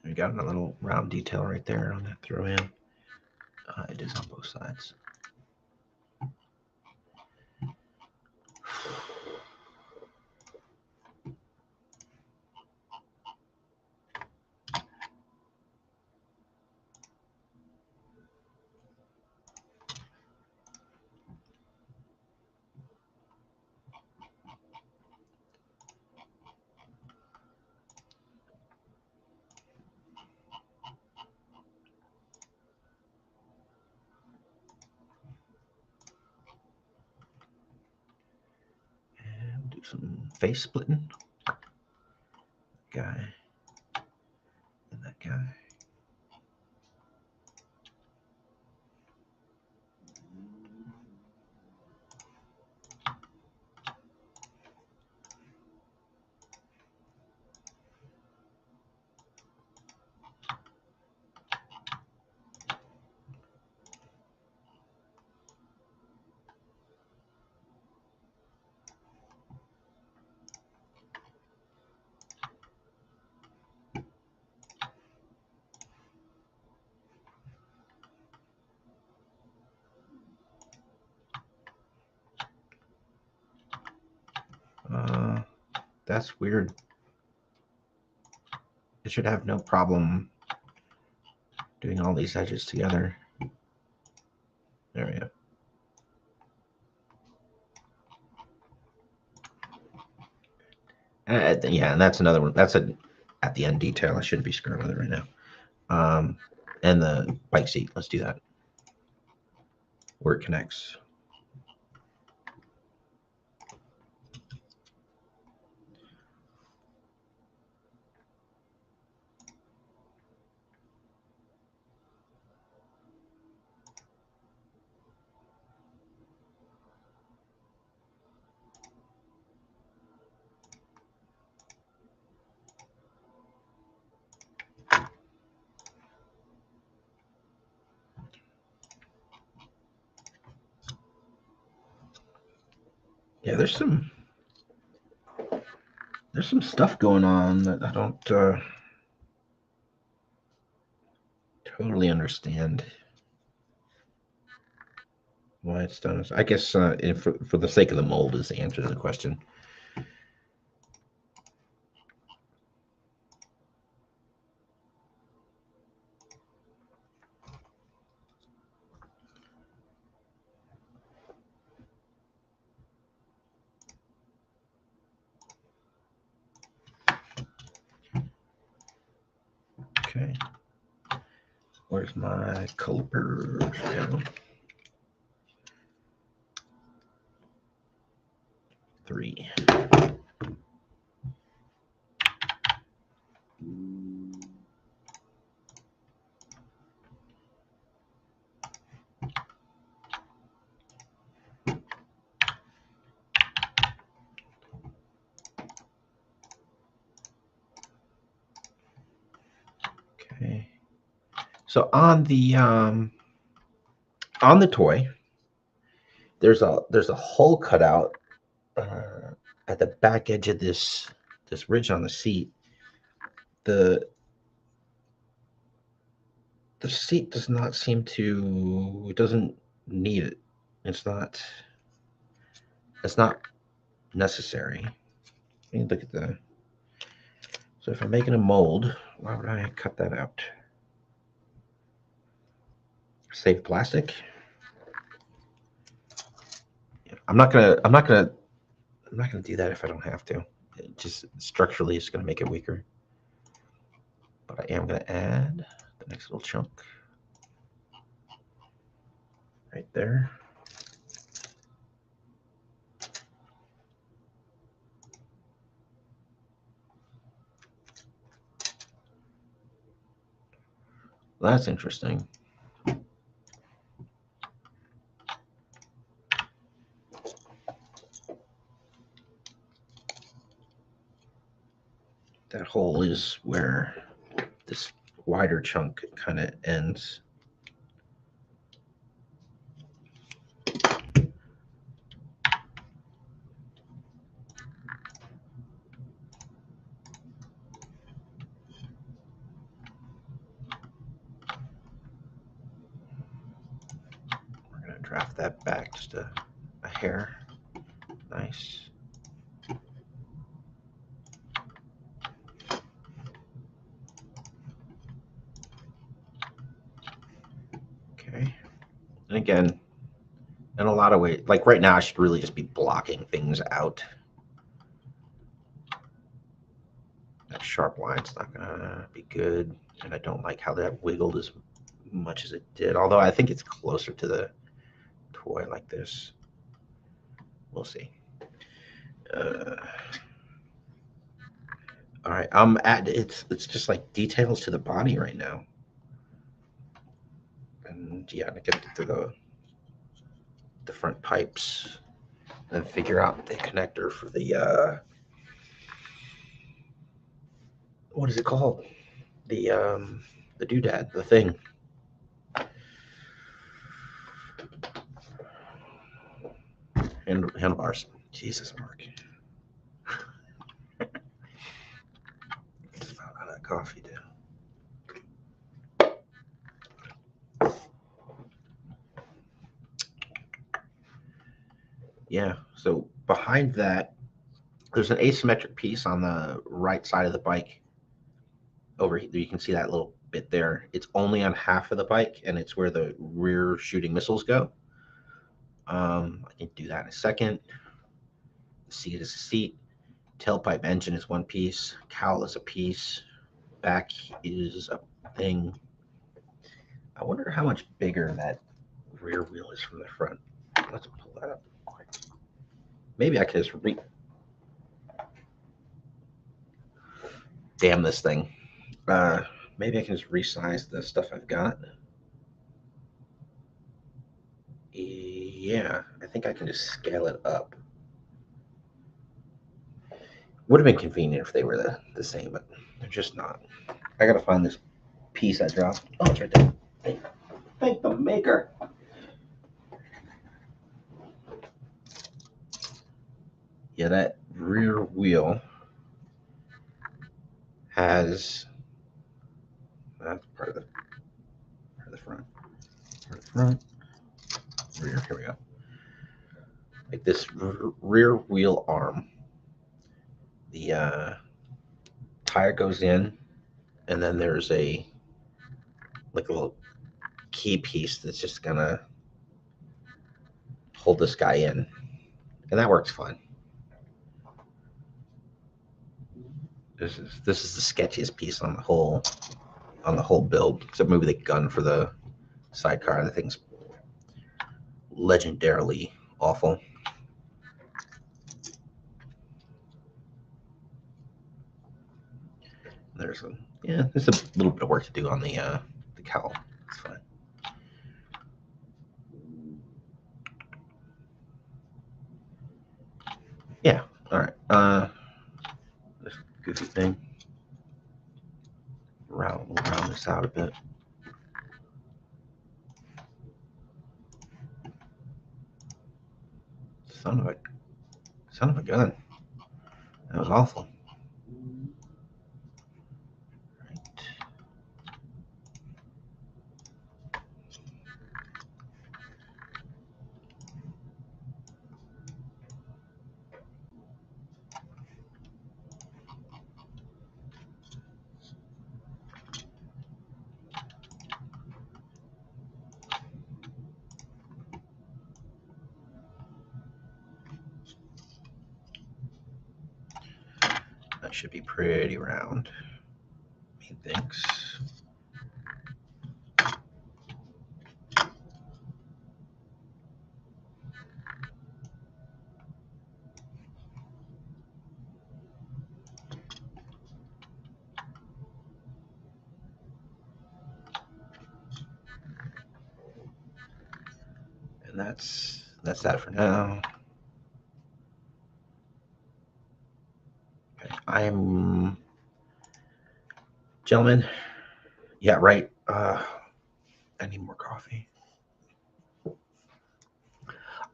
We got a little round detail right there on that throw in. It is on both sides. Do some face splitting. Guy and that guy. That's weird. It should have no problem doing all these edges together. There we go. Yeah, and that's another one. That's a at the end detail. I shouldn't be screwing with it right now. And the bike seat. Let's do that. Where it connects. Yeah, there's some stuff going on that I don't totally understand why it's done. I guess for the sake of the mold is the answer to the question. Okay. Where's my color? Yeah. 3. Okay. So on the toy, there's a hole cut out at the back edge of this ridge on the seat. The seat does not seem to. It doesn't need it. It's not necessary. Let me look at the. So if I'm making a mold, why would I cut that out? Save plastic. I'm not gonna do that if I don't have to. It just structurally, it's gonna make it weaker. But I am gonna add the next little chunk right there. That's interesting. That hole is where this wider chunk kind of ends. We're going to draft that back just a hair. Nice. Okay. And again, in a lot of ways, like right now, I should really just be blocking things out. That sharp line's not gonna be good, and I don't like how that wiggled as much as it did. Although I think it's closer to the toy like this. We'll see. All right, I'm at it's just like details to the body right now, and yeah, I get to the front pipes and figure out the connector for the what is it called? The doodad, the thing. Handlebars. Jesus, Mark. Just found out that coffee too. Yeah, so behind that, there's an asymmetric piece on the right side of the bike. Over here, you can see that little bit there. It's only on half of the bike, and it's where the rear shooting missiles go. I can do that in a second. The seat is a seat. Tailpipe engine is one piece. Cowl is a piece. Back is a thing. I wonder how much bigger that rear wheel is from the front. Let's pull that up quick. Maybe I could just damn this thing. Maybe I can just resize the stuff I've got. Yeah, I think I can just scale it up. Would have been convenient if they were the same, but they're just not. I gotta find this piece I dropped. Oh, it's right there. Thank the maker. Yeah, that rear wheel has that's part of the front. Part of the front. Rear. Here we go. Like this rear wheel arm. The tire goes in, and then there's a little key piece that's just gonna hold this guy in, and that works fine. This is the sketchiest piece on the whole build, except maybe the gun for the sidecar. The thing's legendarily awful. There's a little bit of work to do on the cowl. It's fine. Yeah. All right. This goofy thing. We'll round this out a bit. Son of a gun. That was awful. Right. should be pretty round. Methinks. And that's that for now. Okay. I'm gentlemen. Yeah, right. I need more coffee.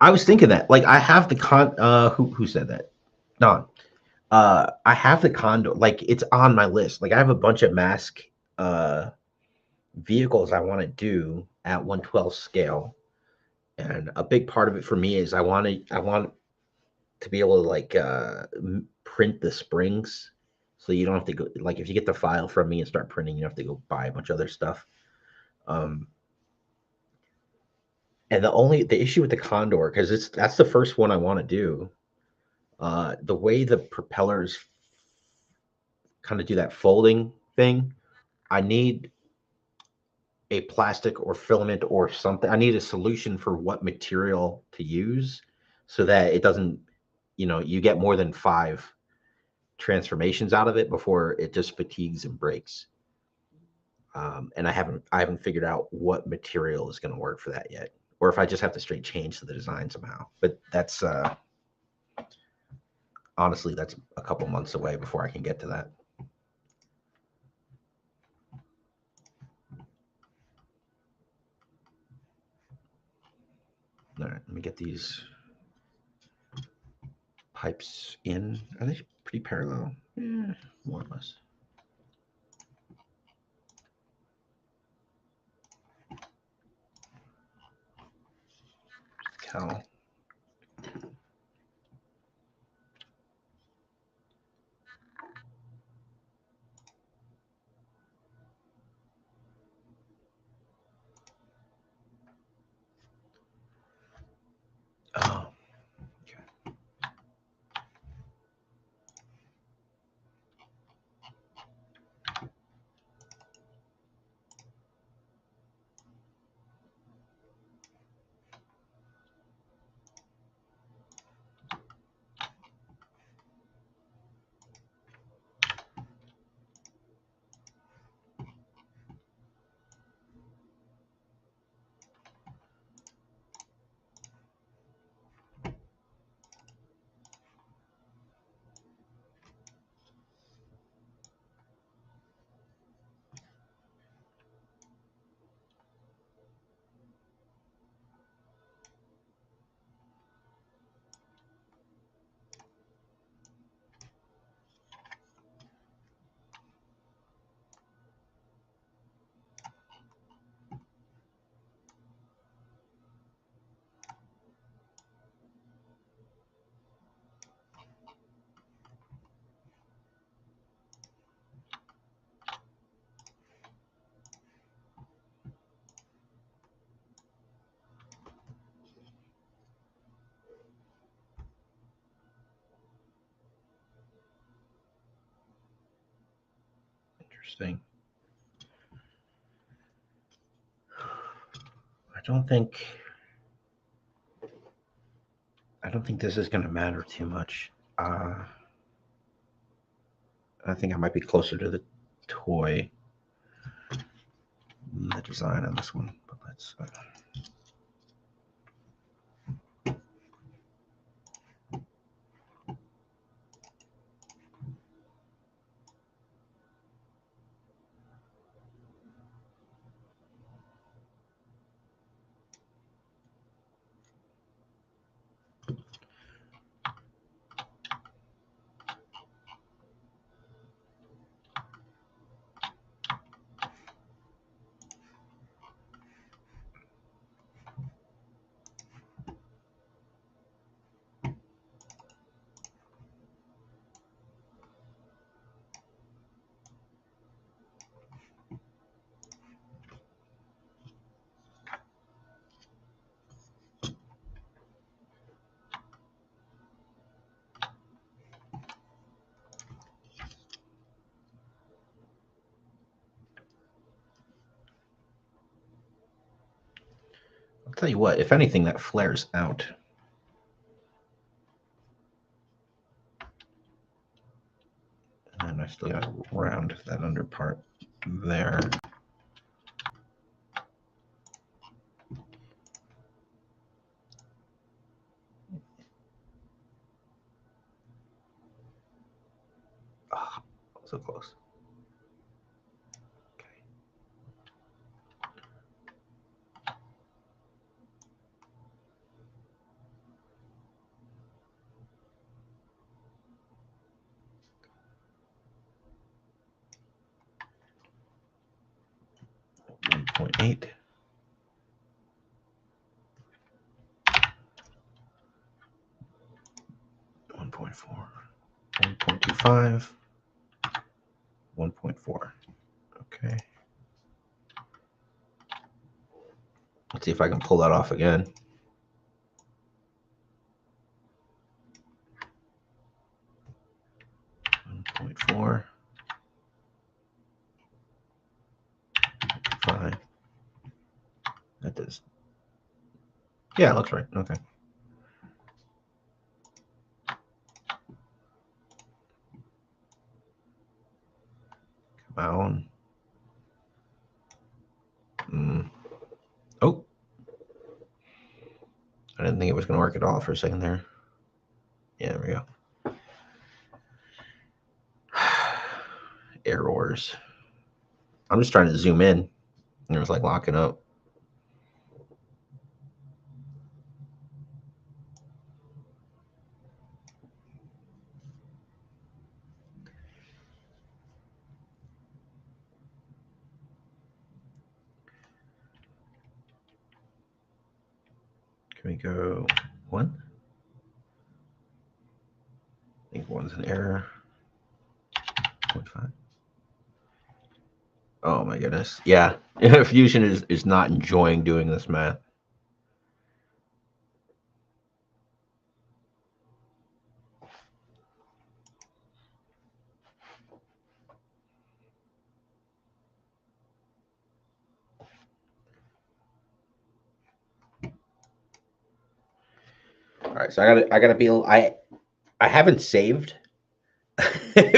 I was thinking that. Like I have the who said that? Don. I have the condo, like it's on my list. Like I have a bunch of mask uh vehicles I want to do at 112 scale. And a big part of it for me is I want to be able to like print the springs, so you don't have to go, like if you get the file from me and start printing, you have to go buy a bunch of other stuff. Um and the issue with the Condor, because that's the first one I want to do. The way the propellers kind of do that folding thing, I need a plastic or filament or something. I need a solution for what material to use so that it doesn't, you get more than five transformations out of it before it just fatigues and breaks. And I haven't figured out what material is going to work for that yet, or if I just have to straight change the design somehow. But that's honestly, that's a couple months away before I can get to that. All right, let me get these pipes in. Are they pretty parallel? Yeah, more or less. Cal. Oh, okay. Interesting. I don't think I don't think this is going to matter too much. I think I might be closer to the toy than the design on this one. But let's. Tell you what, if anything, that flares out. And I still got to round that under part there. Oh, so close. Okay. .8. 1.4. 1.25. 1.4. Okay. Let's see if I can pull that off again. .4. 5. That does. Yeah, it looks right. Okay. Come on. Oh. I didn't think it was going to work at all for a second there. Yeah, there we go. Errors. I'm just trying to zoom in. And it was like locking up. Can we go 1? I think 1's an error. 0.5. Oh my goodness. Yeah. Fusion is not enjoying doing this math. All right, so I gotta be. I haven't saved,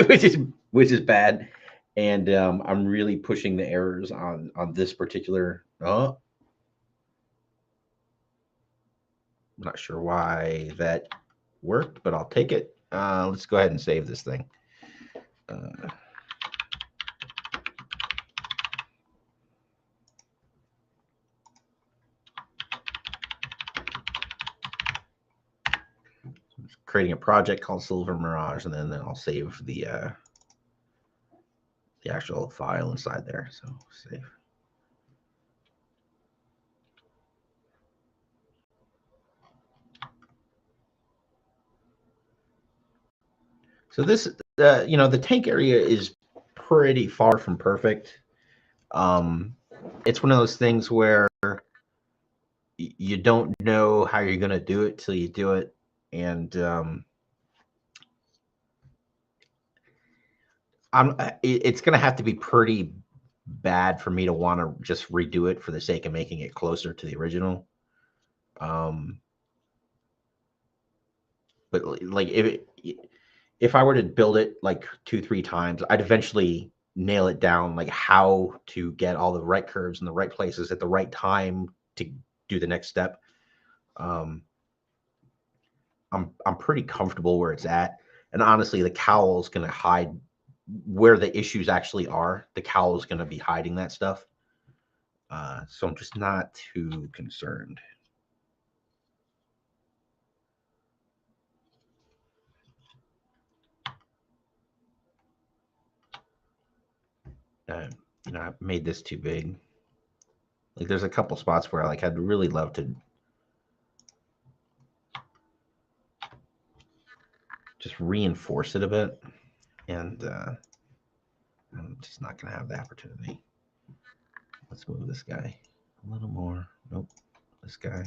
which is bad, and I'm really pushing the errors on this particular. Oh, I'm not sure why that worked, but I'll take it. Let's go ahead and save this thing. Creating a project called Silver Mirage, and then I'll save the actual file inside there. So save. So this, the tank area is pretty far from perfect. It's one of those things where you don't know how you're going to do it till you do it, and it's going to have to be pretty bad for me to want to just redo it for the sake of making it closer to the original. But like if I were to build it like 2-3 times, I'd eventually nail it down, like how to get all the right curves in the right places at the right time to do the next step. I'm pretty comfortable where it's at, and honestly, the cowl is going to hide where the issues actually are. The cowl is going to be hiding that stuff, so I'm just not too concerned. I made this too big. Like, there's a couple spots where I'd really love to just reinforce it a bit, and I'm just not going to have the opportunity. Let's move this guy a little more. Nope, this guy.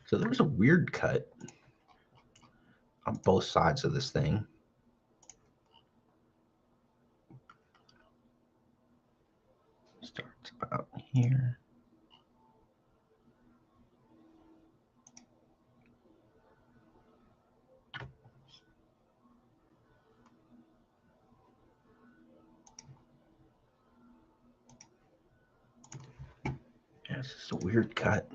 So there was a weird cut on both sides of this thing. Starts about here. Yeah, it's just a weird cut.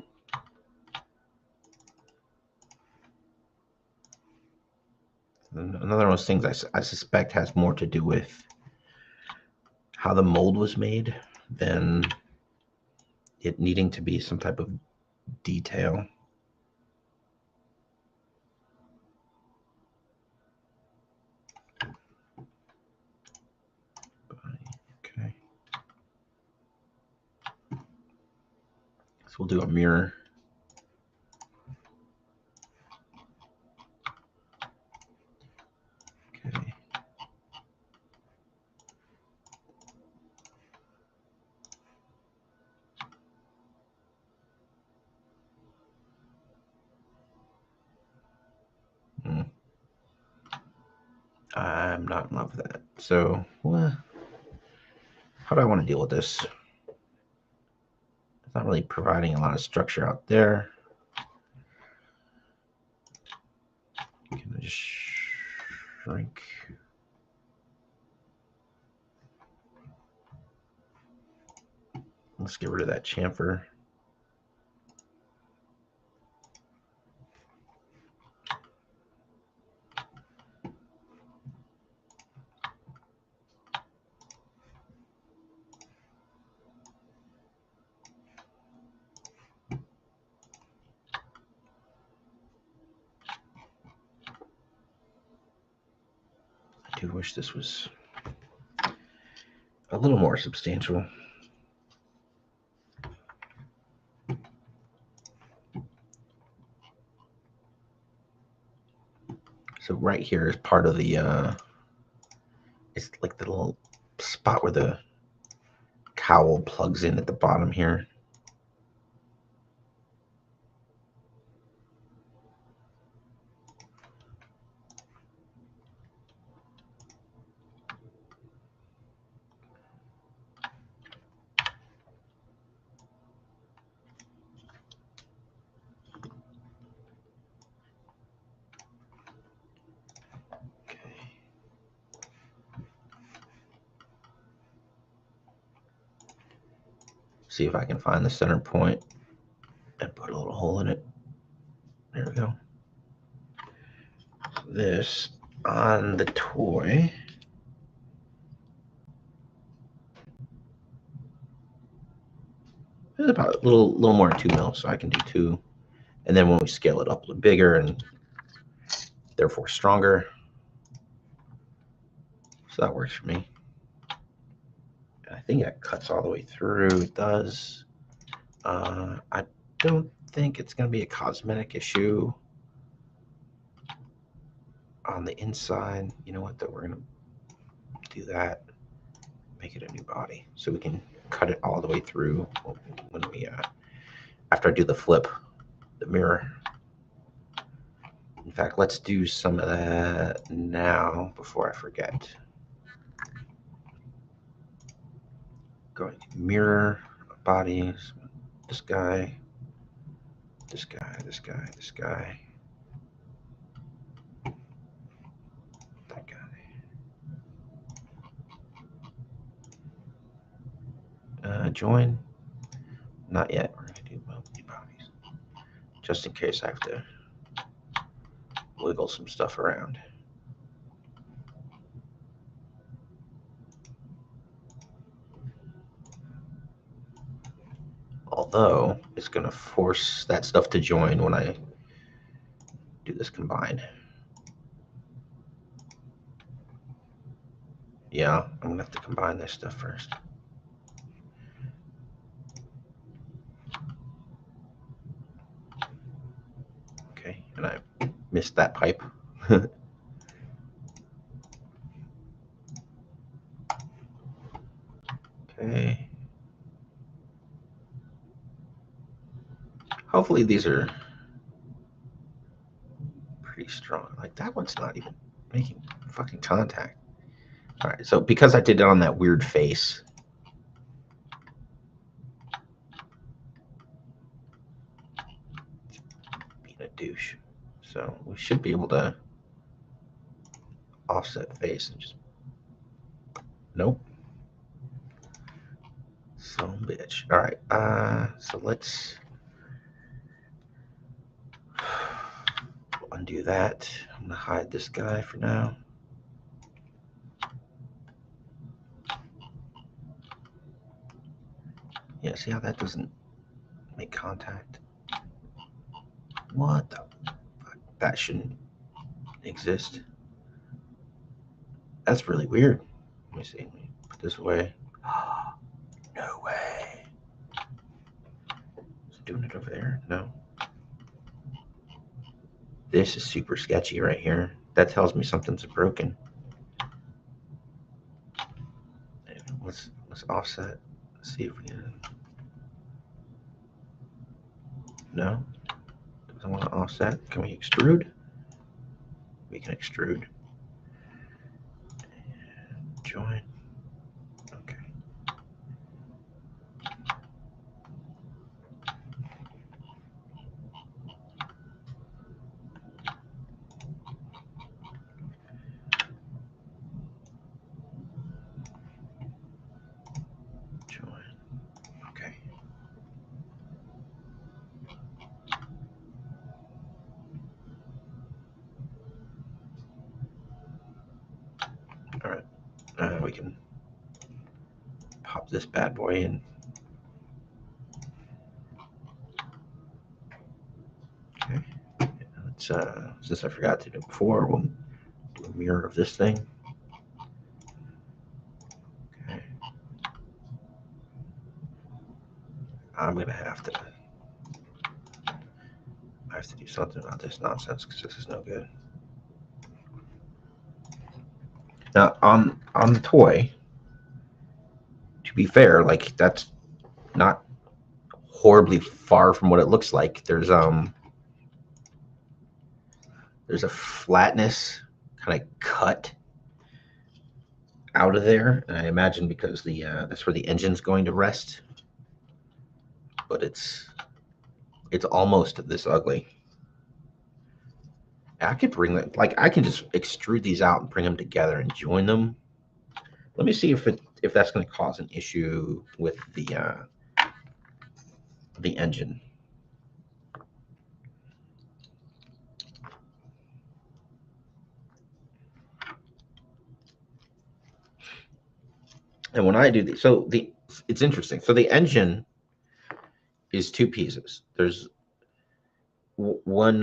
Another of those things I suspect has more to do with how the mold was made than it needing to be some type of detail. Okay. So we'll do a mirror. Okay. I'm not in love with that. So, well, how do I want to deal with this? It's not really providing a lot of structure out there. Can I just shrink? Let's get rid of that chamfer. I do wish this was a little more substantial. So right here is part of the, it's like the little spot where the cowl plugs in at the bottom here. See if I can find the center point and put a little hole in it. There we go. This on the toy. It's about a little more than 2 mil, so I can do 2. And then when we scale it up a little bigger and therefore stronger, so that works for me. I think that cuts all the way through. It does. I don't think it's going to be a cosmetic issue on the inside. You know what, though? We're going to do that. Make it a new body so we can cut it all the way through when we after I do the flip, the mirror. In fact, let's do some of that now before I forget. Going mirror bodies. This guy, this guy, this guy, this guy, that guy. Join. Not yet. We're gonna do multi bodies, just in case I have to wiggle some stuff around. Although it's going to force that stuff to join when I do this combine. Yeah, I'm going to have to combine this stuff first. Okay, and I missed that pipe. Okay. Hopefully these are strong. Like that one's not even making fucking contact. All right, so because I did it on that weird face, being a douche. So we should be able to offset face and just, nope. So bitch. All right, so let's undo that. I'm gonna hide this guy for now. Yeah, see how that doesn't make contact? What the fuck? That shouldn't exist. That's really weird. Let me see. Let me put this away. No way. Is it doing it over there? No. This is super sketchy right here. That tells me something's broken. Let's offset. Let's see if we can. No. Doesn't want to offset. Can we extrude? We can extrude. Join. Okay. Join. Okay. All right. We can pop this bad boy in. Okay. Let's since I forgot to do it before, we'll do a mirror of this thing. Okay. I'm gonna have to do something about this nonsense because this is no good. Now on the toy, to be fair, like that's not horribly far from what it looks like. There's a flatness kind of cut out of there, and I imagine because the that's where the engine's going to rest. But it's almost this ugly. I could bring that, like I can just extrude these out and bring them together and join them. Let me see if that's going to cause an issue with the engine. And when I do these, so it's interesting. So the engine is two pieces. There's one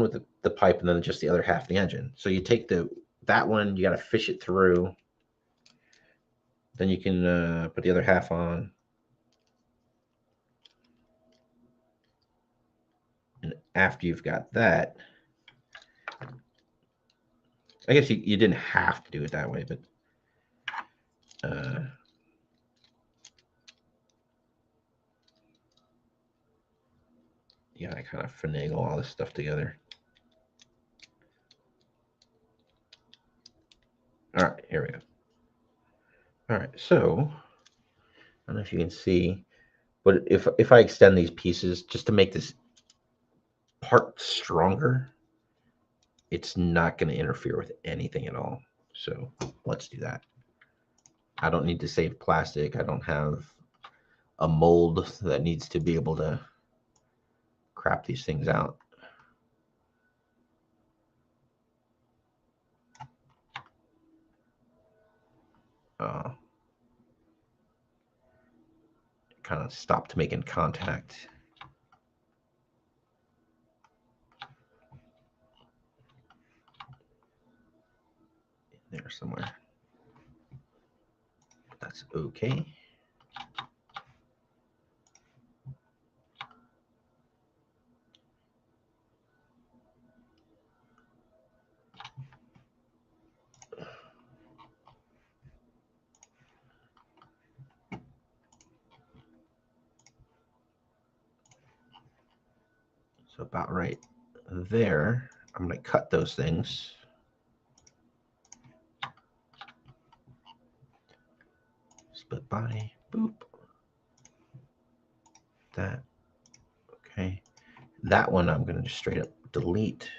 with the pipe, and then just the other half of the engine. So you take that one, you got to fish it through. Then you can put the other half on. And after you've got that, I guess you didn't have to do it that way, but yeah, I kind of finagle all this stuff together. All right, here we go. All right, so I don't know if you can see, but if I extend these pieces just to make this part stronger, it's not going to interfere with anything at all. So let's do that. I don't need to save plastic. I don't have a mold that needs to be able to crap these things out. Kind of stopped making contact. In there somewhere. That's okay. So about right there. I'm going to cut those things. Split body, boop. That, okay. That one I'm going to just straight up delete.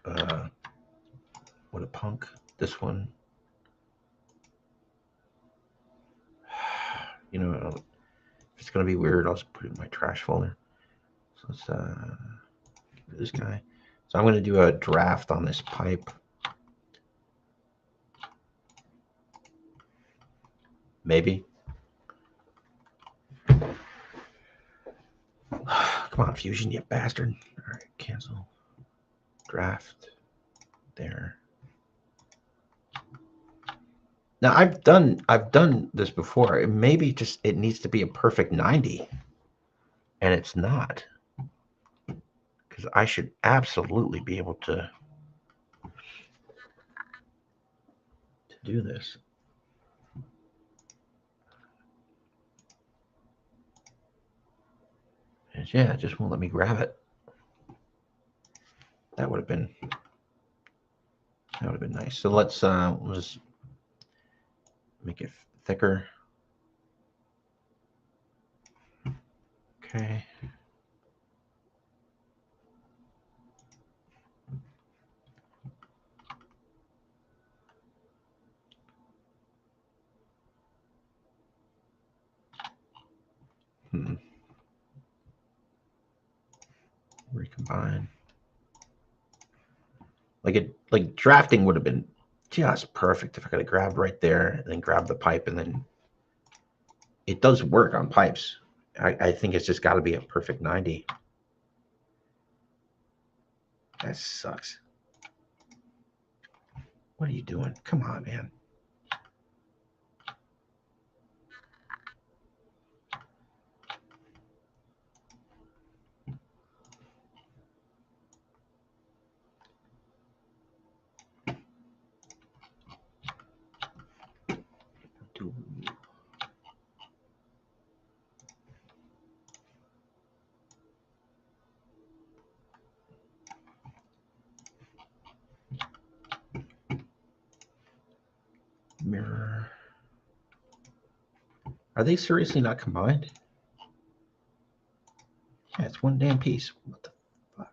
What a punk. This one. You know, if it's going to be weird, I'll just put it in my trash folder. So let's this guy. So I'm going to do a draft on this pipe. Maybe. Come on, Fusion, you bastard. All right, cancel. Draft. There. Now I've done this before. Maybe just it needs to be a perfect 90. And it's not. Because I should absolutely be able to do this. And yeah, it just won't let me grab it. That would have been nice. So let's make it thicker. Okay. Recombine. Like drafting would have been just perfect if I could have grabbed right there and then grab the pipe, and then it does work on pipes. I think it's just got to be a perfect 90. That sucks. What are you doing? Come on, man. Mirror. Are they seriously not combined? Yeah, it's one damn piece. What the fuck?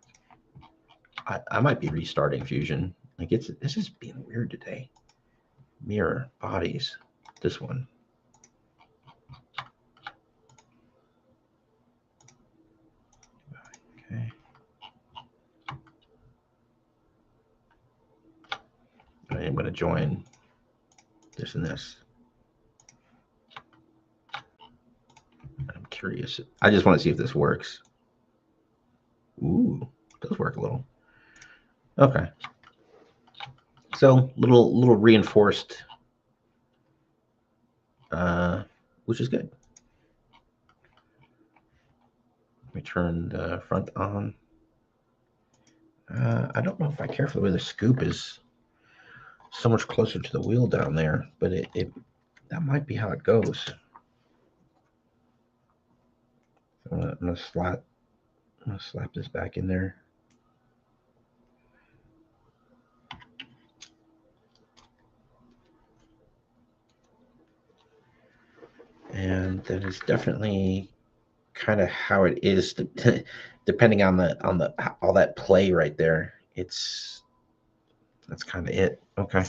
I might be restarting Fusion. Like this is being weird today. Mirror bodies. This one. Okay. I am going to join this and this. I'm curious. I just want to see if this works. Ooh, it does work a little. Okay. So little reinforced, which is good. Let me turn the front on. I don't know if I care for the way the scoop is so much closer to the wheel down there, but that might be how it goes. So I'm gonna slap this back in there. And that is definitely kind of how it is, depending on the all that play right there. That's kind of it. Okay.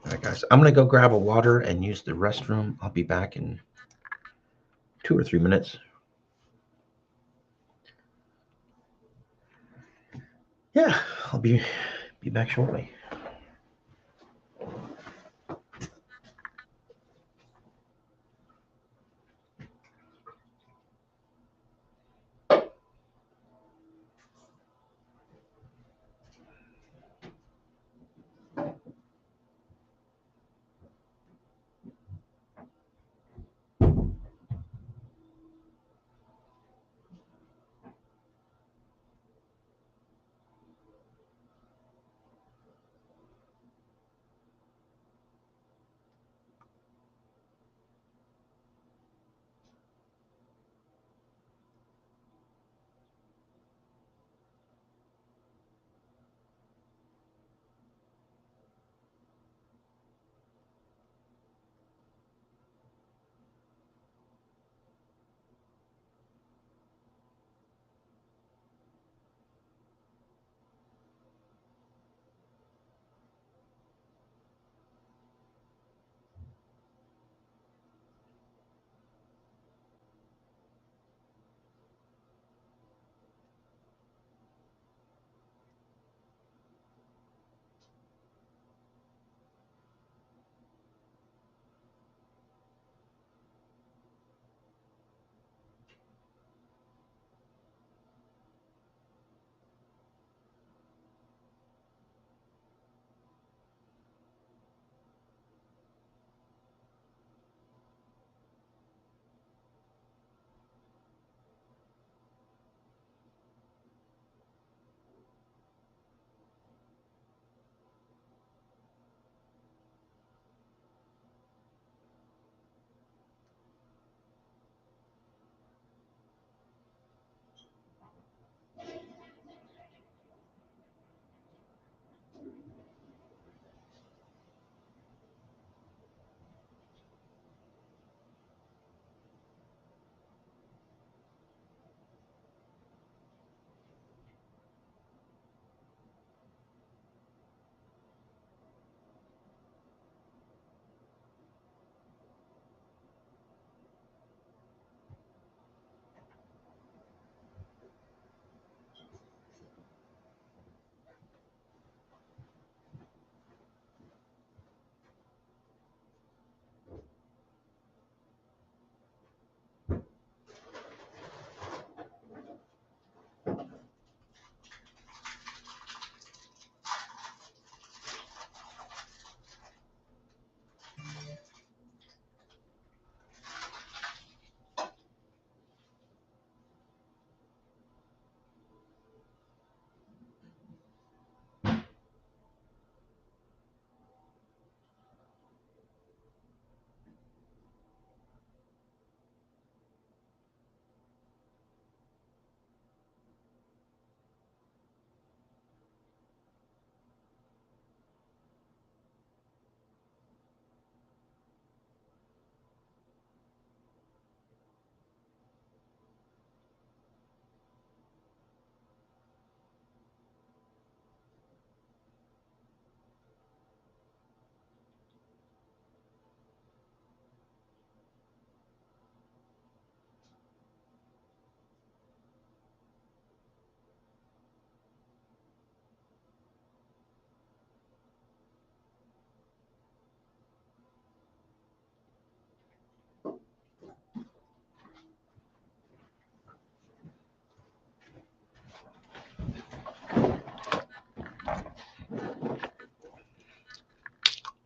All right, guys, I'm gonna go grab a water and use the restroom. I'll be back in 2 or 3 minutes. Yeah, I'll be back shortly.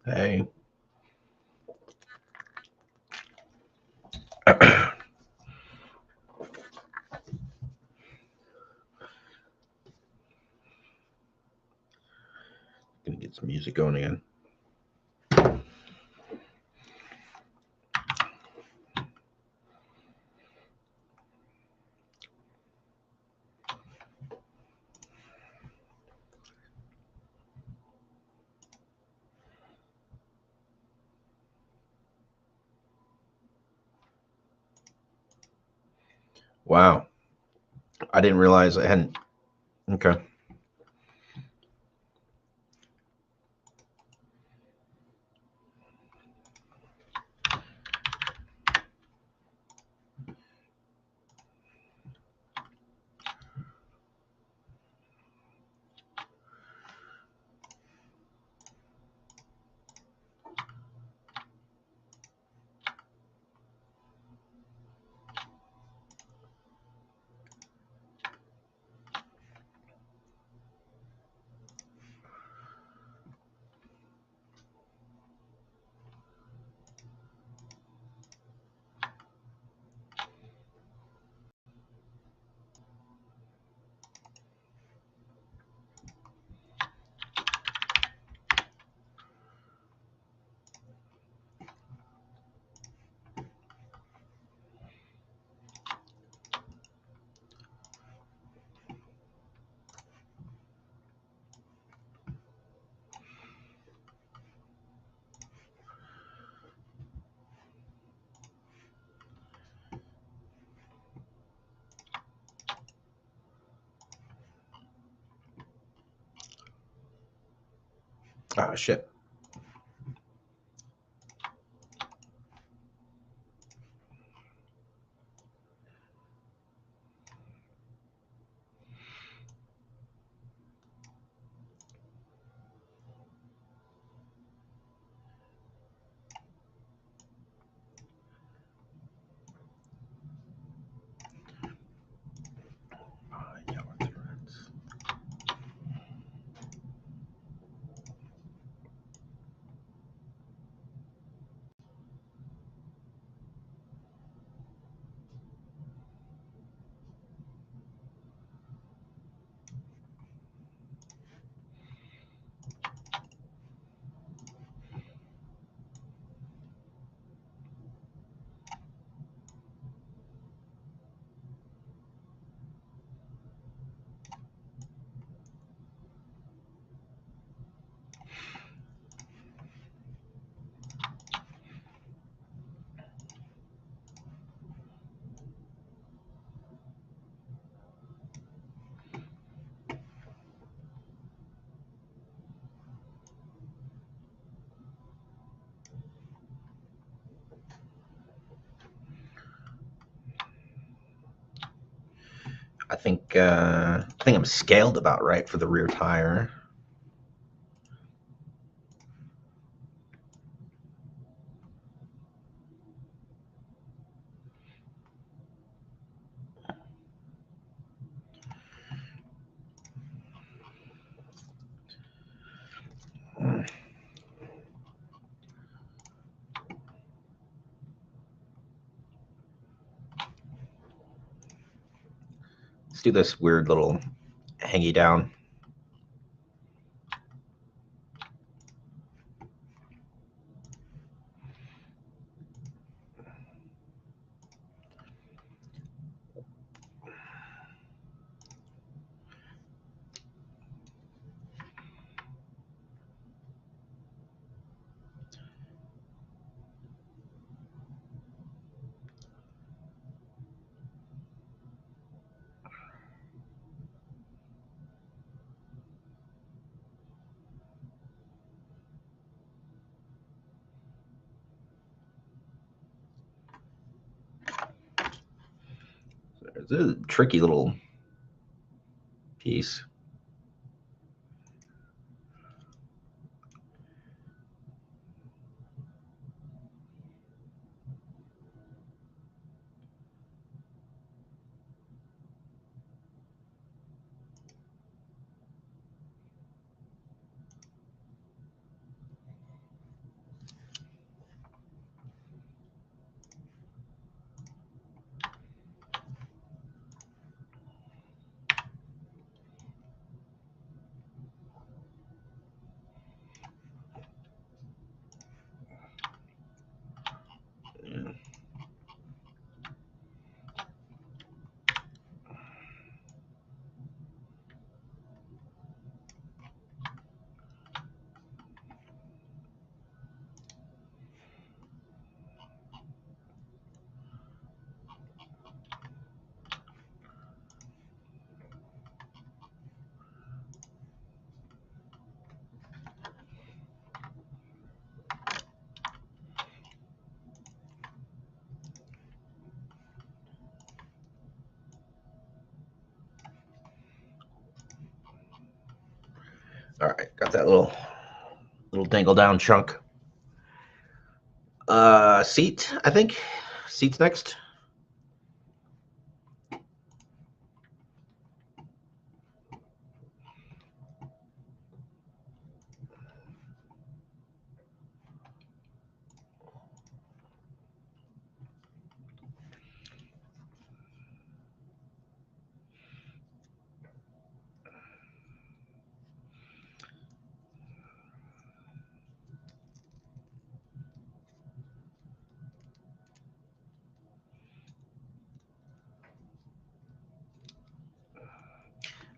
Hey. Gonna get some music going again. Wow. I didn't realize I hadn't. Okay. Oh shit. Yellow threads. I think I'm scaled about right for the rear tire. Let's do this weird little hangy down. It's a tricky little piece. All right, got that little dangle down chunk. Seat, I think. Seat's next.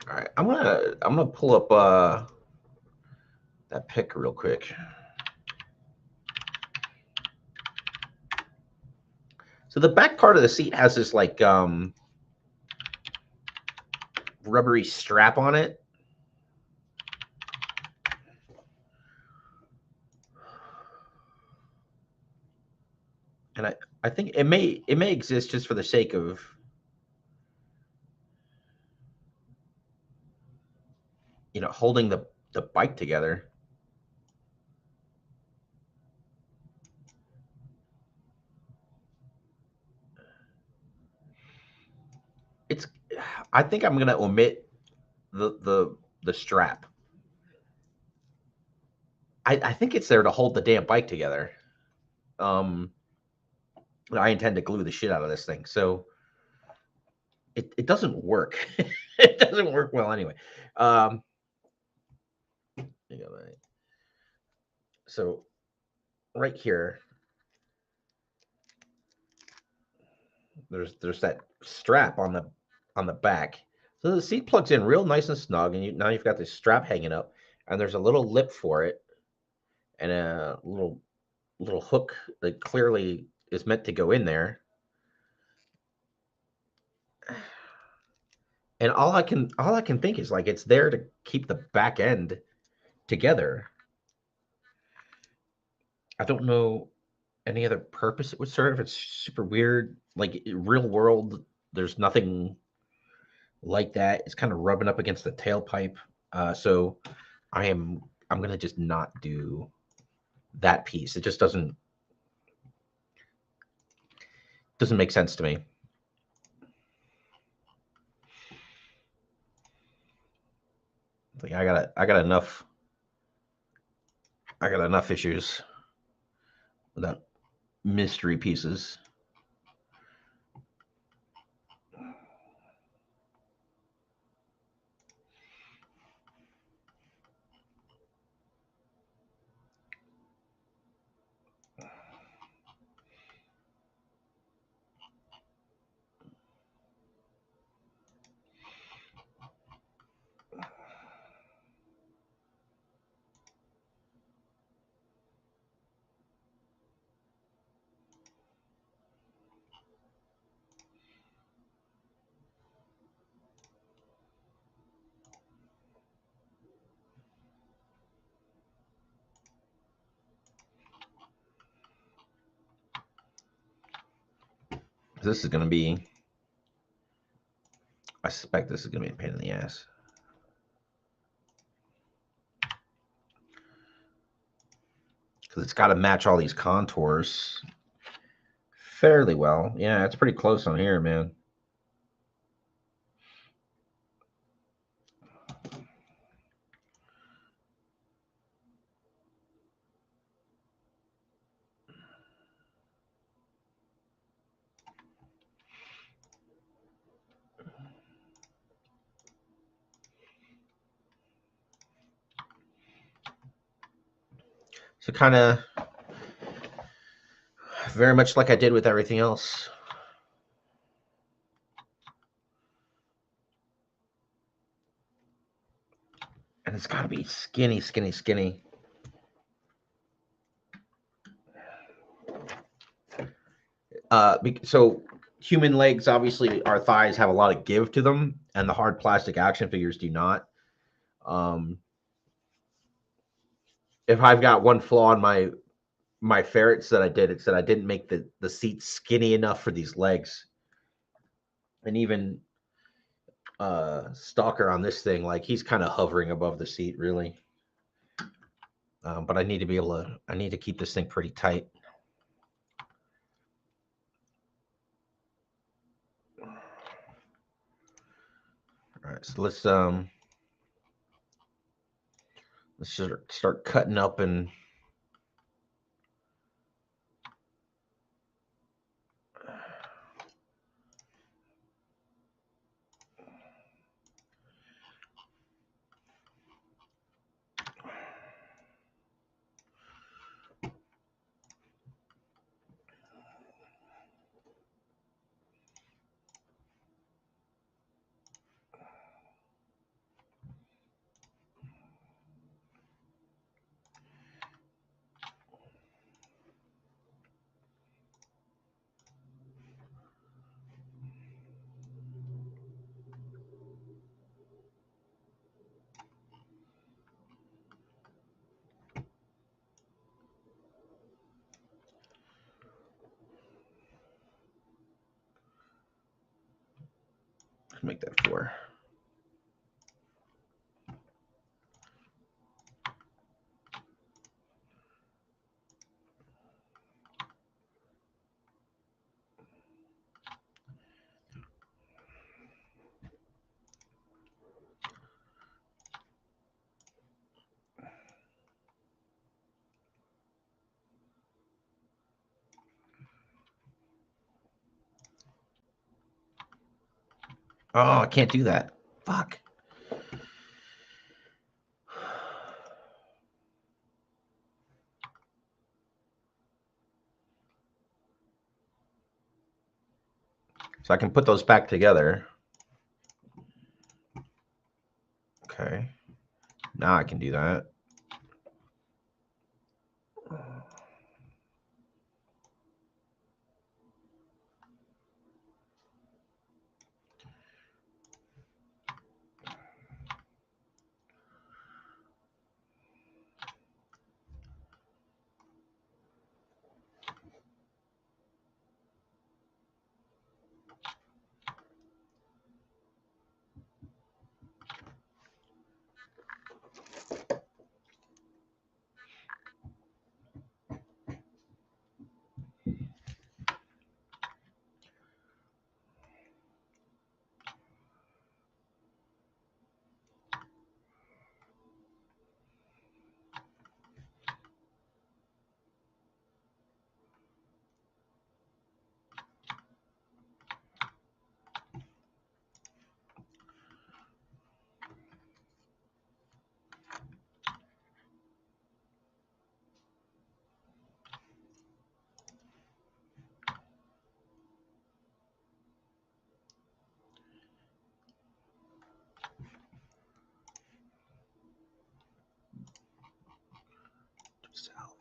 All right, I'm gonna pull up that pick real quick. So the back part of the seat has this like rubbery strap on it. And I think it may exist just for the sake of holding the bike together. It's I think I'm gonna omit the strap. I think it's there to hold the damn bike together. I intend to glue the shit out of this thing, so it doesn't work. It doesn't work well anyway. So right here, there's that strap on the back. So the seat plugs in real nice and snug, and now you've got this strap hanging up, and there's a little lip for it, and a little hook that clearly is meant to go in there. And all I can think is like it's there to keep the back end together. I don't know any other purpose it would serve. It's super weird. Like real world, there's nothing like that. It's kind of rubbing up against the tailpipe. So I'm gonna just not do that piece. It just doesn't make sense to me. Like I got enough issues without mystery pieces. This is going to be, I suspect this is going to be a pain in the ass. Because it's got to match all these contours fairly well. Yeah, it's pretty close on here, man. So kind of very much like I did with everything else. And it's got to be skinny, skinny, skinny. So human legs, obviously, our thighs have a lot of give to them, and the hard plastic action figures do not. If I've got one flaw in my ferrets that I did, it's that I didn't make the seat skinny enough for these legs. And even Stalker on this thing, like he's kind of hovering above the seat, really. But I need to be able to. I need to keep this thing pretty tight. All right, so let's start cutting up and. Make that 4. Oh, I can't do that. Fuck. So I can put those back together. Okay. Now I can do that. South.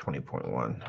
20.1.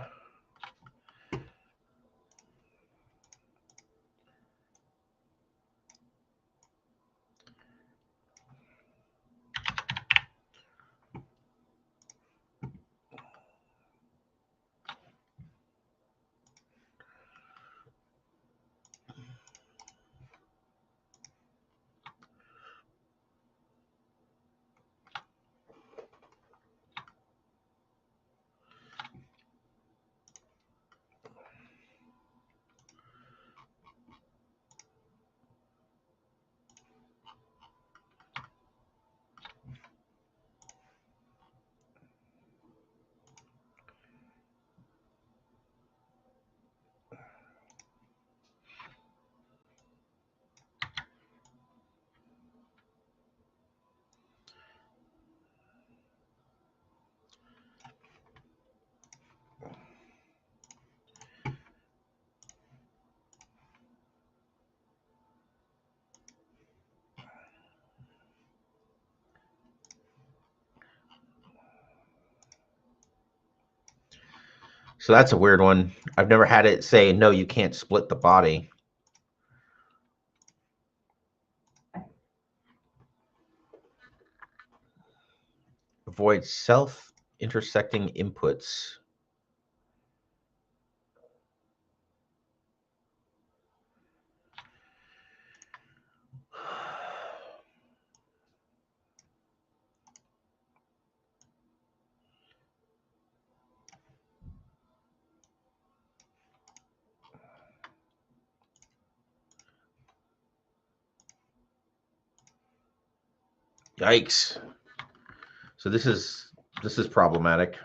So that's a weird one. I've never had it say, no, you can't split the body. Avoid self-intersecting inputs. Yikes. So this is problematic.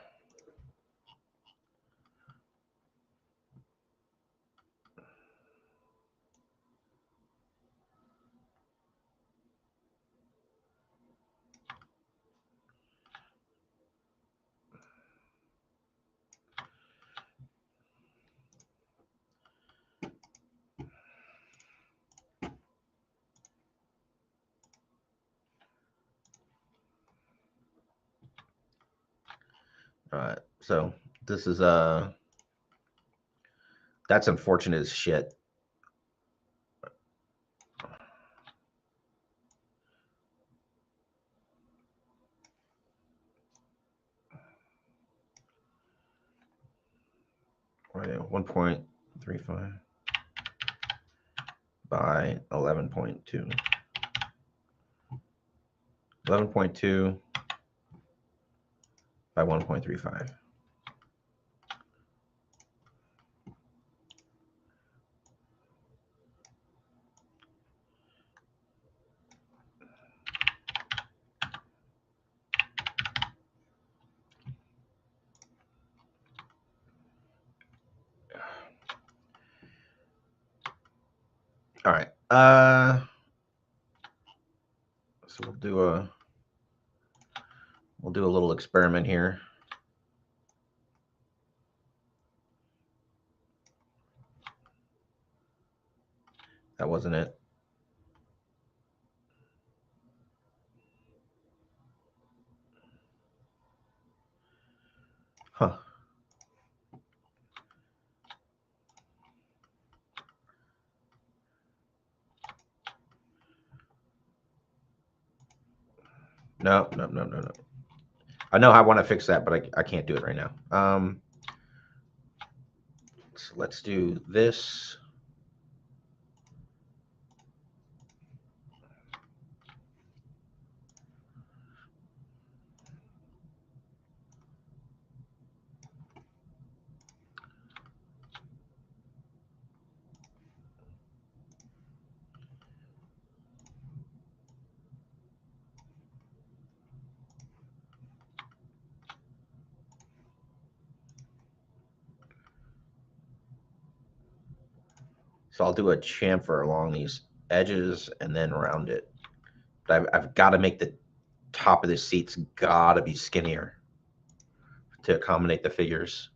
All right. So this is that's unfortunate as shit. Right, 1.35 by 11.2. 11.2 by 1.35. All right. So we'll do a little experiment here. That wasn't it. Huh. No. I know I want to fix that, but I can't do it right now. So let's do this. So I'll do a chamfer along these edges and then around it. But I've got to make the top of the seats got to be skinnier to accommodate the figures.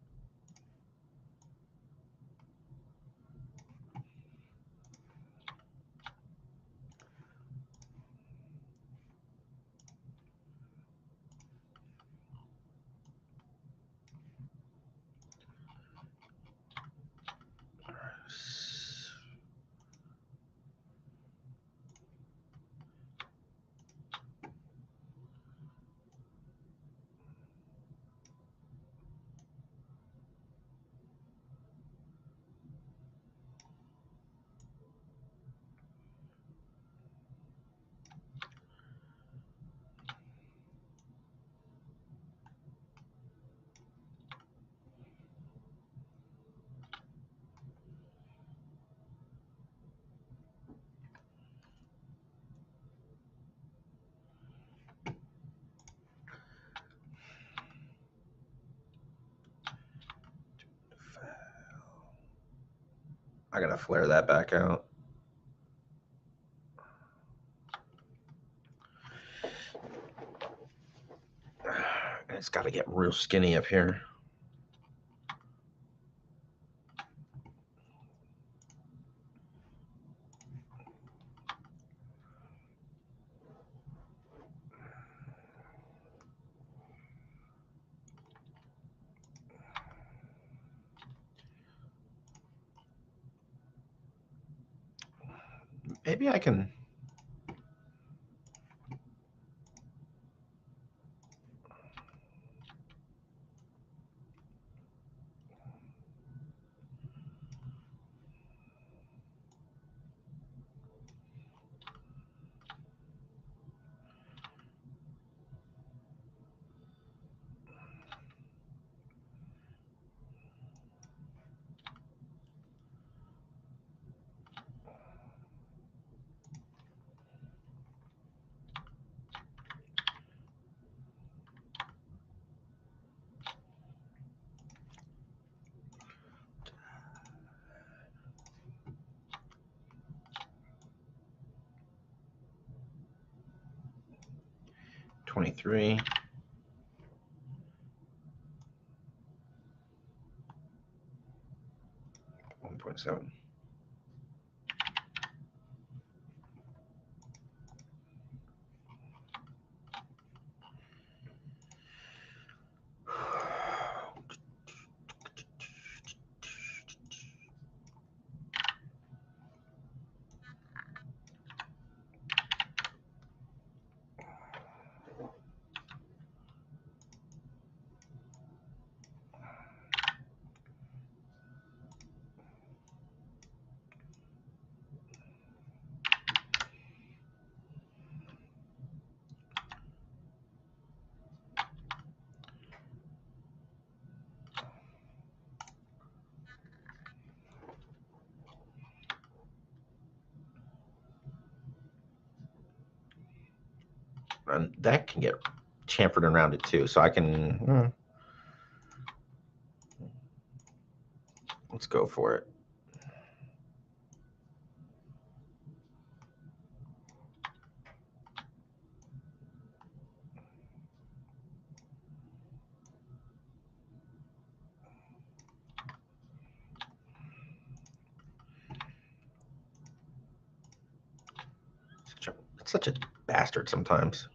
I gotta flare that back out. It's got to get real skinny up here. Maybe I can. $23. 1.7. And that can get chamfered around it too. So I can, let's go for it. It's such a bastard sometimes.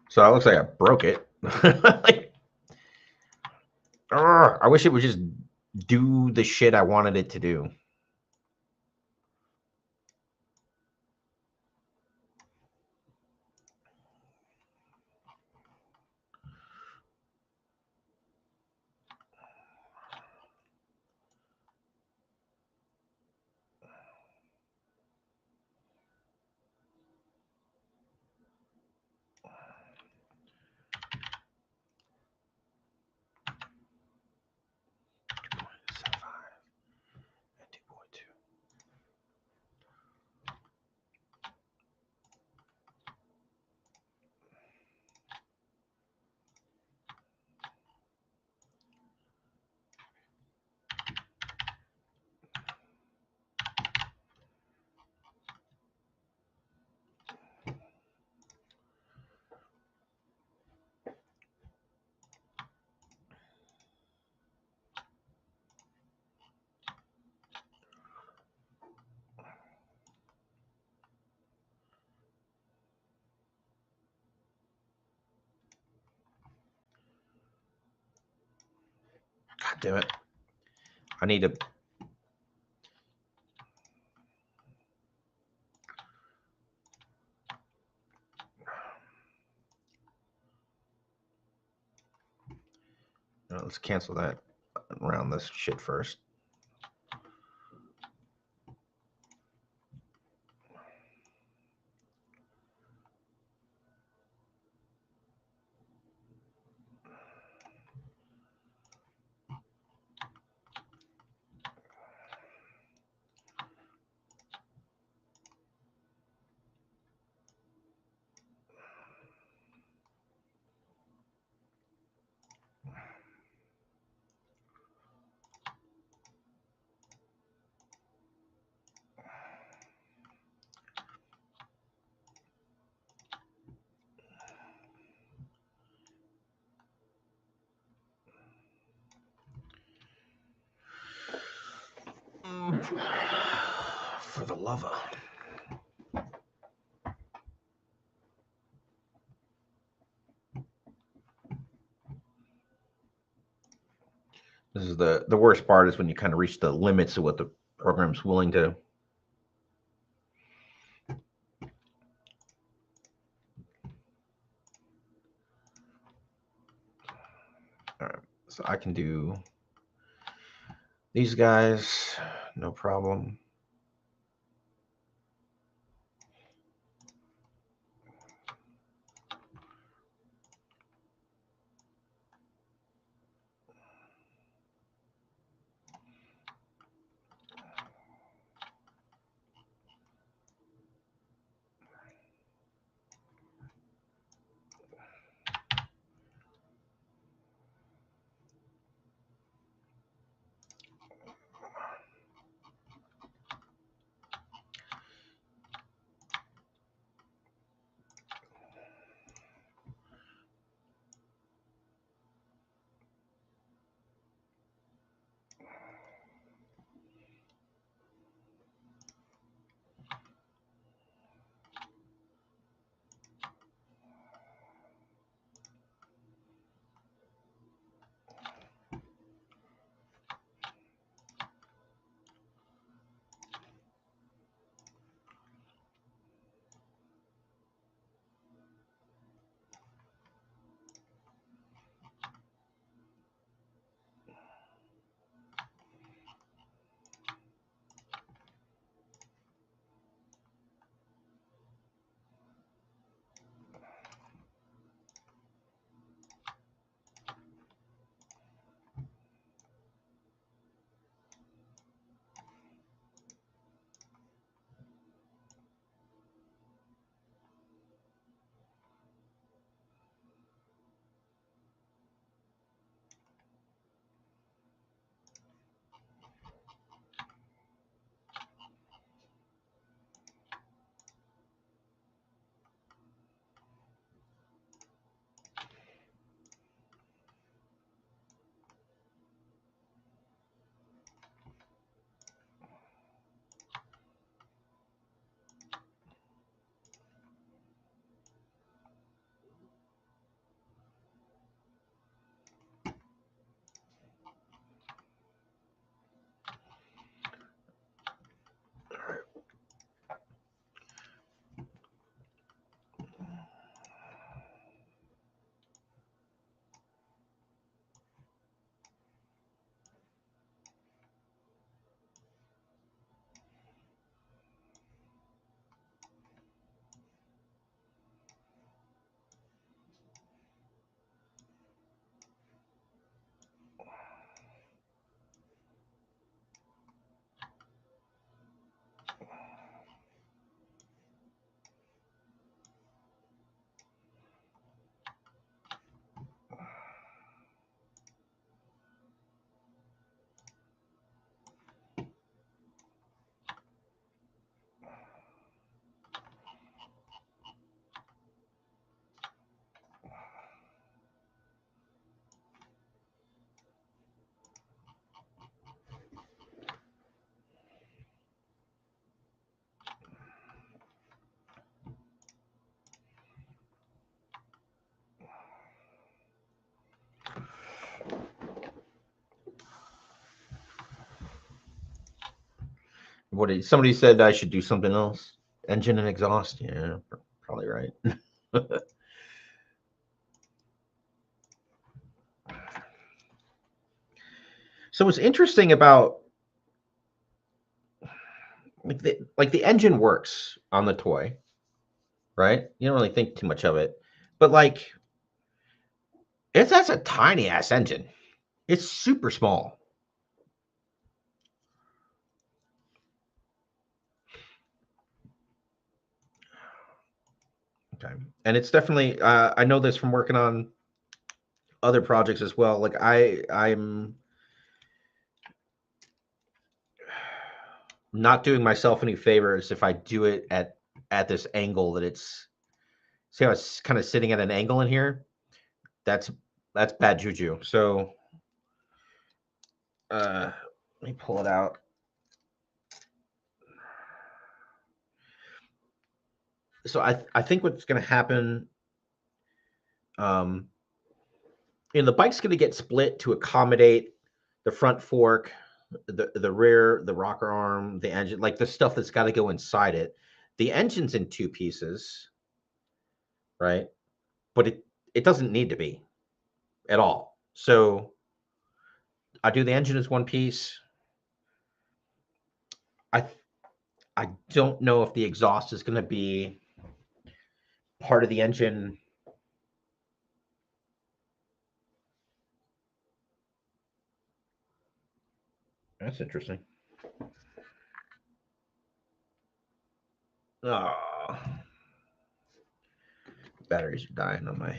So it looks like I broke it. Like, I wish it would just do the shit I wanted it to do. damn it. I need to. Let's cancel that around this shit first. For the love of. This is the worst part is when you kind of reach the limits of what the program's willing to. All right, so I can do these guys, no problem. Somebody said I should do something else. Engine and exhaust. Yeah, probably right. So what's interesting about like the engine works on the toy, right? You don't really think too much of it, but like that's a tiny ass engine. It's super small. Okay, and it's definitely I know this from working on other projects as well. Like I'm not doing myself any favors if I do it at this angle that it's see how it's kind of sitting at an angle in here. That's that's bad juju. So let me pull it out. So I think what's going to happen, um, the bike's going to get split to accommodate the front fork, the rear, the rocker arm, the engine, like the stuff that's got to go inside it. The engine's in two pieces, right? But it doesn't need to be at all. So I do the engine as one piece. I I don't know if the exhaust is going to be part of the engine. That's interesting. Oh, batteries are dying on my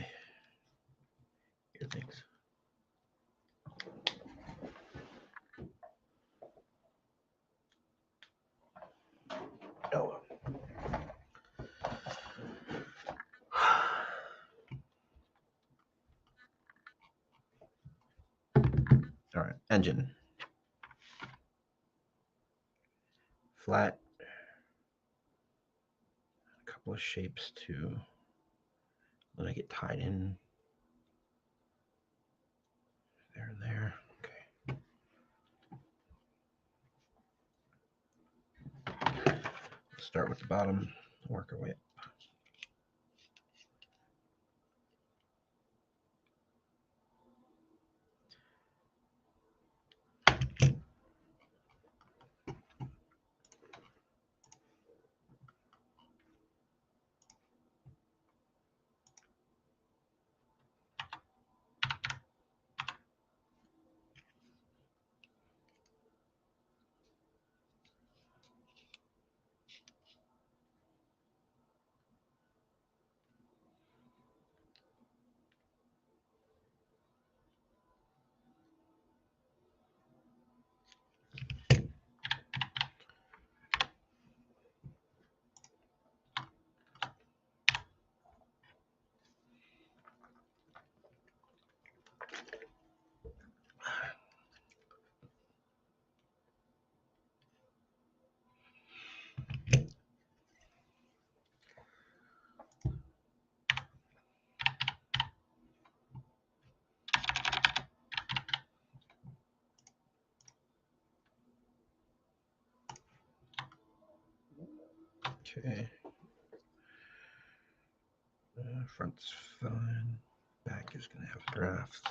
ear things. Oh. All right, engine. Flat. A couple of shapes to let it get tied in. There and there. Okay. Start with the bottom, work our way up. Okay. Front's fine. Back is going to have drafts.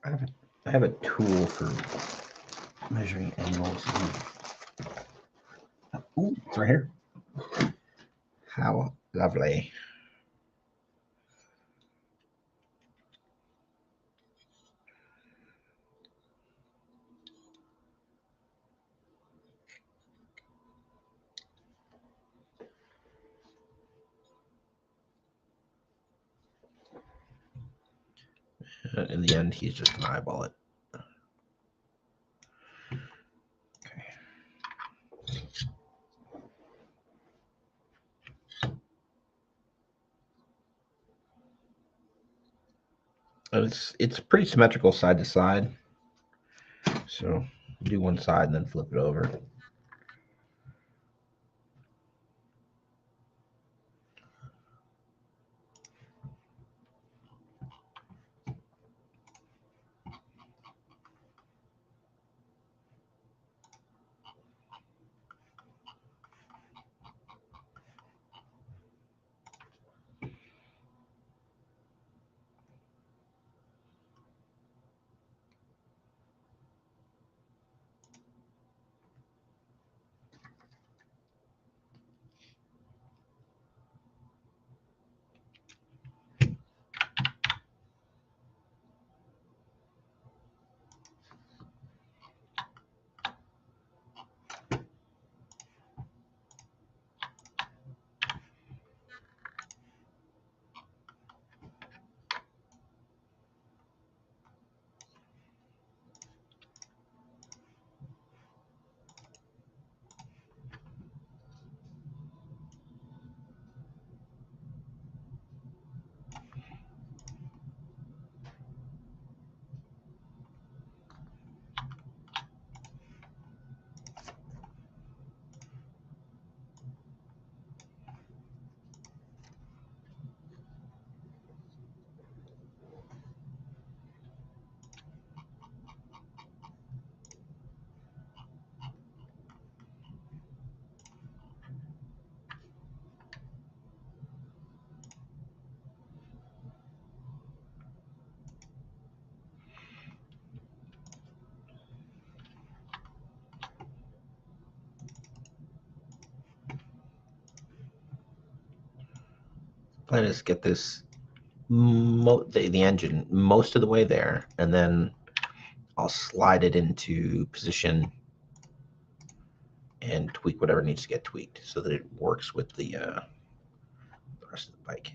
I have a tool for measuring angles. Ooh, it's right here. How lovely. In the end, he's just gonna eyeball it. Okay. It's pretty symmetrical side to side. So do one side and then flip it over. Plan is get this the engine most of the way there, and then I'll slide it into position and tweak whatever needs to get tweaked so that it works with the rest of the bike.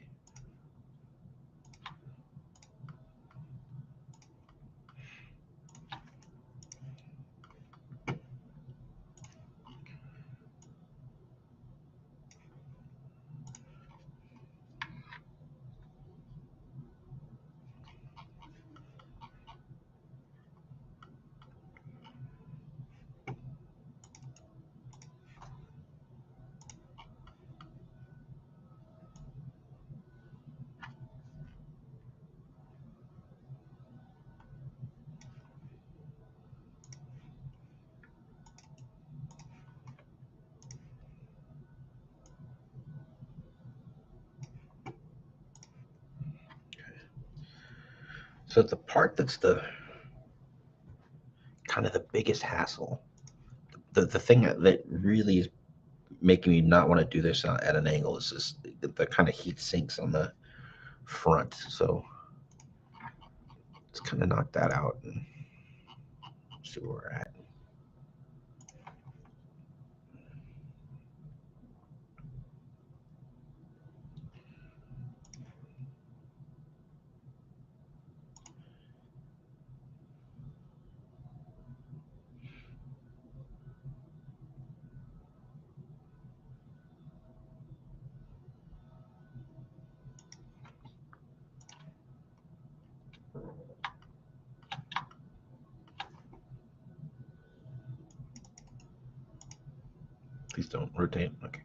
So the part that's the kind of the biggest hassle, the thing that really is making me not want to do this at an angle is this, the kind of heat sinks on the front. So let's kind of knock that out and see where we're at. Please don't rotate. Okay.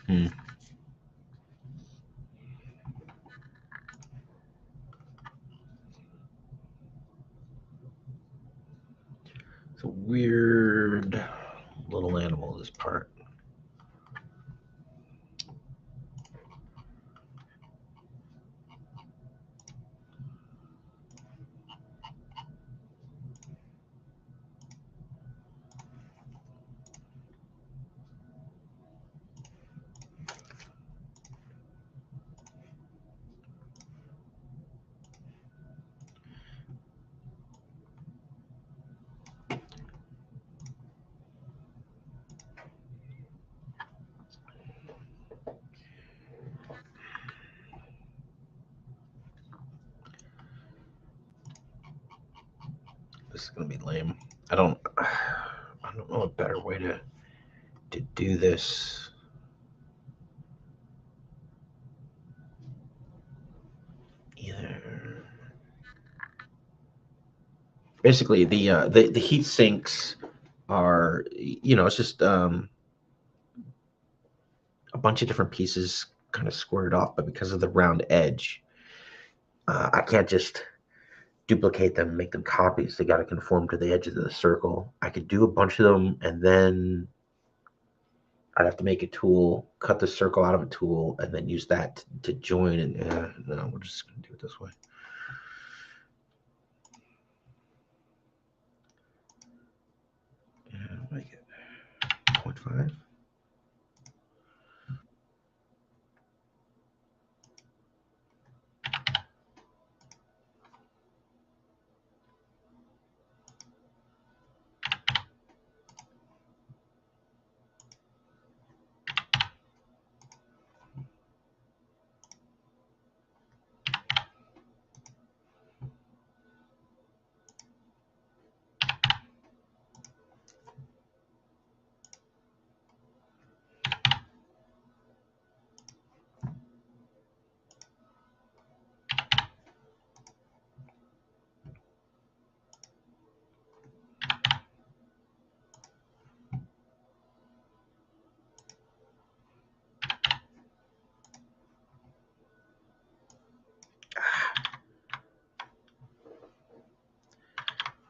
Hmm. It's a weird little animal, this part. This is gonna be lame. I don't know a better way to do this. Either basically the heat sinks are, it's just a bunch of different pieces kind of squared off, but because of the round edge, I can't just duplicate them, make them copies. They got to conform to the edges of the circle. I could do a bunch of them, and then I'd have to make a tool, cut the circle out of a tool, and then use that to join. And no, we're just gonna do it this way. Yeah, make it 0.5.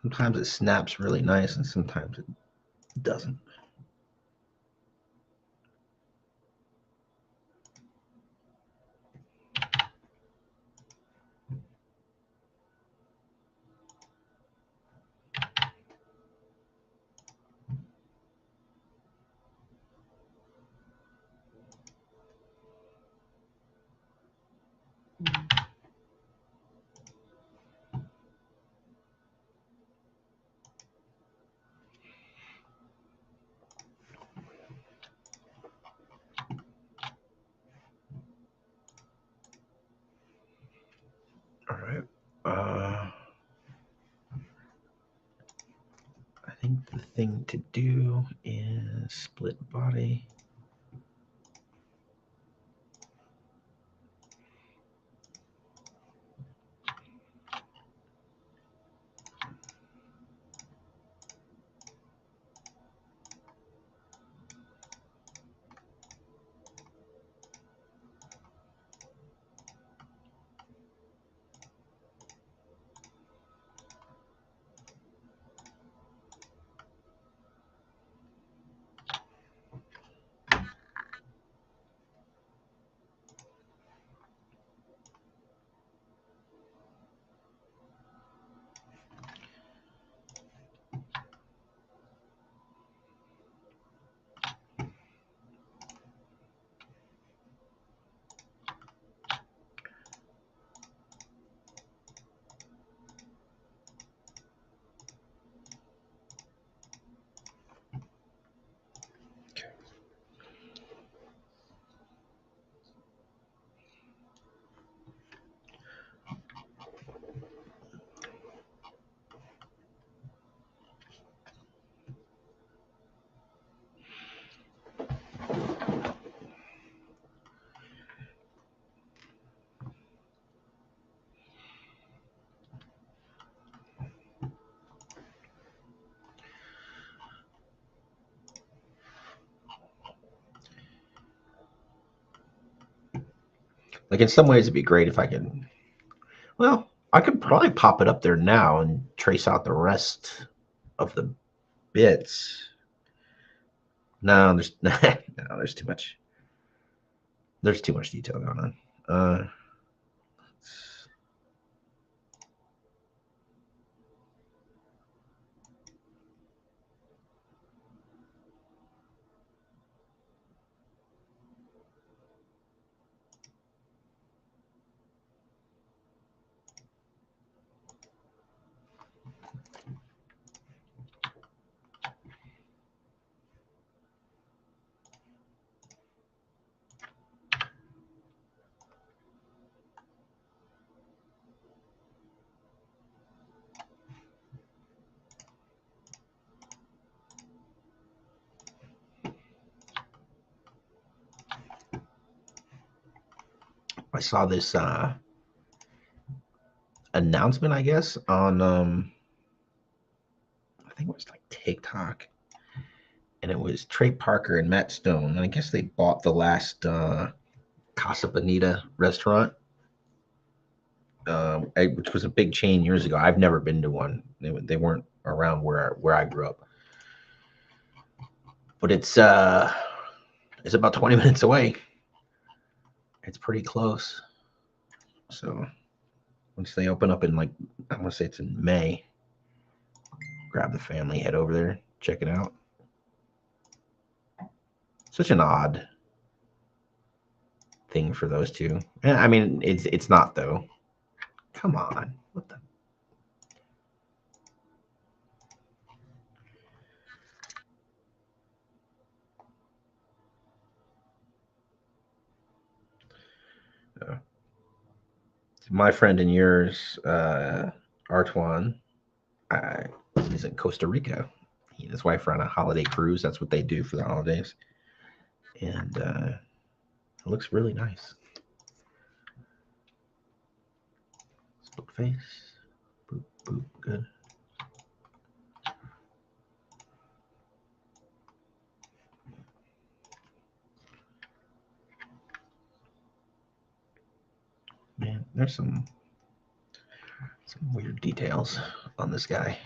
Sometimes it snaps really nice and sometimes it doesn't. All right. I think the thing to do is split body. Like in some ways, it'd be great if I can. Well, I could probably pop it up there now and trace out the rest of the bits. No, there's no, there's too much. There's too much detail going on. I saw this announcement, I guess, on I think it was like TikTok, and it was Trey Parker and Matt Stone, and I guess they bought the last Casa Bonita restaurant, which was a big chain years ago. I've never been to one. They weren't around where I grew up, but it's about 20 minutes away. It's pretty close. So once they open up in like I want to say it's in May, grab the family, head over there, check it out. Such an odd thing for those two. I mean, it's not though. Come on, what the? My friend and yours, Artwan, is in Costa Rica. He and his wife are on a holiday cruise. That's what they do for the holidays, and it looks really nice. Split face, boop boop, good. Man, there's some weird details on this guy.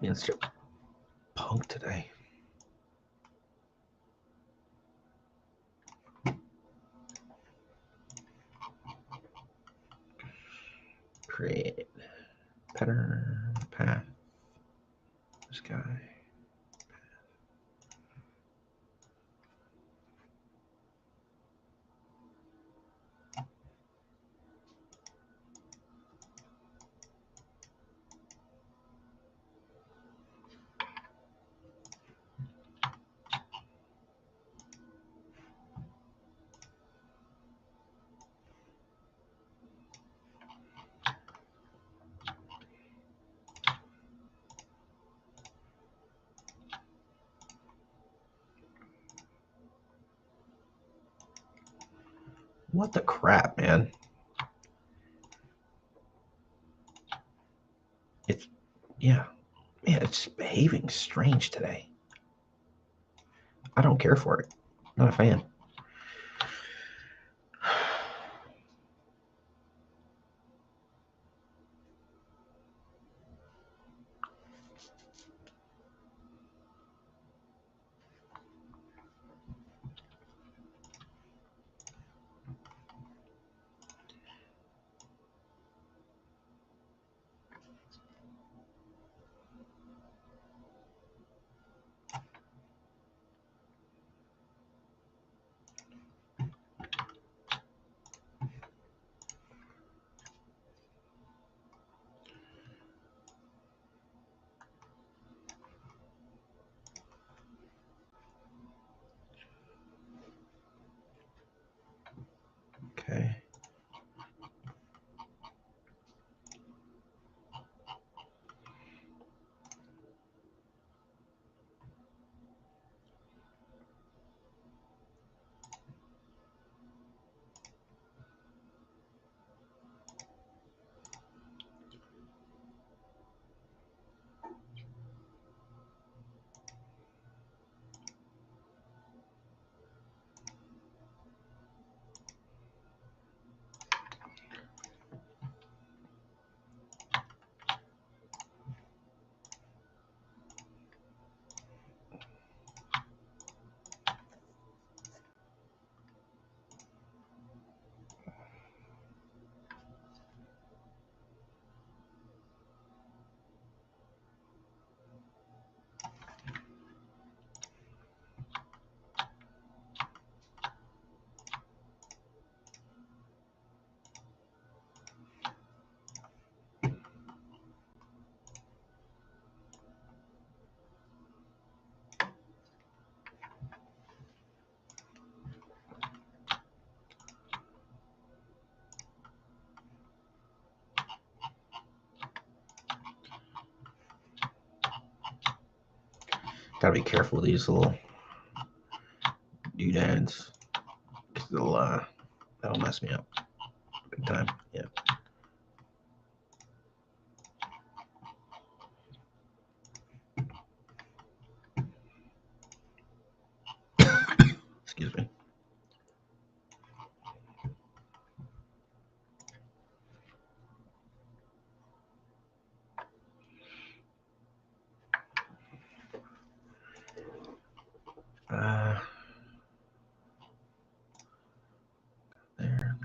against Punk today. Create pattern path. This guy. What the crap, man? Yeah, man, it's behaving strange today. I don't care for it. Not a fan. Okay. Gotta be careful with these little doodads, because that'll mess me up big time. Yeah. Excuse me. There.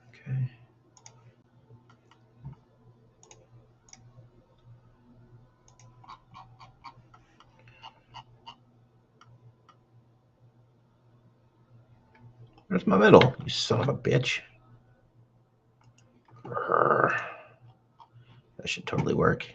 Okay. Where's my middle? You son of a bitch. That should totally work.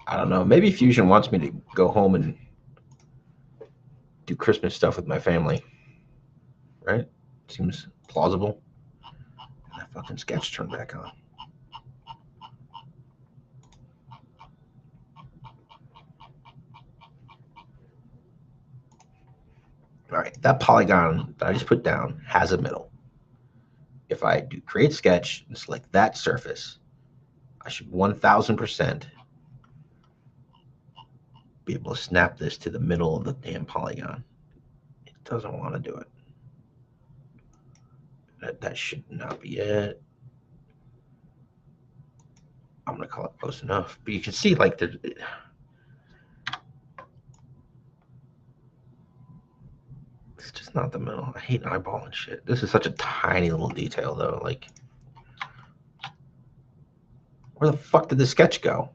I don't know. Maybe Fusion wants me to go home and do Christmas stuff with my family. Seems plausible. And that fucking sketch turned back on. All right, that polygon that I just put down has a middle. If I do create sketch and select that surface, I should 1000% be able to snap this to the middle of the damn polygon. It doesn't want to do it. That should not be it. I'm gonna call it close enough, but you can see like there's. It's just not the middle. I hate eyeballing shit. This is such a tiny little detail though. Like, where the fuck did the sketch go?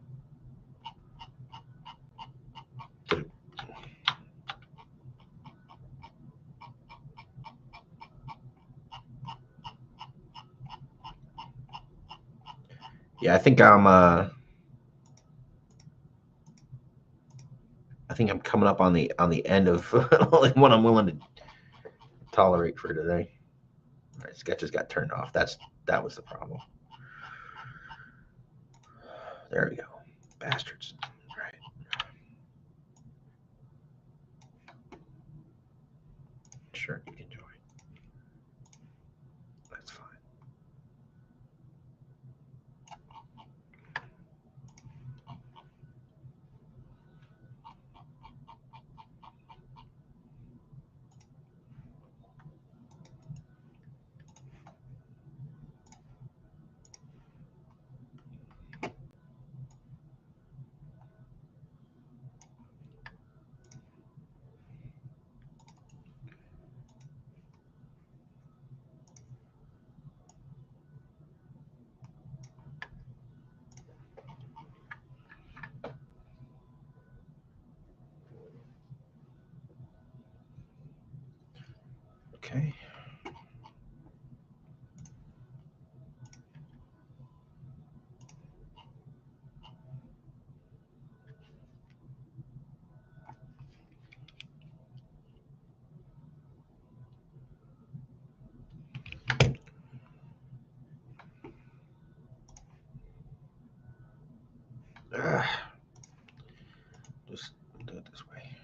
Yeah, I think I'm coming up on the end of like what I'm willing to tolerate for today. All right, sketches got turned off. That was the problem. There we go. Bastards. All right. Sure, you can join. That's fine. Okay. Just do it this way.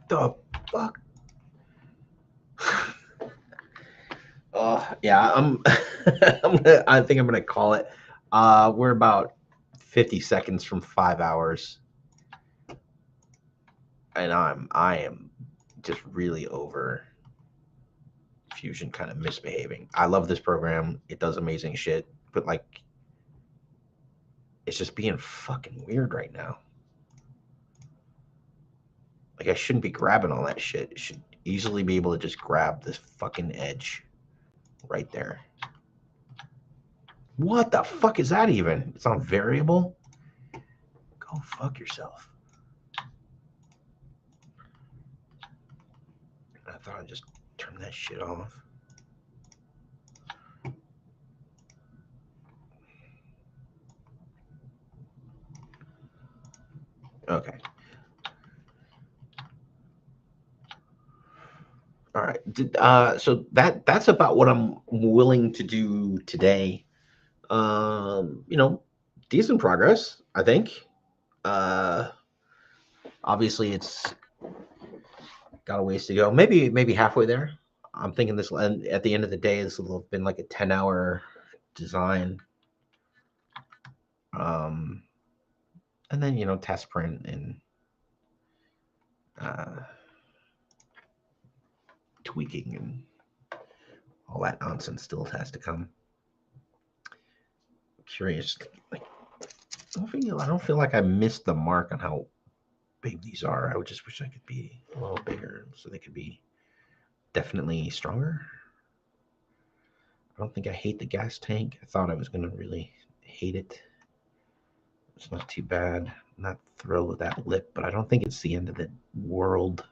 The fuck? Yeah, I think I'm gonna call it. We're about 50 seconds from 5 hours, and I am just really over Fusion kind of misbehaving. I love this program. It does amazing shit, but like it's just being fucking weird right now. Like I shouldn't be grabbing all that shit. It should easily be able to just grab this fucking edge right there. What the fuck is that even? It's on variable? Go fuck yourself. I thought I'd just turn that shit off. Okay. So that's about what I'm willing to do today. You know, decent progress, I think. Uh, Obviously, it's got a ways to go. Maybe halfway there. I'm thinking this, and at the end of the day, this will have been like a 10-hour design. Um, and then test print and uh, tweaking and all that nonsense still has to come. I'm curious, like I don't feel like I missed the mark on how big these are. I would just wish I could be a little bigger so they could be definitely stronger. I don't think I hate the gas tank. I thought I was gonna really hate it. It's not too bad. I'm not thrilled with that lip, but I don't think it's the end of the world.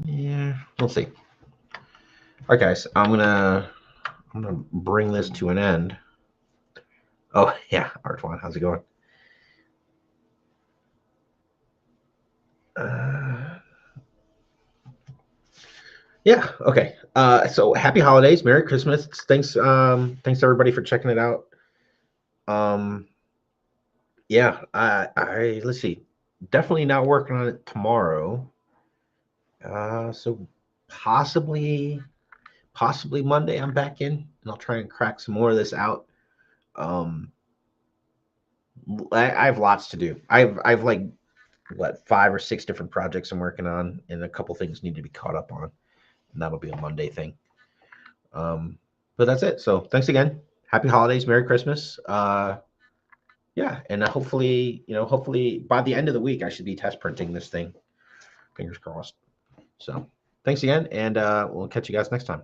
Yeah, we'll see. All right, guys, I'm gonna bring this to an end. Oh yeah, Artwan, how's it going? Yeah, okay. So happy holidays, Merry Christmas. Thanks everybody for checking it out. Um, yeah, I let's see. Definitely not working on it tomorrow. So possibly Monday I'm back in and I'll try and crack some more of this out. Um, I have lots to do. I've like what 5 or 6 different projects I'm working on, and a couple things need to be caught up on, and that'll be a Monday thing. But that's it. So thanks again. Happy holidays, Merry Christmas. Yeah, and hopefully by the end of the week I should be test printing this thing. Fingers crossed. So thanks again, and we'll catch you guys next time.